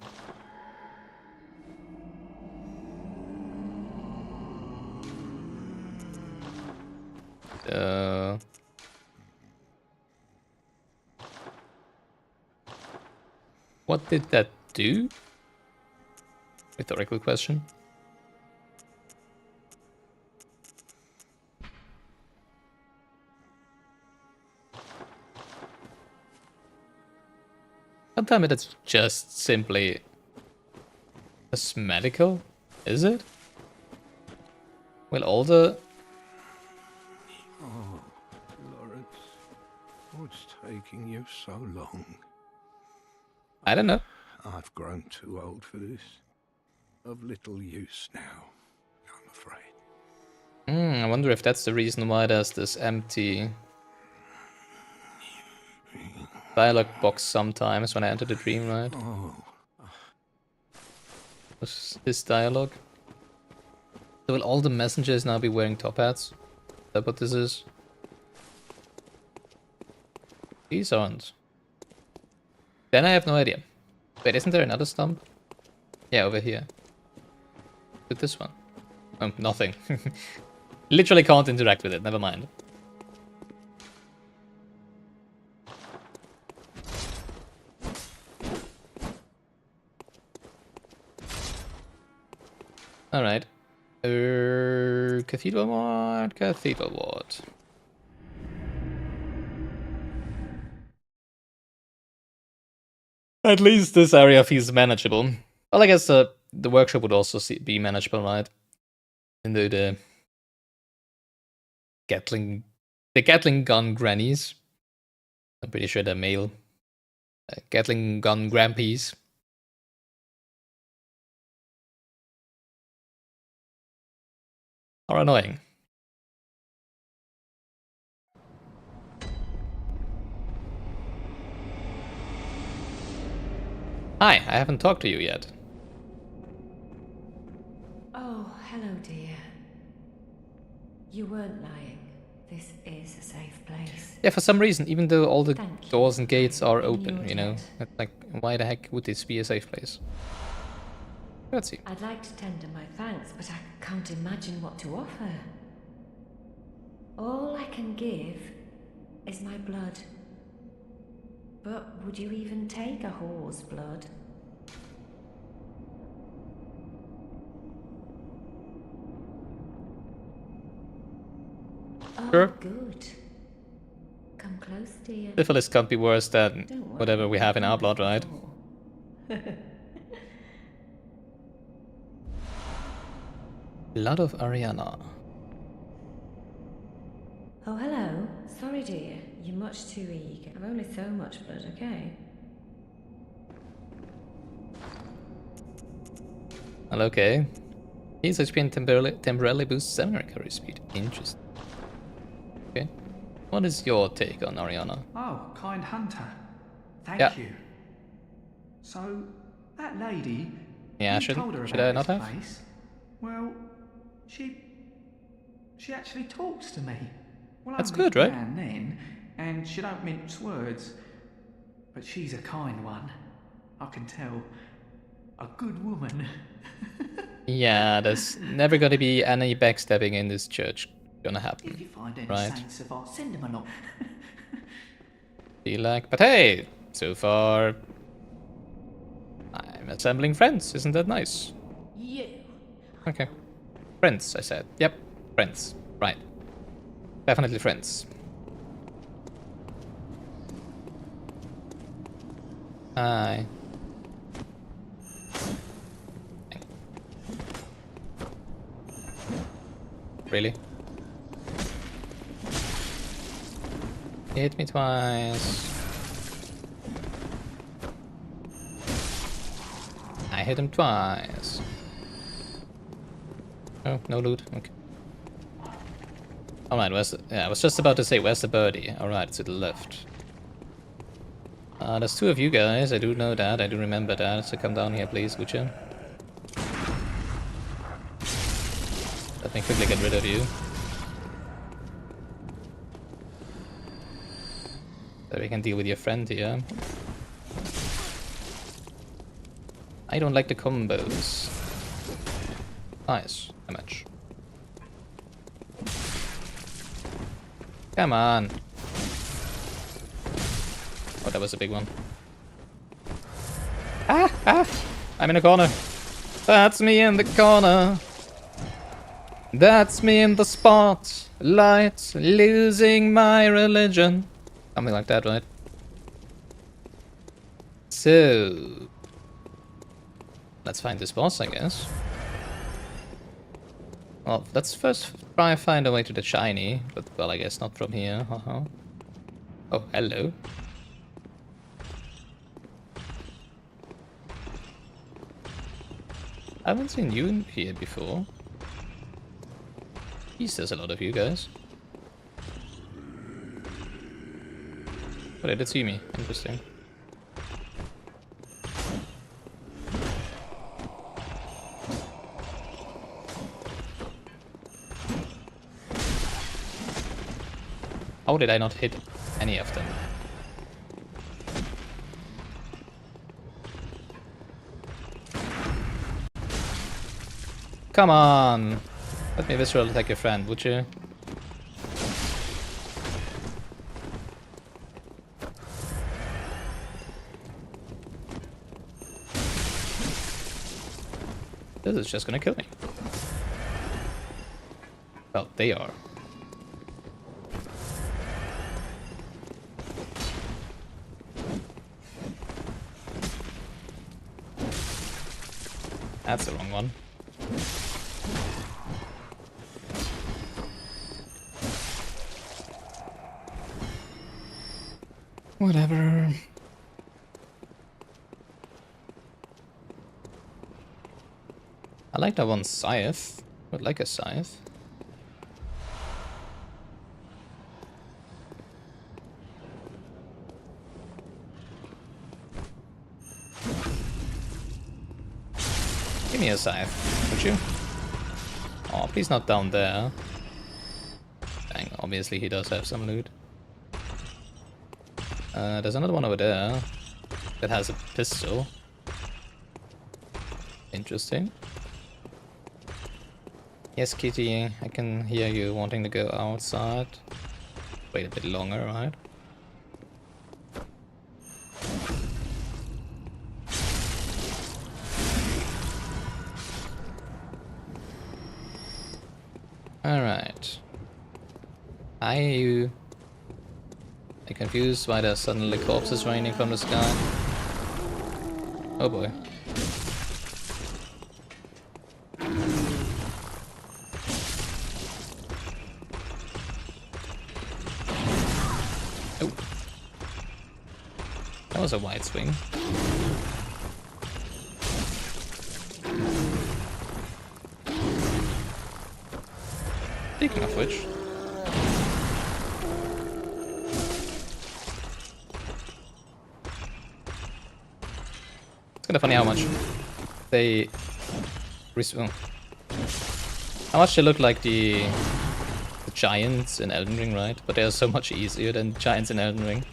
What did that do? Rhetorical question. Don't tell me that's just simply cosmetical, is it? Well, all the... Oh, Lawrence, what's taking you so long? I don't know. I've grown too old for this. Of little use now, I'm afraid. I wonder if that's the reason why there's this empty dialogue box sometimes when I enter the dream, right? Oh. This dialogue. So will all the messengers now be wearing top hats? Is that what this is? These aren't. Then I have no idea. Wait, isn't there another Stump? Yeah, over here. With this one. Oh, nothing. Literally can't interact with it, never mind. Alright. Cathedral Ward, Cathedral Ward. At least this area feels manageable. Well, I guess the the workshop would also be manageable, right? Even though the Gatling gun grannies, I'm pretty sure they're male. Gatling gun grampies. Are annoying. Hi, I haven't talked to you yet. Oh, hello, dear. You weren't lying. This is a safe place. Yeah, for some reason, even though all the Thank you doors and for gates are opening open, your you know? jet. It's like, why the heck would this be a safe place? Let's see. I'd like to tender my thanks, but I can't imagine what to offer. All I can give is my blood. But would you even take a whore's blood? Oh, Sure. good. Come close, dear. Syphilis can't be worse than Don't worry, whatever we have in our blood, right? Blood of Ariana. Oh, hello. Sorry, dear. You're much too eager. I've only so much blood, okay? Well, okay. He's HP and temporarily boosts 7 recovery speed. Interesting. Okay. What is your take on Ariana? Oh, kind hunter. Thank Yeah. you. So, that lady, Yeah, you told her should I about not this have? place? Well, she actually talks to me. Well, That's only good, right? now and then, and she don't mince words. But she's a kind one. I can tell. A good woman. Yeah, there's never gonna be any backstabbing in this church gonna If happen. you find any Right. saints of ours, send them along. Be like, but hey, so far I'm assembling friends, isn't that nice? You. Okay. Friends, I said. Yep, friends. Right. Definitely friends. Hi. Really? Hit me twice. I hit him twice. Oh, no loot. Okay. Alright, where's the... Yeah, I was just about to say, where's the birdie? Alright, to the left. There's 2 of you guys, I do know that, I do remember that. So come down here, please, would you? Let me quickly get rid of you. So we can deal with your friend here. I don't like the combos. Nice, damage. Come on. Oh, that was a big one. Ah, ah! I'm in a corner. That's me in the corner. That's me in the spotlight, losing my religion. Something like that, right? So... let's find this boss, I guess. Well, let's first try and find a way to the shiny, but, well, I guess not from here. Oh, hello. I haven't seen you in here before. Jeez, there's a lot of you guys. But they did see me. Interesting. How did I not hit any of them? Come on! Let me visceral attack your friend, would you? This is just gonna kill me. Well, they are. That's the wrong one. Whatever. I like that one scythe. I would like a scythe. Give me a scythe, would you? Oh, please not down there. Dang, obviously he does have some loot. There's another one over there that has a pistol. Interesting. Yes, Kitty, I can hear you wanting to go outside. Wait a bit longer, right? Alright. I hear you. I'm confused why there's suddenly corpses raining from the sky. Oh boy. Oh. That was a wide swing. Speaking of which... It's kind of funny how much they... How much they look like the giants in Elden Ring, right? But they are so much easier than giants in Elden Ring.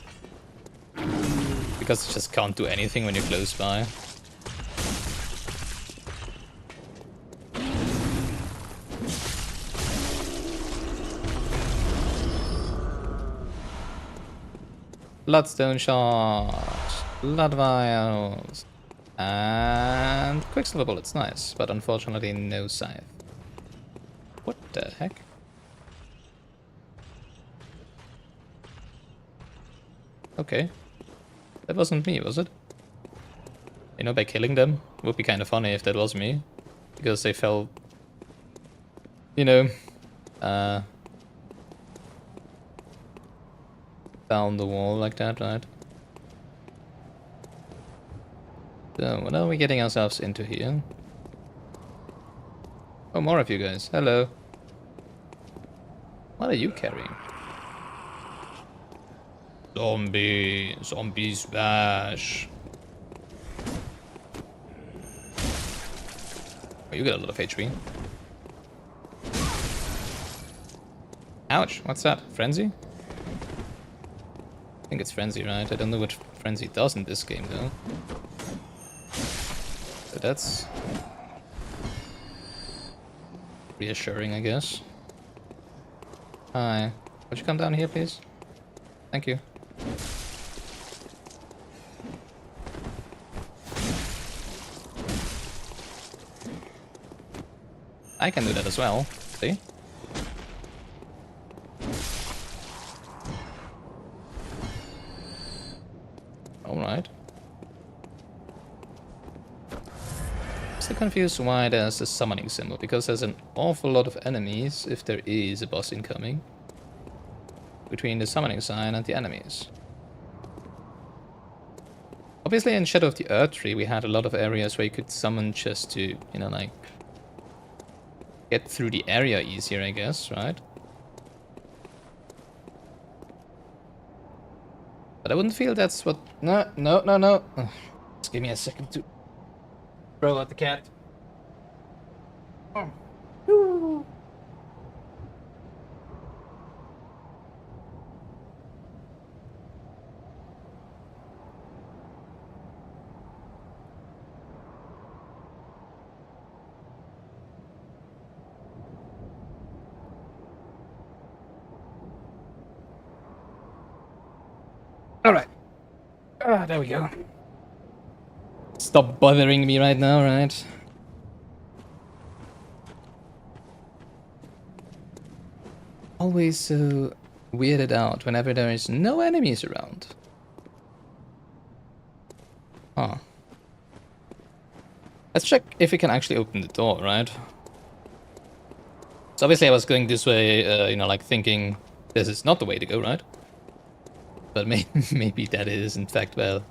Because you just can't do anything when you're close by. Bloodstone shot, blood vials, and quicksilver bullets. Nice, but unfortunately no scythe. What the heck? Okay, that wasn't me, was it? You know, by killing them, it would be kind of funny if that was me, because they fell, you know, down the wall like that, right? So, what are we getting ourselves into here? Oh, more of you guys. Hello. What are you carrying? Zombie! Zombie smash! Oh, you got a lot of HP. Ouch, what's that? Frenzy? I think it's Frenzy, right? I don't know what Frenzy does in this game, though. So that's... reassuring, I guess. Hi. Would you come down here, please? Thank you. I can do that as well. See? Alright. I'm still confused why there's a summoning symbol, because there's an awful lot of enemies, if there is a boss incoming, between the summoning sign and the enemies. Obviously in Shadow of the Erdtree we had a lot of areas where you could summon just to, you know, like, get through the area easier, I guess, right? But I wouldn't feel that's what... No. Just give me a second to throw out the cat. Oh. Alright. Ah, there we go. Stop bothering me right now, right? Always so weirded out whenever there is no enemies around. Huh. Let's check if we can actually open the door, right? So obviously I was going this way, you know, like thinking this is not the way to go, right? But maybe that is, in fact, well,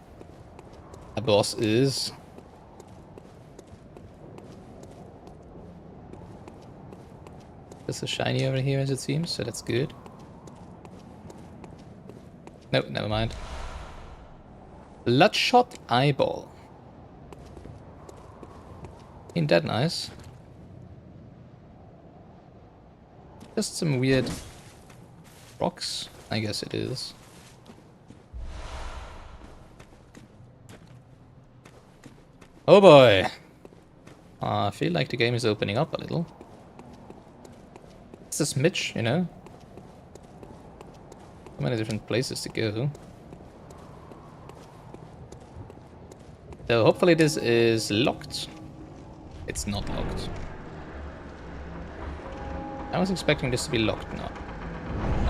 a boss is. There's a shiny over here, as it seems, so that's good. No, never mind. Bloodshot eyeball. Ain't that nice? Just some weird rocks, I guess it is. Oh boy! I feel like the game is opening up a little. It's a smidge, you know? So many different places to go. So hopefully this is locked. It's not locked. I was expecting this to be locked now.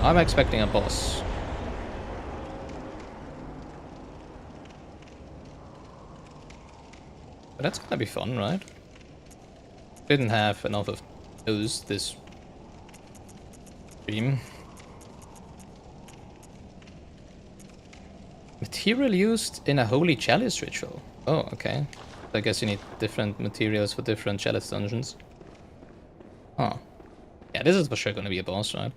I'm expecting a boss. But that's gonna be fun, right? Didn't have enough of those this stream. Material used in a holy chalice ritual. Oh, okay. I guess you need different materials for different chalice dungeons. Huh. Yeah, this is for sure gonna be a boss, right?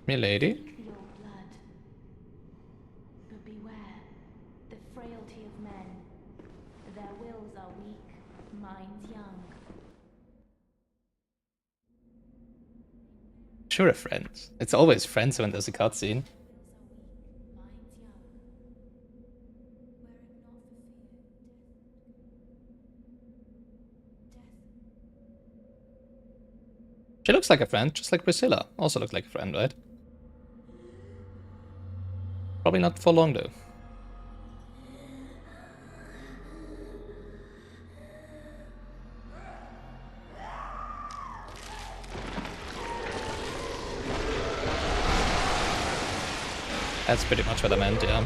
Me lady. The old blood. But beware, the frailty of men. Their wills are weak, minds young. Sure, a friend. It's always friends when there's a cutscene. She looks like a friend, just like Priscilla. Also looked like a friend, right? Probably not for long, though. That's pretty much what I meant, yeah.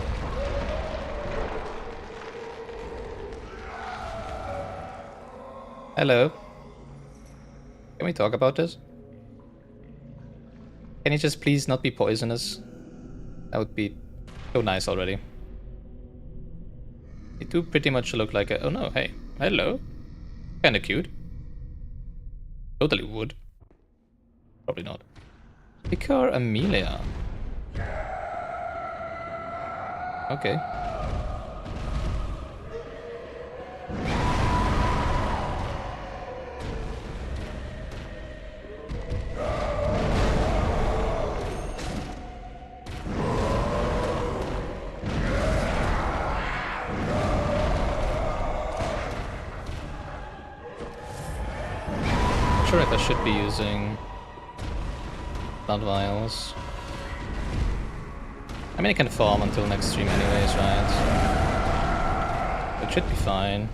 Hello. Can we talk about this? Can you just please not be poisonous? That would be so nice already. You do pretty much look like a... Oh no, hey. Hello. Kinda cute. Totally would. Probably not. Vicar Amelia. Okay. Not sure if I should be using blood vials. I mean, I can farm until next stream anyways, right? It should be fine.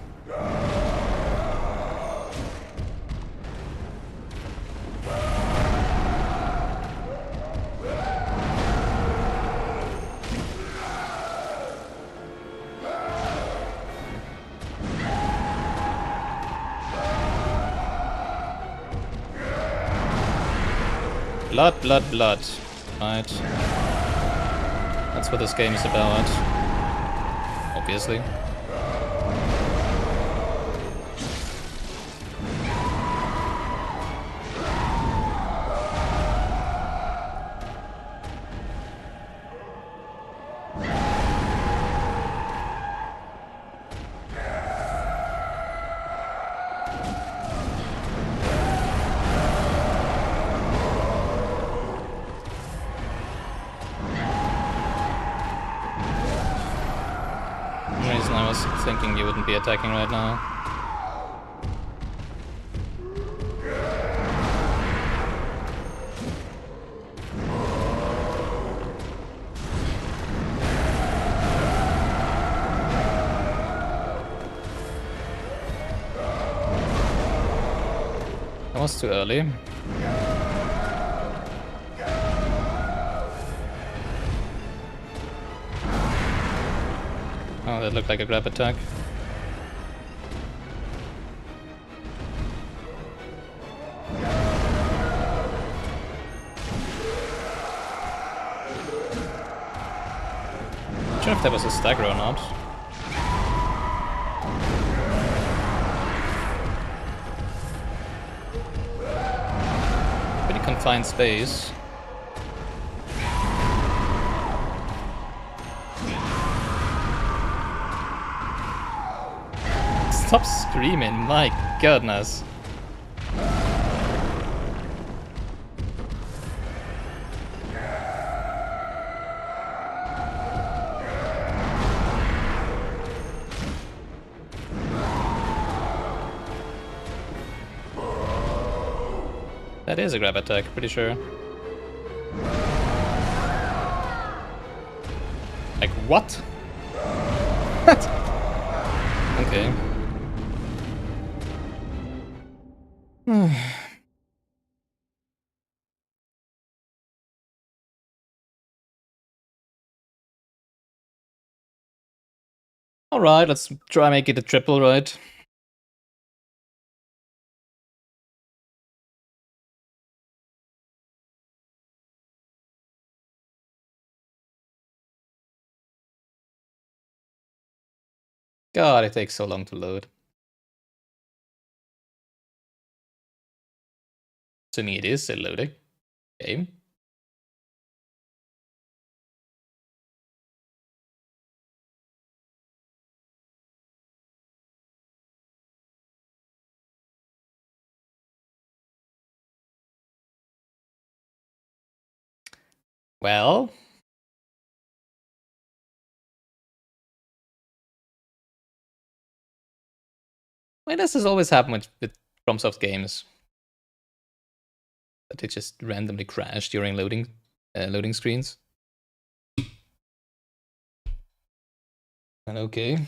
Blood, blood, blood. Right. That's what this game is about. Obviously. Thinking you wouldn't be attacking right now. That was too early. Oh, that looked like a grab attack. Not sure if that was a stagger or not. Pretty confined space. Stop screaming, my goodness. That is a grab attack, pretty sure. Like, what? What? Okay. Alright, let's try make it a triple, right? God, it takes so long to load. Assuming it is still loading. Okay. Well. Why does this always happen with FromSoft games? That it just randomly crash during loading screens? And okay.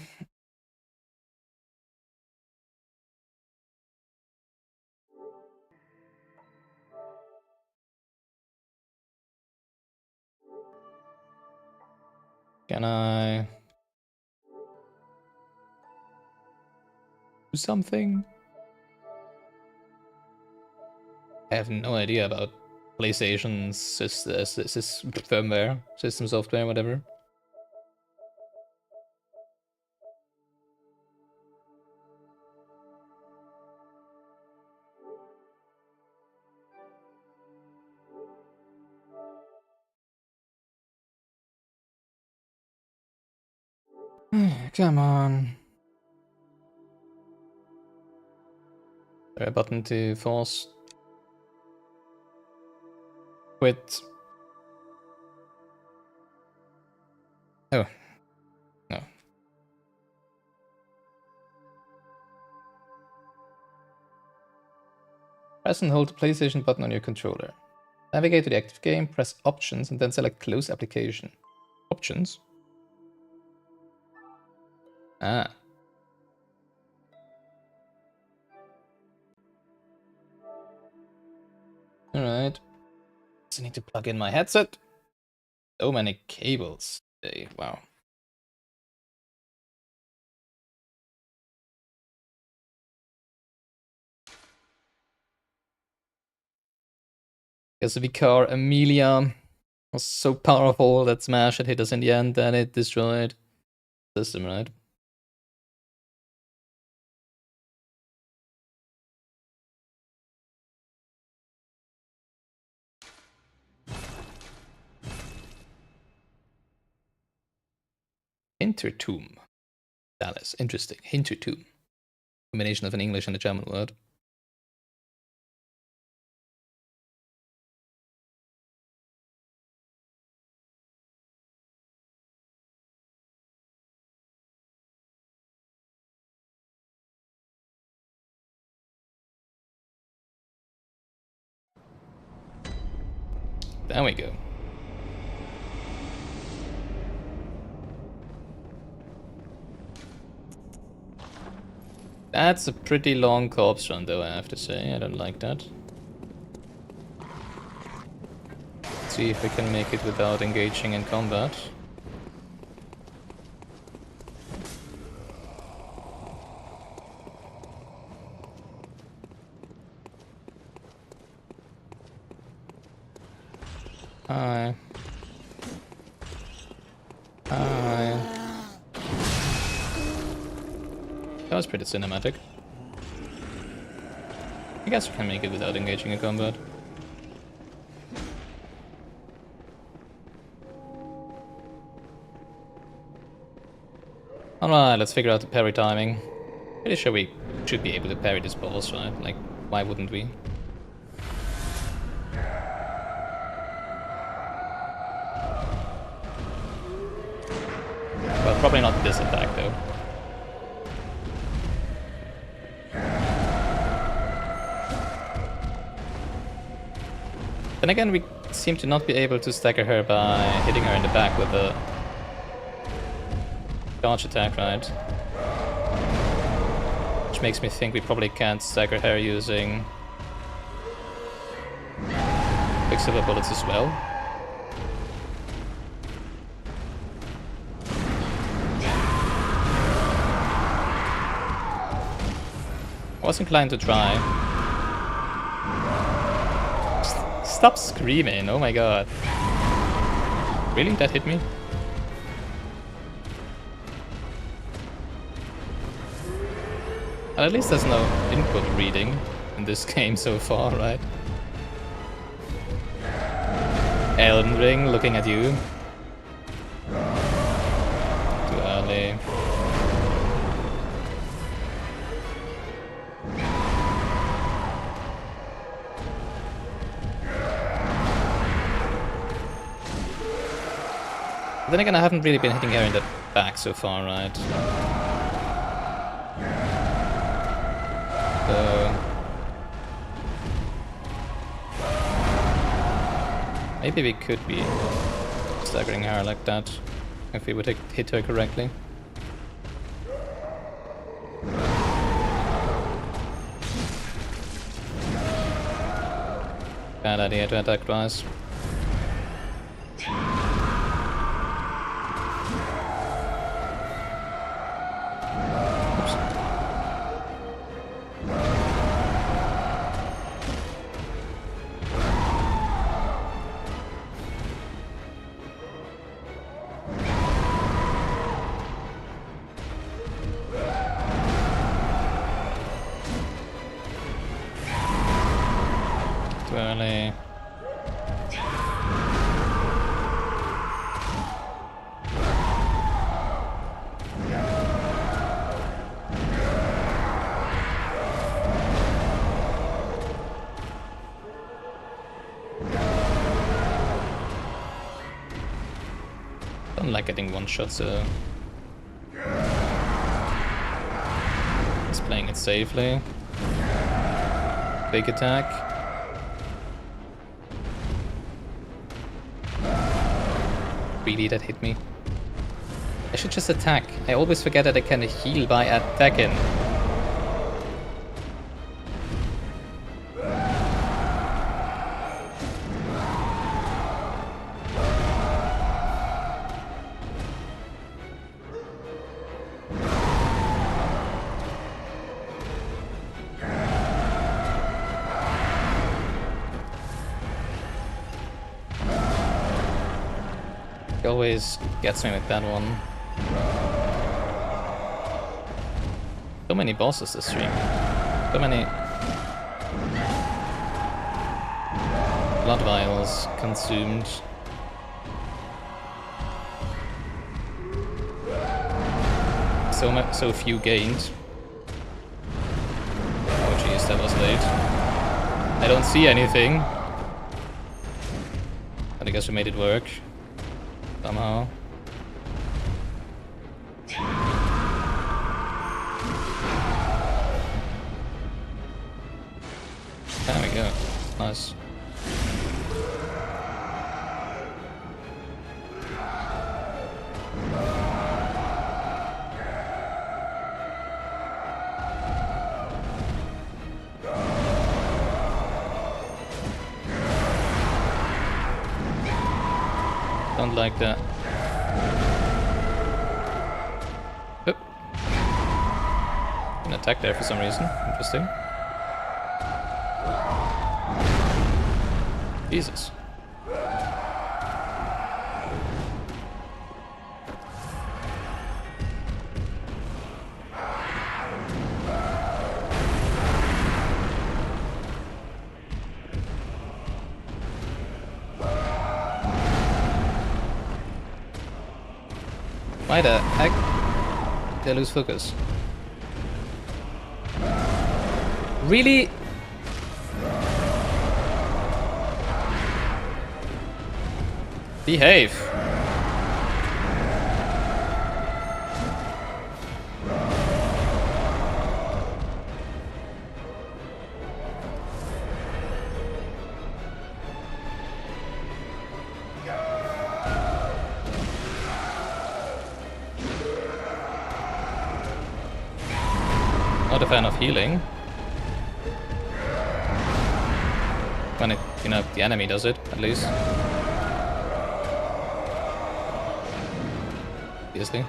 Can I do something? I have no idea about PlayStation's firmware, system software, whatever. Come on. Is there a button to force quit? Oh. No. Press and hold the PlayStation button on your controller. Navigate to the active game, press options, and then select close application. Options? Ah. Alright. I need to plug in my headset. So many cables today. Wow. Guess Vicar Amelia was so powerful that Smash had hit us in the end that it destroyed the system, right? Hintertomb. Chalice. Interesting. Hintertomb. Combination of an English and a German word. There we go. That's a pretty long corpse run though, I have to say. I don't like that. Let's see if we can make it without engaging in combat. Hi. Hi. That was pretty cinematic. I guess we can make it without engaging in combat. Alright, let's figure out the parry timing. Pretty sure we should be able to parry this boss, right? Like, why wouldn't we? Well, probably not this attack though. Then again, we seem to not be able to stagger her by hitting her in the back with a charge attack, right? Which makes me think we probably can't stagger her using Quicksilver bullets as well. I was inclined to try. Stop screaming, oh my god. Really? That hit me? At least there's no input reading in this game so far, right? Elden Ring, looking at you. Too early. Then again, I haven't really been hitting her in the back so far, right? So maybe we could be staggering her like that if we would hit her correctly. Bad idea to attack twice. Early. Don't like getting one shot, so just playing it safely. Big attack. Really, that hit me. I should just attack. I always forget that I can heal by attacking. Always gets me with that one. So many bosses this stream. So many blood vials consumed. So few gained. Oh jeez, that was late. I don't see anything. But I guess we made it work. Somehow. There we go. Nice. Don't like that. Oop. An attack there for some reason. Interesting. Jesus. Why the heck did I lose focus? Really? Behave. Not a fan of healing. When it, you know, the enemy does it, at least. Obviously.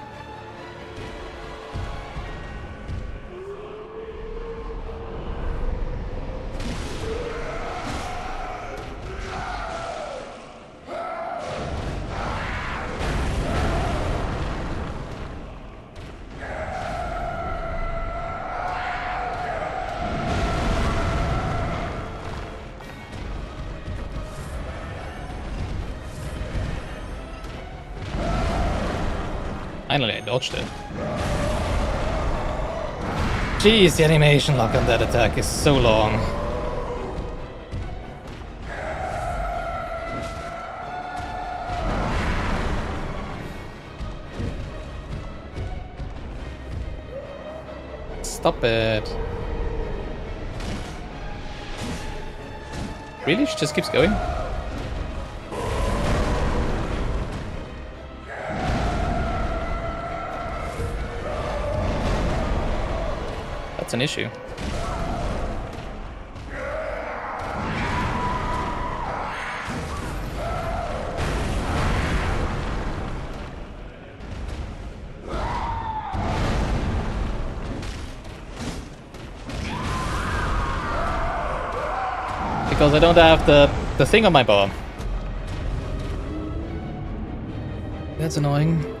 Finally, I dodged it. Jeez, the animation lock on that attack is so long. Stop it. Really? She just keeps going? That's an issue. Because I don't have the thing on my bow. That's annoying.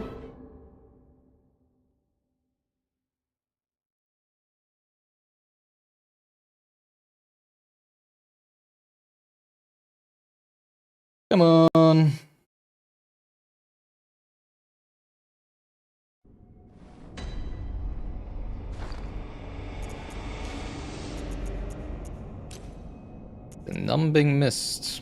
Come on. The numbing mist.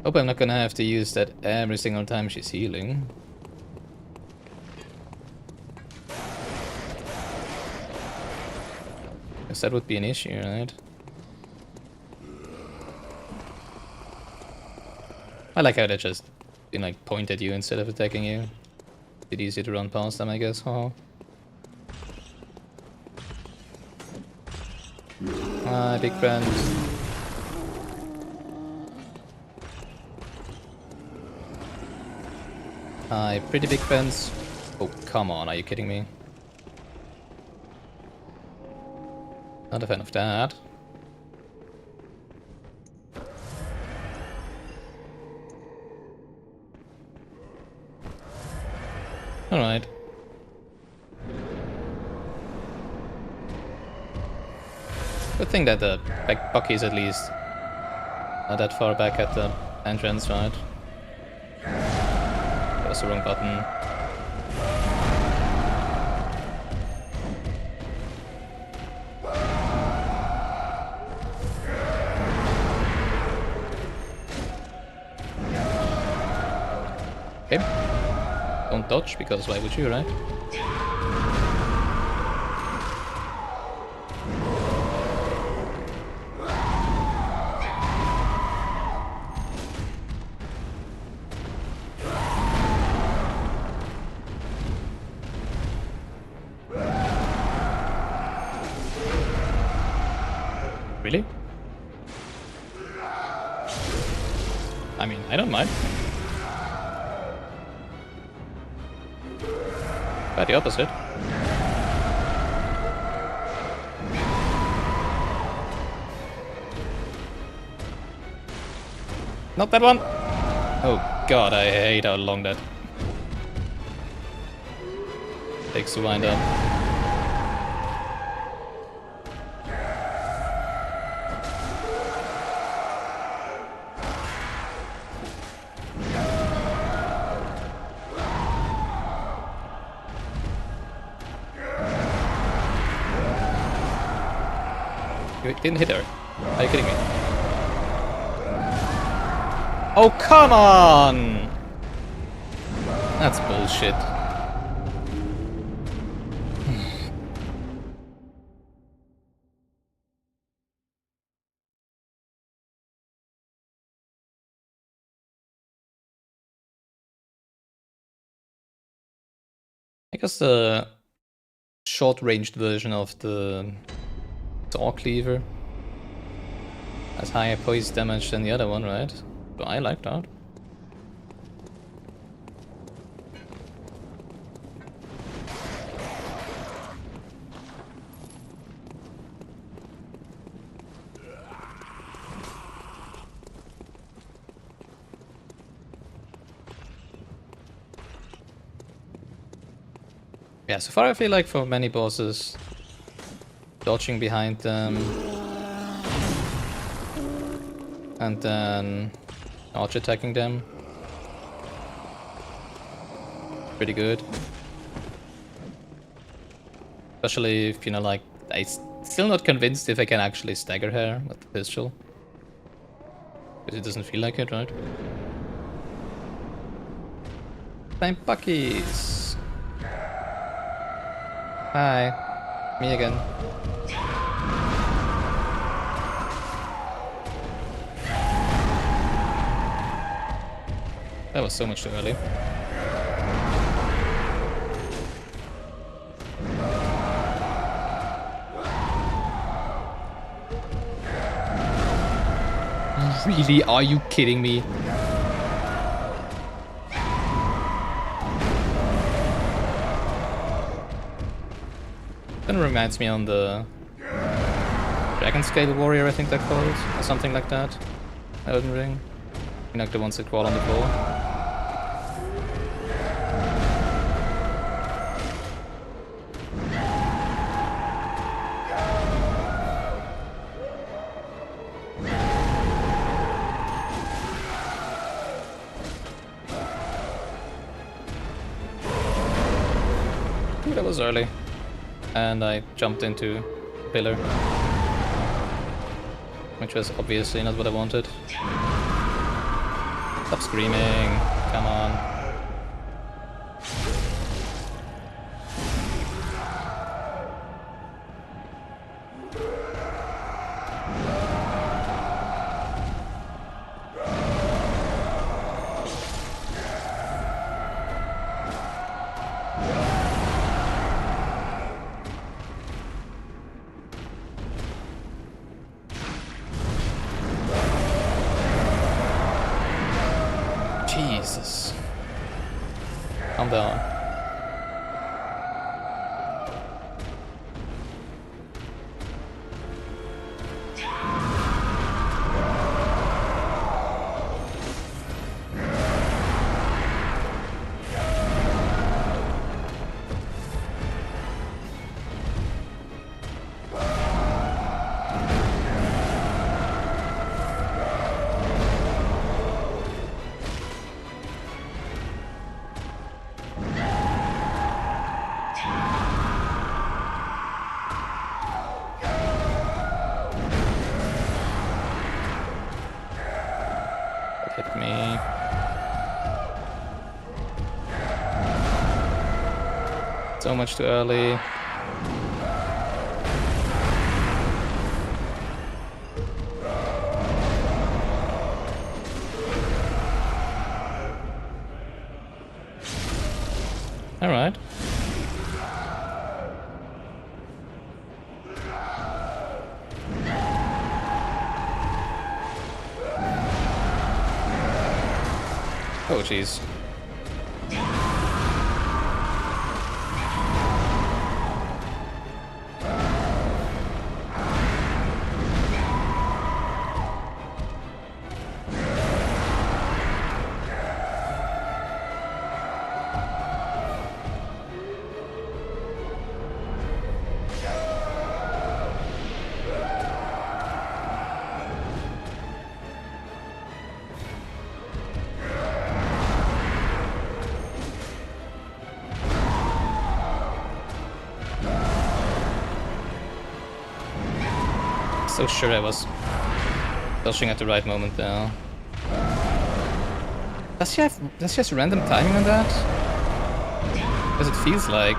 Hope I'm not gonna have to use that every single time she's healing. Guess that would be an issue, right? I like how they just, you know, like, point at you instead of attacking you. Bit easier to run past them, I guess. Oh. Hi, big friend. Hi, pretty big friends. Oh, come on, are you kidding me? Not a fan of that. Alright. Good thing that the Bucky's at least not that far back at the entrance, right? That was the wrong button. Okay. Don't dodge, because why would you, right? I mean, I don't mind. Quite the opposite. Not that one! Oh god, I hate how long that takes to wind up. You didn't hit her. Are you kidding me? Oh, come on! That's bullshit. I guess the short-ranged version of the Saw Cleaver has higher poise damage than the other one, right? So I like that. Yeah, so far I feel like for many bosses, dodging behind them and then arch attacking them, pretty good. Especially if, you know, like, I'm still not convinced if I can actually stagger her with the pistol. Because it doesn't feel like it, right? Time Buckies! Hi, me again. That was so much too early. Really? Are you kidding me? Kind of reminds me on the Dragon Scale Warrior, I think they're called, or something like that. Elden Ring. You know, like the ones that crawl on the floor. Ooh, that was early. And I jumped into a pillar. Which was obviously not what I wanted. Stop screaming, come on. Jesus. Calm down. Hit me. So much too early. All right. Oh, jeez. So sure I was dodging at the right moment there. Does she have random timing on that? Because it feels like.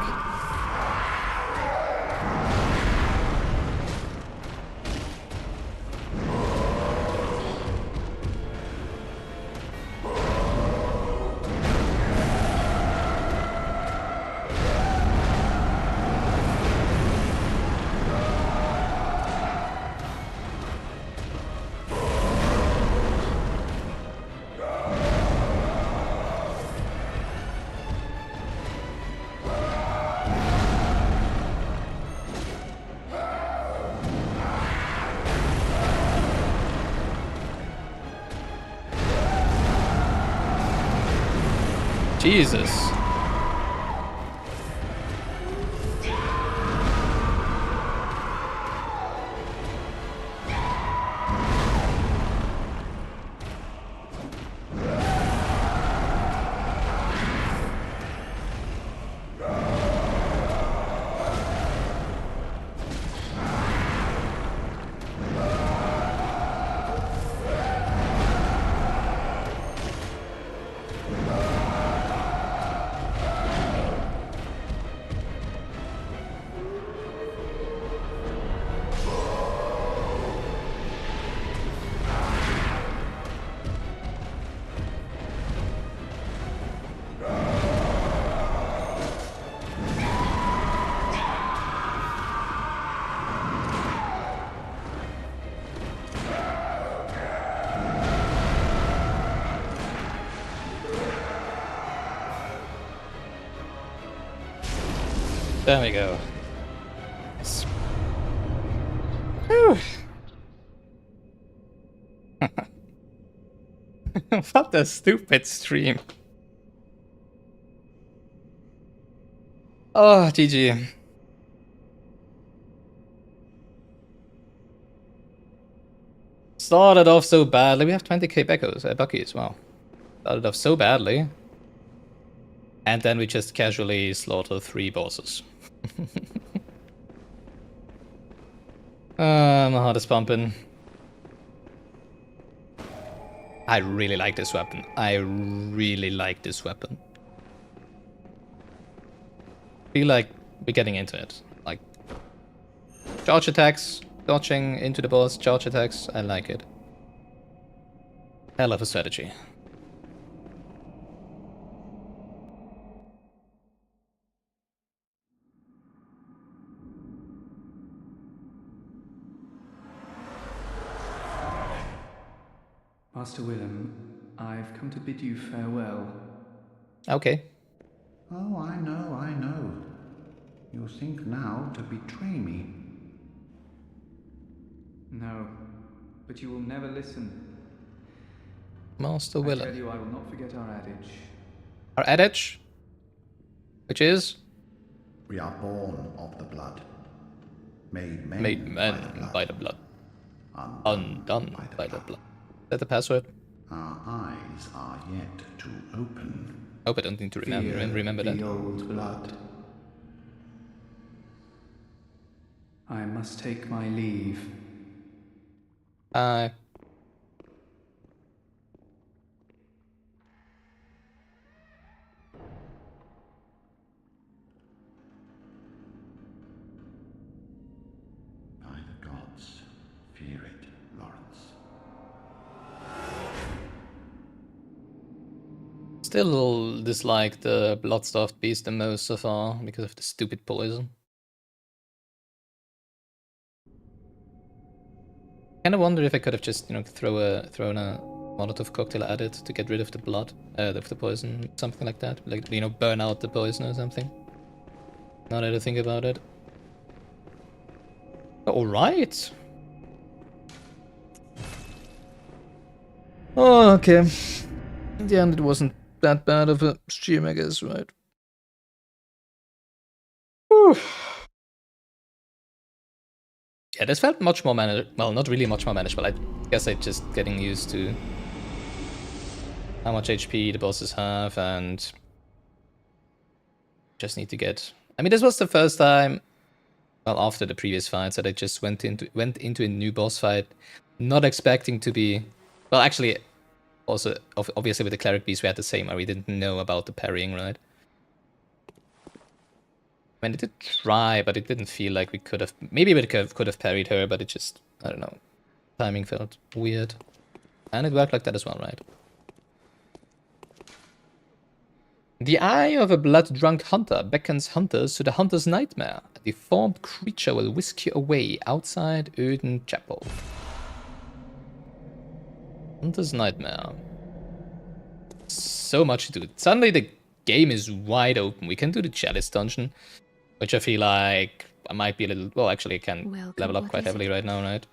Jesus. There we go. Yes. Whew. What a stupid stream. Oh, GG. Started off so badly. We have 20k Bucky as well. Started off so badly. And then we just casually slaughter 3 bosses. My heart is pumping. I really like this weapon. I really like this weapon. Feel like we're getting into it. Like, charge attacks, dodging into the boss, charge attacks, I like it. Hell of a strategy. Master Willem, I've come to bid you farewell. Okay. Oh, I know. You think now to betray me. No, but you will never listen. Master I Willem. tell you, I will not forget our adage. Our adage? Which is? We are born of the blood. Made men, Made men by the blood. Undone by the blood. Is that the password? Our eyes are yet to open. Hope I don't need to remember that. The old blood. I must take my leave. By the gods, fear it, Lawrence. Still dislike the Bloodstaff Beast the most so far because of the stupid poison. Kinda wonder if I could have just, thrown a Molotov cocktail added to get rid of the blood, of the poison, something like that. Like, you know, burn out the poison or something. Now that I think about it. Alright. Oh, okay. In the end, it wasn't that bad of a stream, I guess, right? Whew. Yeah, this felt much more manageable. Well, not really much more manageable. I guess I'm just getting used to how much HP the bosses have, and just need to get... I mean, this was the first time, well, after the previous fights, that I just went into a new boss fight, not expecting to be... Well, actually, also, obviously with the Cleric Beast, we had the same, where we didn't know about the parrying, right? I mean, it did try, but it didn't feel like we could have... Maybe we could have parried her, but it just... I don't know. Timing felt weird. And it worked like that as well, right? The eye of a blood-drunk hunter beckons hunters to the hunter's nightmare. A deformed creature will whisk you away outside Öden Chapel. Hunter's nightmare. So much to do. Suddenly the game is wide open. We can do the Chalice dungeon, which I feel like I might be a little... Well, actually I can level up quite heavily right now, right?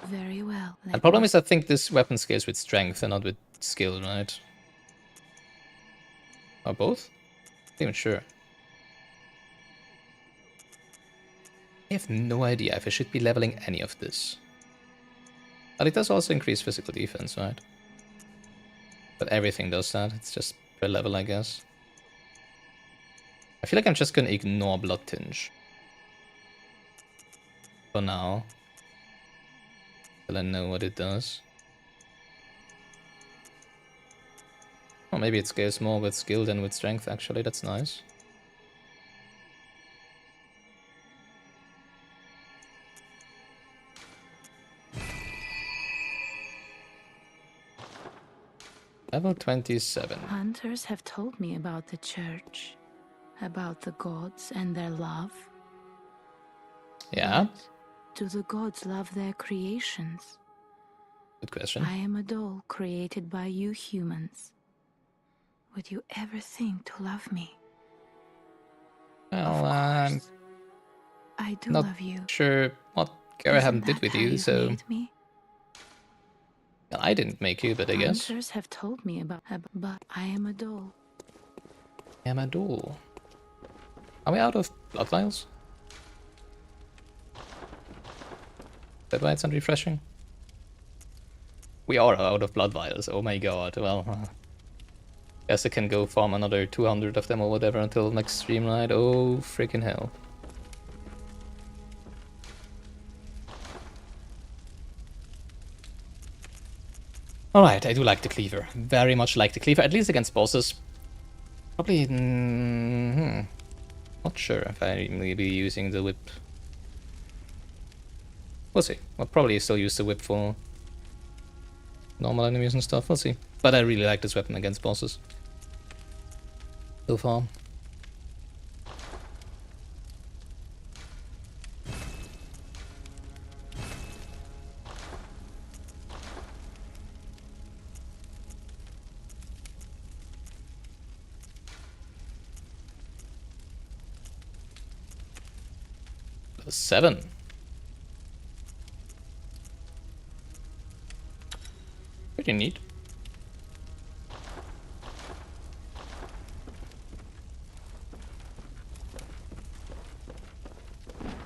Very well. The problem is I think this weapon scales with strength and not with skill, right? Or both? Not even sure. I have no idea if I should be leveling any of this. But it does also increase physical defense, right? But everything does that. It's just per level, I guess. I feel like I'm just gonna ignore Blood Tinge. For now. Till I know what it does. Or maybe it scales more with skill than with strength, actually. That's nice. Level 27. Hunters have told me about the church, about the gods and their love. Yeah? But do the gods love their creations? Good question. I am a doll created by you humans. Would you ever think to love me? Well, I do not love you. sure what Garahan did with you, so... Me? Well, I didn't make you, but I guess. Hunters have told me about, but I am a doll. I am a doll. Are we out of blood vials? That why it's not refreshing? We are out of blood vials, oh my god, well... Guess I can go farm another 200 of them or whatever until next stream night. Oh, freaking hell. Alright, I do like the cleaver. Very much like the cleaver, at least against bosses. Probably... Not sure if I may be using the whip. We'll see. I'll probably still use the whip for normal enemies and stuff. We'll see. But I really like this weapon against bosses. So far. Level 7. Pretty neat.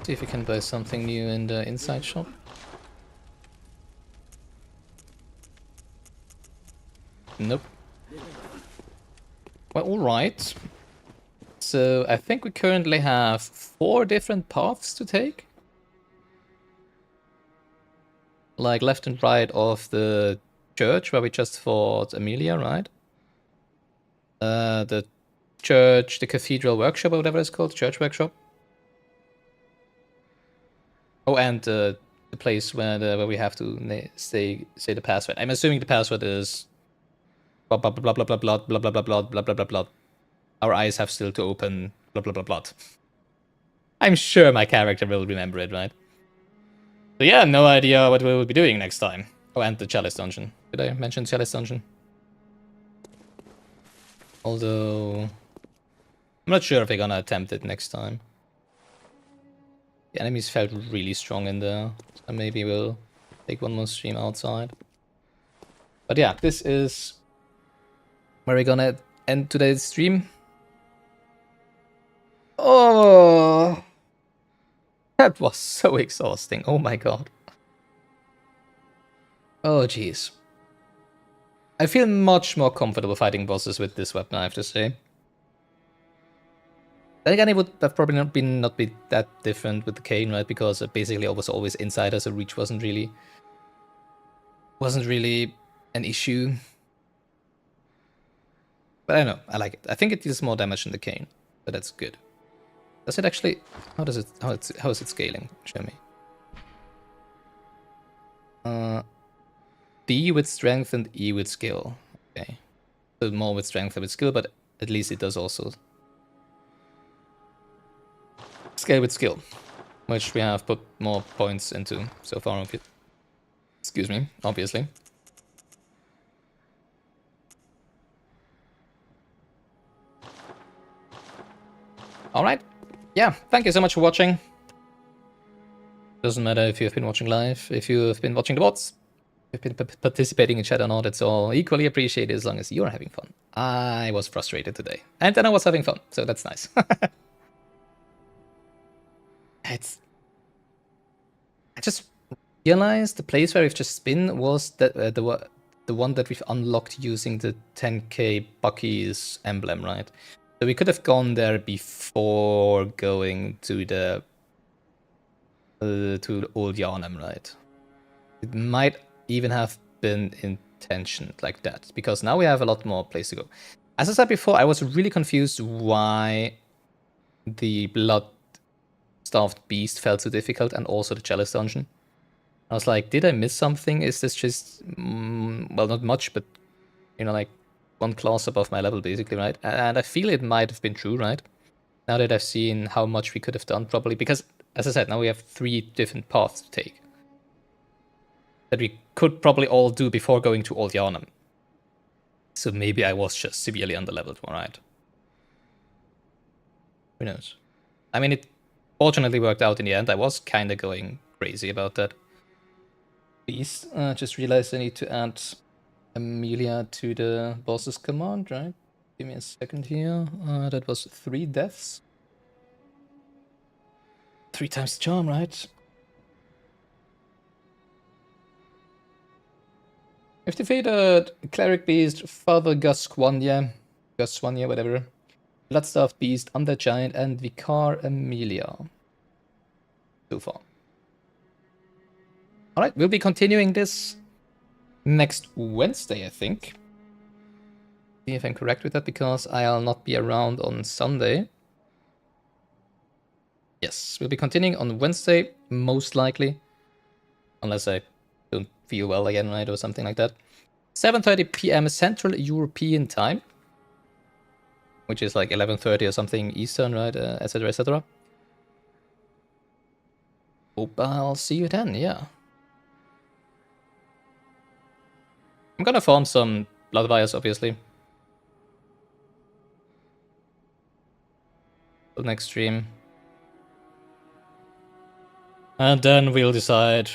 See if we can buy something new in the inside shop. Nope. Well, alright. So, I think we currently have 4 different paths to take. Like left and right of the church where we just fought Amelia, right? The church, the cathedral workshop or whatever it's called, church workshop. Oh, and the place where we have to say the password. I'm assuming the password is blah blah blah blah blah blah blah blah blah blah blah blah blah blah. Our eyes have still to open blah blah blah blah. I'm sure my character will remember it, right? So yeah, no idea what we will be doing next time. Oh, and the Chalice dungeon. Did I mention Chalice dungeon? Although, I'm not sure if they're gonna attempt it next time. The enemies felt really strong in there, so maybe we'll take one more stream outside. But yeah, this is where we're gonna end today's stream. Oh, that was so exhausting. Oh my god. Oh jeez. I feel much more comfortable fighting bosses with this weapon, I have to say. Then again, it would have probably not be that different with the cane, right? Because basically I was always inside, so reach wasn't really an issue. But I don't know, I like it. I think it deals more damage than the cane, but that's good. Does it actually? How is it scaling? Show me. D with strength and E with skill. Okay, so more with strength than with skill, but at least it does also scale with skill, which we have put more points into so far. Excuse me, obviously. All right. Yeah, thank you so much for watching. Doesn't matter if you've been watching live, if you've been watching the bots, if you've been participating in chat or not, it's all equally appreciated as long as you're having fun. I was frustrated today, and then I was having fun, so that's nice. I just realized the place where we've just been was that the one that we've unlocked using the 10k Bucky's emblem, right? So we could have gone there before going to the Old Yharnam, right? It might even have been intentioned like that, because now we have a lot more place to go. As I said before, I was really confused why the Blood-Starved Beast felt so difficult, and also the Chalice dungeon. I was like, did I miss something? Is this just, well, not much, but, you know, like, one class above my level, basically, right? And I feel it might have been true, right? Now that I've seen how much we could have done, probably, because, as I said, now we have 3 different paths to take that we could probably all do before going to Old Yharnam. So maybe I was just severely underleveled, alright? Who knows? I mean, it fortunately worked out in the end. I was kind of going crazy about that beast. Just realized I need to add Amelia to the boss's command, right? Give me a second here. That was 3 deaths. 3 times the charm, right? We've defeated Cleric Beast, Father Gasquania, whatever. Bloodstaff Beast, Undead Giant, and Vicar Amelia. So far. Alright, we'll be continuing this next Wednesday, I think. See if I'm correct with that, because I'll not be around on Sunday. Yes, we'll be continuing on Wednesday, most likely. Unless I don't feel well again, right, or something like that. 7:30 PM Central European Time. Which is like 11:30 or something Eastern, right, etc, etc. Hope I'll see you then, yeah. I'm gonna farm some blood vials, obviously. The next stream. And then we'll decide.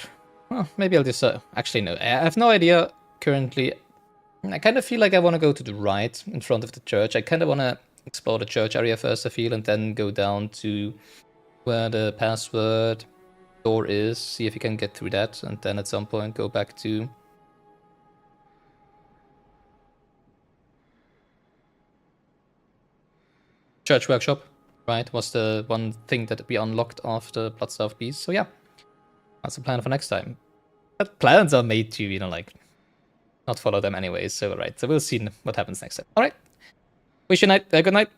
Well, maybe I'll decide. Actually, no. I have no idea currently. I kind of feel like I want to go to the right in front of the church. I kind of want to explore the church area first, I feel, and then go down to where the password door is. See if you can get through that, and then at some point go back to Church Workshop, right? Was the one thing that we unlocked after Bloodstaff Beast. So yeah, that's the plan for next time. But plans are made to, you know, like, not follow them anyways. So right, so we'll see what happens next time. All right, wish you a good night.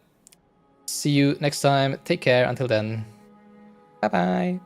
See you next time. Take care. Until then, bye bye.